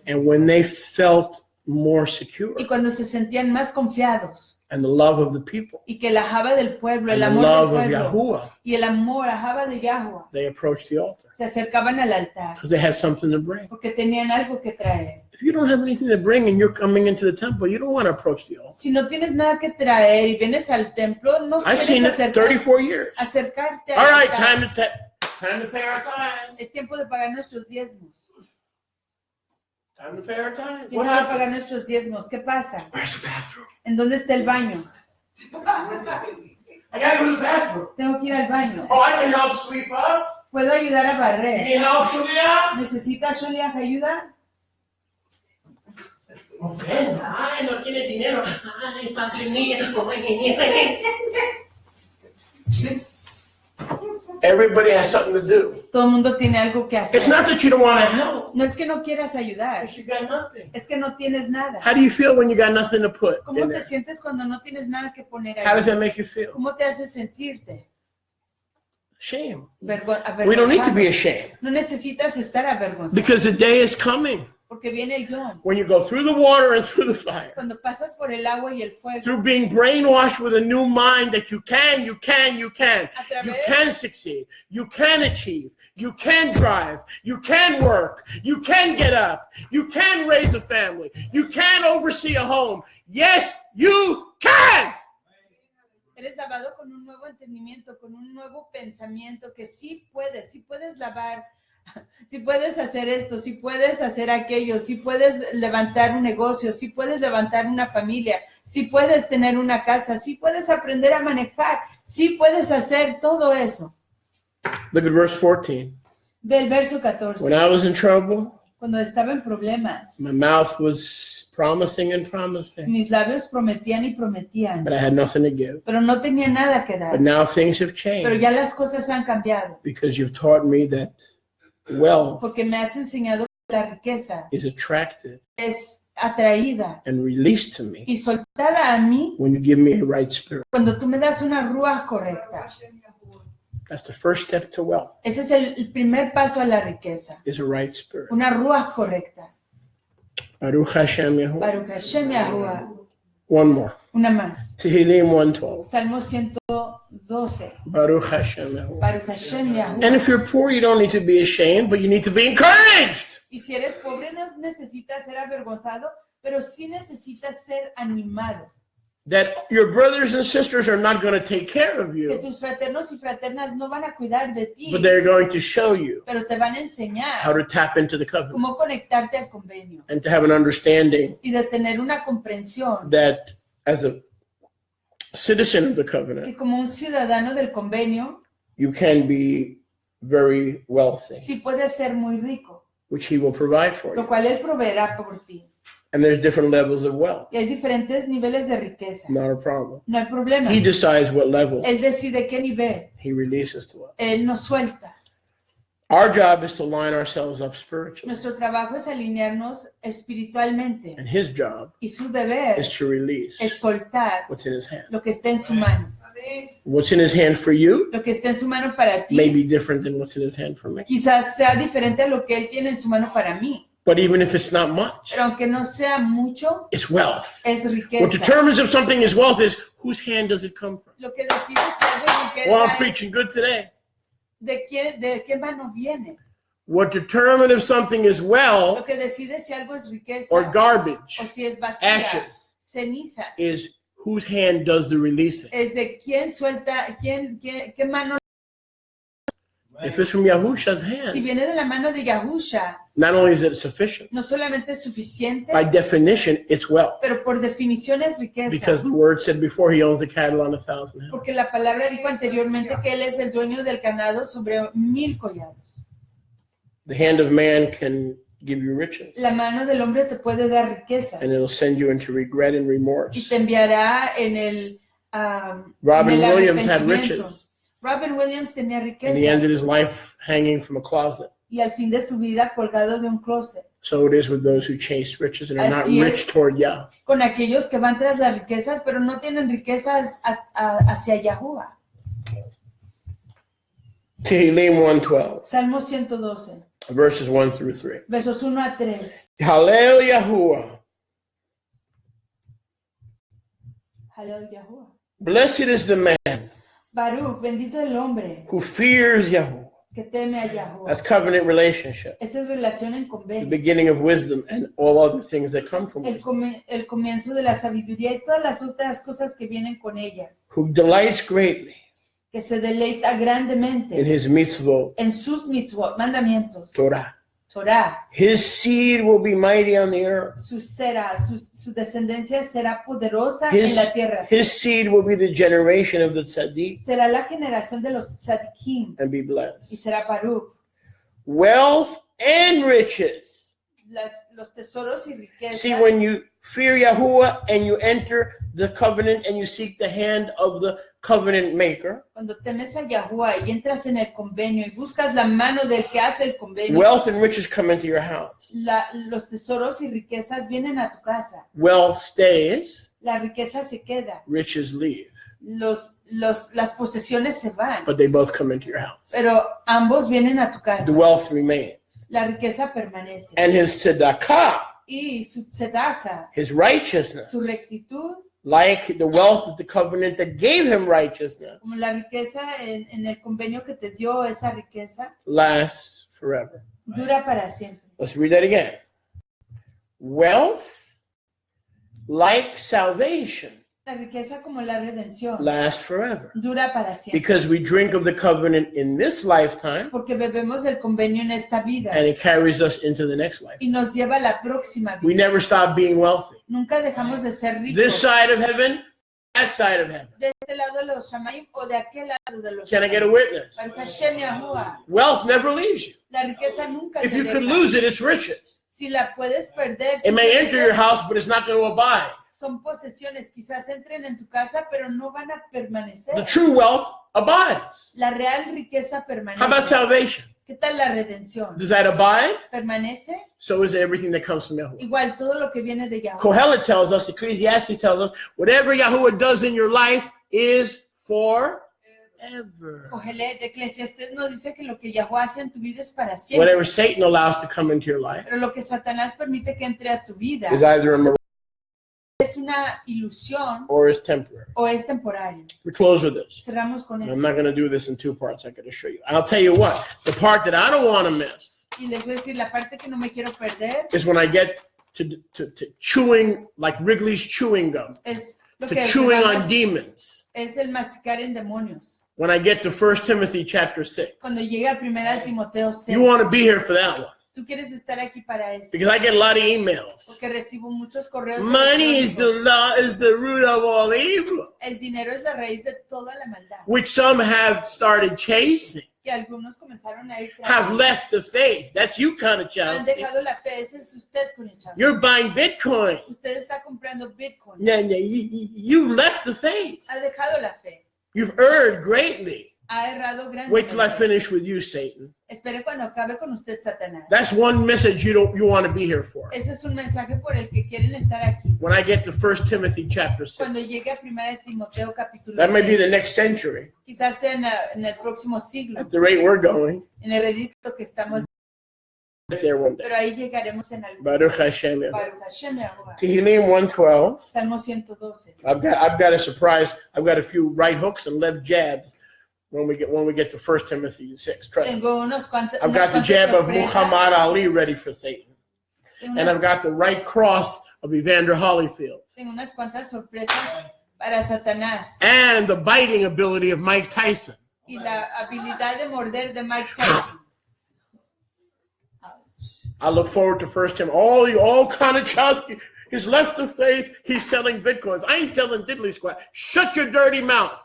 And when they felt more secure Y cuando se sentían más confiados and the love of the people y que la java del pueblo, el and the amor love del of pueblo Yahuwah, y el amor a java de Yahweh, they approached the altar se acercaban al altar because they had something to bring. porque tenían algo que traer. If you don't have anything to bring and you're coming into the temple, you don't want to approach the altar. Si no tienes nada que traer y vienes al templo, no I've seen quieres it 34 years. acercarte All al right, altar. time to pay our tithes. Es tiempo de pagar nuestros diezmos. Time to pay our tithes. Tiempo What de pagar happened? nuestros diezmos. ¿Qué pasa? Where's the bathroom? ¿En dónde está el baño? I gotta go to the bathroom. Tengo que ir al baño. Oh, I can help sweep up. ¿Puedo ayudar a You barrer? need help, Shulia? ¿Necesitas Sholiach ayuda? Okay. Ay, no tiene dinero. Ay, pasinilla. Everybody has something to do. Todo el mundo tiene algo que hacer. It's not that you don't want to help. No es que no quieras ayudar, Because you got nothing. es que no tienes nada. How do you feel when you got nothing to put ¿Cómo in te there? sientes cuando no tienes nada que poner How does ahí? that make you feel? ¿Cómo te hace sentirte? Shame. Avergonzado. We don't need to be ashamed No necesitas estar avergonzado because the day is coming porque viene el Yom. when you go through the water and through the fire, Cuando pasas por el agua y el fuego, through being brainwashed with a new mind that you can succeed, you can achieve, you can drive, you can work, you can get up, you can raise a family, you can oversee a home. Yes, you can. eres lavado con un nuevo entendimiento, con un nuevo pensamiento que sí puedes lavar, sí puedes hacer esto, sí puedes hacer aquello, sí puedes levantar un negocio, sí puedes levantar una familia, sí puedes tener una casa, sí puedes aprender a manejar, sí puedes hacer todo eso. Look at verse 14. Ve el verso 14. When I was in trouble, Cuando estaba en problemas, my mouth was promising and promising, mis labios prometían y prometían, but I had nothing to give. pero no tenía nada que dar. But now things have Pero changed ya las cosas han cambiado, because you've taught me that wealth porque me has enseñado que la riqueza is attracted es atraída and released to me y soltada a mí when you give me a right spirit. cuando tú me das una ruach correcta. That's the first step to wealth, Ese es el primer paso a la riqueza, is a right spirit. una ruach correcta. Baruch Hashem Yahuwah. Baruch Hashem Yahuwah. One more. Una más. Tehillim 112. Salmo 112. Baruch Hashem Yahuwah. Baruch Hashem Yahuwah. And if you're poor, you don't need to be ashamed, but you need to be encouraged. Y si eres pobre no necesitas ser avergonzado, pero sí necesitas ser animado. That your brothers and sisters are not going to take care of Que you, tus fraternos y fraternas no van a cuidar de ti, but they're going to show you pero te van a how enseñar to tap into the covenant cómo conectarte al convenio and to have an understanding y de tener una comprensión that as a citizen of the que covenant, como un ciudadano del convenio, you can be very wealthy, sí puedes ser muy rico, which he will provide for lo you. cual Él proveerá por ti. And there's different levels of wealth. Y hay diferentes niveles de riqueza. Not a problem. No hay problema. He decides what level Él decide qué nivel. he releases to us. Él nos suelta. Our job is to line ourselves up spiritually. Nuestro trabajo es alinearnos espiritualmente. And his job Y su deber is to release es soltar what's in his hand. lo que está en su mano. What's in his hand for you Lo que está en su mano para ti may be different than what's in his hand for me. quizás sea diferente a lo que Él tiene en su mano para mí. But even if it's not much, Pero aunque no sea mucho, it's wealth. es What riqueza. determines if something is wealth is whose hand does it come from? Lo que decide si algo es Well, I'm riqueza es preaching good today. de qué mano viene. What determines if something is Lo wealth que decide si algo es riqueza or garbage, o si es basura, ashes, cenizas, is whose hand does the releasing. es de quién suelta, qué mano. If it's from Yahusha's Si hand, viene de la mano de Yahusha, not only is it sufficient, no solamente es suficiente, by definition, it's wealth. pero por definición es riqueza. Because the word said before he owns the cattle on 1,000 hills. Porque la palabra dijo anteriormente que Él es el dueño del ganado sobre 1000 collados. The hand of man can give you riches, La mano del hombre te puede dar riquezas and it'll send you into regret and y remorse. te enviará en el Robin en el Williams had arrepentimiento. riches, Robin Williams tenía and he ended his riquezas life hanging from a closet. y al fin de su vida colgado de un closet. So it is with those who chase riches and are not Así es. rich toward Yah. Con aquellos que van tras las riquezas, pero no tienen riquezas hacia Yahuwah. Tehillim 112, Salmo 112, verses 1 through 3. versos 1 a 3. Hallel Yahuwah. Halel Yahuwah. Blessed is the man Baruch, bendito el hombre who fears Yahuwah. que teme a Yahuwah. That's covenant relationship, Esa es relación en the convenio. beginning of wisdom and all other things that come from wisdom. El comienzo de la sabiduría y todas las otras cosas que vienen con ella. Who delights greatly Que se deleita in grandemente his mitzvot, en sus mitzvot, mandamientos. Torah. Torah. His seed will be mighty on the earth. Su descendencia será poderosa en la tierra. His seed will be the generation of the tzaddik Será la generación de los tzadikim and be y blessed. será Baruch. Wealth and riches. Los tesoros y riquezas. See, when you fear Yahuwah and you enter the covenant and you seek the hand of the covenant maker, Cuando temes a Yahuwah y entras en el convenio y buscas la mano del que hace el convenio, wealth and riches come into your house. los tesoros y riquezas vienen a tu casa. Wealth stays, La riqueza se queda. riches leave, Las posesiones se van, but they both come into your house. pero ambos vienen a tu The casa. wealth remains. La riqueza permanece. And his tzedakah, Y su tzedaka, his righteousness, su rectitud, like the wealth of the covenant that gave him righteousness, como la riqueza en el convenio que te dio esa riqueza, lasts forever. dura para siempre. Let's read that again. Wealth, like salvation, La riqueza como la redención, lasts forever. dura para siempre. Because we drink of the covenant in this lifetime, Porque bebemos del convenio en esta vida and it carries us into the next life. y nos lleva a la próxima We vida. never stop being wealthy. Nunca dejamos de ser This ricos. side of heaven, that side of heaven. De este lado de los Shamaim o de aquel lado de los Can I get a Shamaim. witness? Baruch Hashem Yahuwah. Wealth never leaves you. La riqueza nunca If te you could deja. lose it, it's riches. Si la puedes perder, It may enter your simplemente house, but it's not going to abide. son posesiones. Quizás entren en tu casa, pero no van a permanecer. The true wealth abides. La real riqueza How about permanece. salvation? ¿Qué tal la redención? Does that abide? ¿Permanece? So is everything that comes from Yahuwah. Igual todo lo que viene de Yahuwah. Kohelet tells us, Ecclesiastes tells us, whatever Yahuwah does in your life is forever. Cogelet, Eclesiastés nos dice que lo que Yahuwah hace en tu vida es para siempre. Whatever Satan allows to come into your life Pero lo que Satanás permite que entre a tu vida is either a mirage es una ilusión or is temporary. o es temporario. We close with this. Cerramos con I'm eso. not going to do this in two parts. I'm going to show you. I'll tell you what, the part that I don't want to miss Y les voy a decir, la parte que no me quiero perder is when I get to chewing, like Wrigley's chewing gum, es lo to que chewing llamamos- on demons. es el masticar en demonios. When I get to 1 Timothy chapter 6. Cuando llegue a 1 Timoteo 6, You want to be here for that one. Tú quieres estar aquí para eso. Because I get a lot of emails. Porque recibo muchos correos. Money is the root of all evil, El dinero es la raíz de toda la maldad. which some have started chasing, Que algunos comenzaron a ir tras have él. left the faith. That's you, Han Kanachowski. dejado la fe. Ese es usted, Conechowski. You're buying Bitcoin. Usted está comprando Bitcoin. Yeah, you left the faith. Ha dejado la fe. You've erred greatly. Ha errado grande. Wait till I finish with you, Satan. Espere cuando acabe con usted, Satanás. That's one message you want to be here for. Ese es un mensaje por el que quieren estar aquí. When I get to 1 Timothy chapter Cuando 6. llegue a 1 de Timoteo capítulo That may be 6. the next century. Quizás sea en el próximo siglo. At the rate we're going, En el redito que estamos. get there one day. Pero ahí llegaremos en algún. Baruch Hashem. Baruch Hashem Yahuwah. Tehillim 112. Salmo 112. I've got a surprise. I've got a few right hooks and left jabs when we get to 1 Timothy 6. Trust me. Tengo unos cuantos. I've got the jab of Muhammad Ali ready for Satan. And I've got the right cross of Evander Holyfield. Tengo unas cuantas sorpresas para Satanás. And the biting ability of Mike Tyson. Y la habilidad de morder de Mike Tyson. I look forward to 1 Timothy. All Konachowski. He's left the faith. He's selling Bitcoins. I ain't selling diddly squat. Shut your dirty mouth.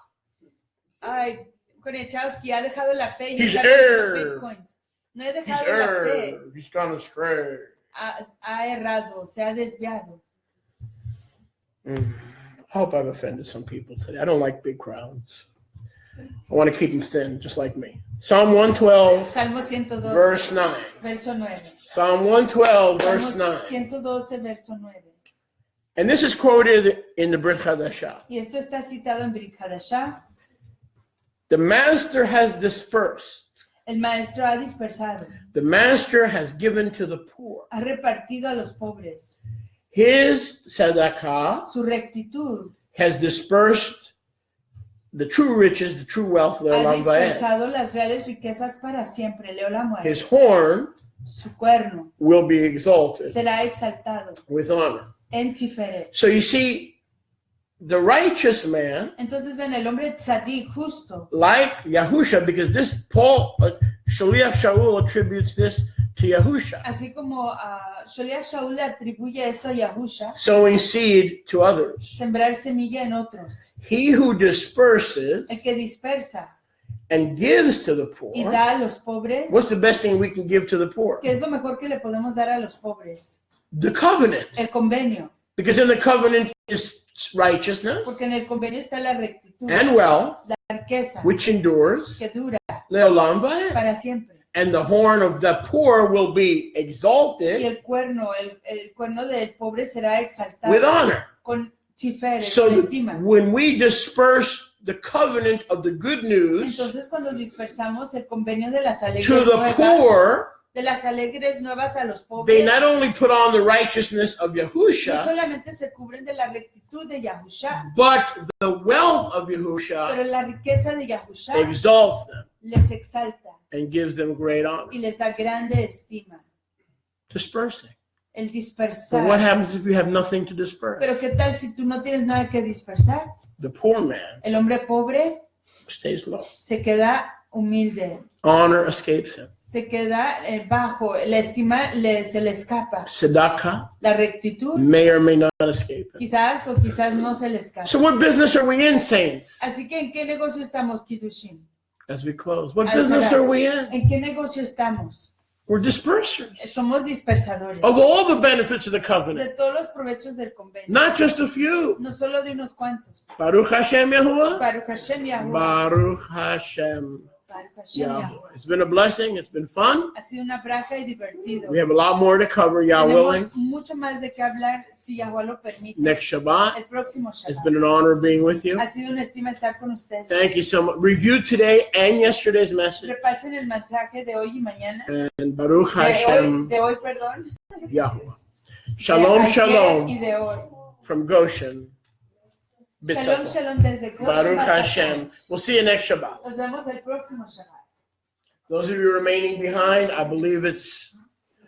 Ay, Konechowski ha dejado la fe y He's está vendiendo erred. Bitcoins. No he He's dejado la fe. erred. He's gone astray. Ha errado, se ha desviado. I hope I've offended some people today. I don't like big crowds. I want to keep them thin, just like me. Psalm 112, Salmo 112, verse 9. verso 9. Psalm 112, verse Salmo 9. 112, verso 9. And this is quoted in the Brit Hadashah. Y esto está citado en Brit Hadashah. The master has dispersed. El maestro ha dispersado, The master has given to the poor. ha repartido a los pobres. His tzedakah Su rectitud has dispersed the true riches, the true wealth of ha Olam Va'ed. dispersado las reales riquezas para siempre. Leo la muerte. His horn Su cuerno will be exalted será exaltado with honor. en Tiferet. So you see, the righteous man, Entonces ven, el hombre tzadik justo, like Yahusha, because this Paul, Shaliach Shaul attributes this to Yahusha, así como Sholiach Shaul le atribuye esto a Yahusha, sowing seed to others. sembrar semilla en otros. He who disperses El que dispersa and gives to the y poor. da a los pobres, What's the best thing we can give to the poor? ¿qué es lo mejor que le podemos dar a los pobres? The covenant. El convenio, Because in the covenant is righteousness porque en el convenio está la rectitud, and wealth, la riqueza which endures que dura leolam va'ed. para siempre. And the horn of the poor will be Y exalted el cuerno del pobre será exaltado with honor. con Tiferet, So con estima. when we disperse the covenant of the good news Entonces cuando dispersamos el convenio de las alegres to the nuevas, poor, de las alegres nuevas a los they pobres, not only put on the righteousness of no Yahusha, solamente se cubren de la rectitud de Yahusha, but the wealth of pero Yahusha la riqueza de Yahusha exalts them les exalta and gives them great honor. y les da grande estima. Dispersing. El But what dispersar. happens if you have nothing to disperse? Pero ¿qué tal si tú no tienes nada que dispersar? The poor man El hombre pobre stays low. se queda humilde, Honor escapes him. se queda bajo, la estima se le escapa. Tzedakah La rectitud may or may not escape him. quizás o quizás no se le escapa. So what business are we in, saints? Así que ¿en qué negocio estamos, Kiddushin? As we close, what Al business cerrar. are we in? ¿En qué negocio estamos? We're dispersers Somos dispersadores of all the benefits of the de covenant, todos los provechos del convenio, not just a few. no solo de unos cuantos. Baruch Hashem Yahuwah. Baruch Hashem Yahuwah. Baruch Hashem Baruch Hashem Yahuwah. Yahuwah. It's been a blessing. It's been fun. Ha sido una braja y divertido. We have a lot more to cover, Yah willing, Tenemos mucho más de qué hablar si Yahuwah lo permite. next Shabbat. El próximo It's Shabbat. been an honor being with you. Ha sido una estima estar con ustedes. Thank you so much. Review today and yesterday's message. Repasen el mensaje de hoy y mañana. And Baruch Hashem De hoy, perdón. Yahuwah. De Shalom, ayer shalom Y de hoy. from Goshen. Shalom, B'tzafon. shalom desde Goshen. Baruch B'tzafon. Hashem. We'll see you next Shabbat. Nos vemos el próximo Shabbat. Those of you remaining behind, I believe it's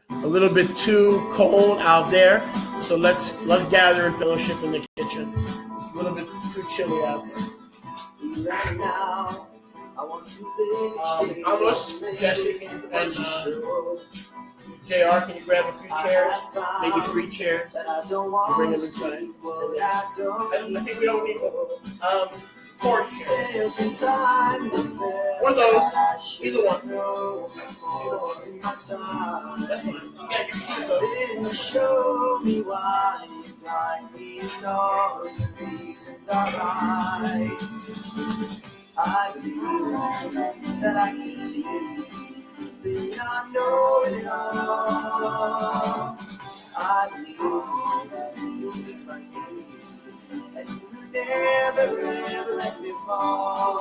a little bit too cold out there. So let's gather and fellowship in the kitchen. It's a little bit too chilly out there. Right now, I want to Amos, Jesse, and JR, can you grab a few chairs? Maybe 3 chairs. Bring them inside. And then, I think we don't need 4 chairs. One of those. Either one. That's fine. You gotta give me show me why you blind me and all the reasons are right. I believe that I can see beyond knowing it all. I believe that you meet my needs and you never ever let me fall.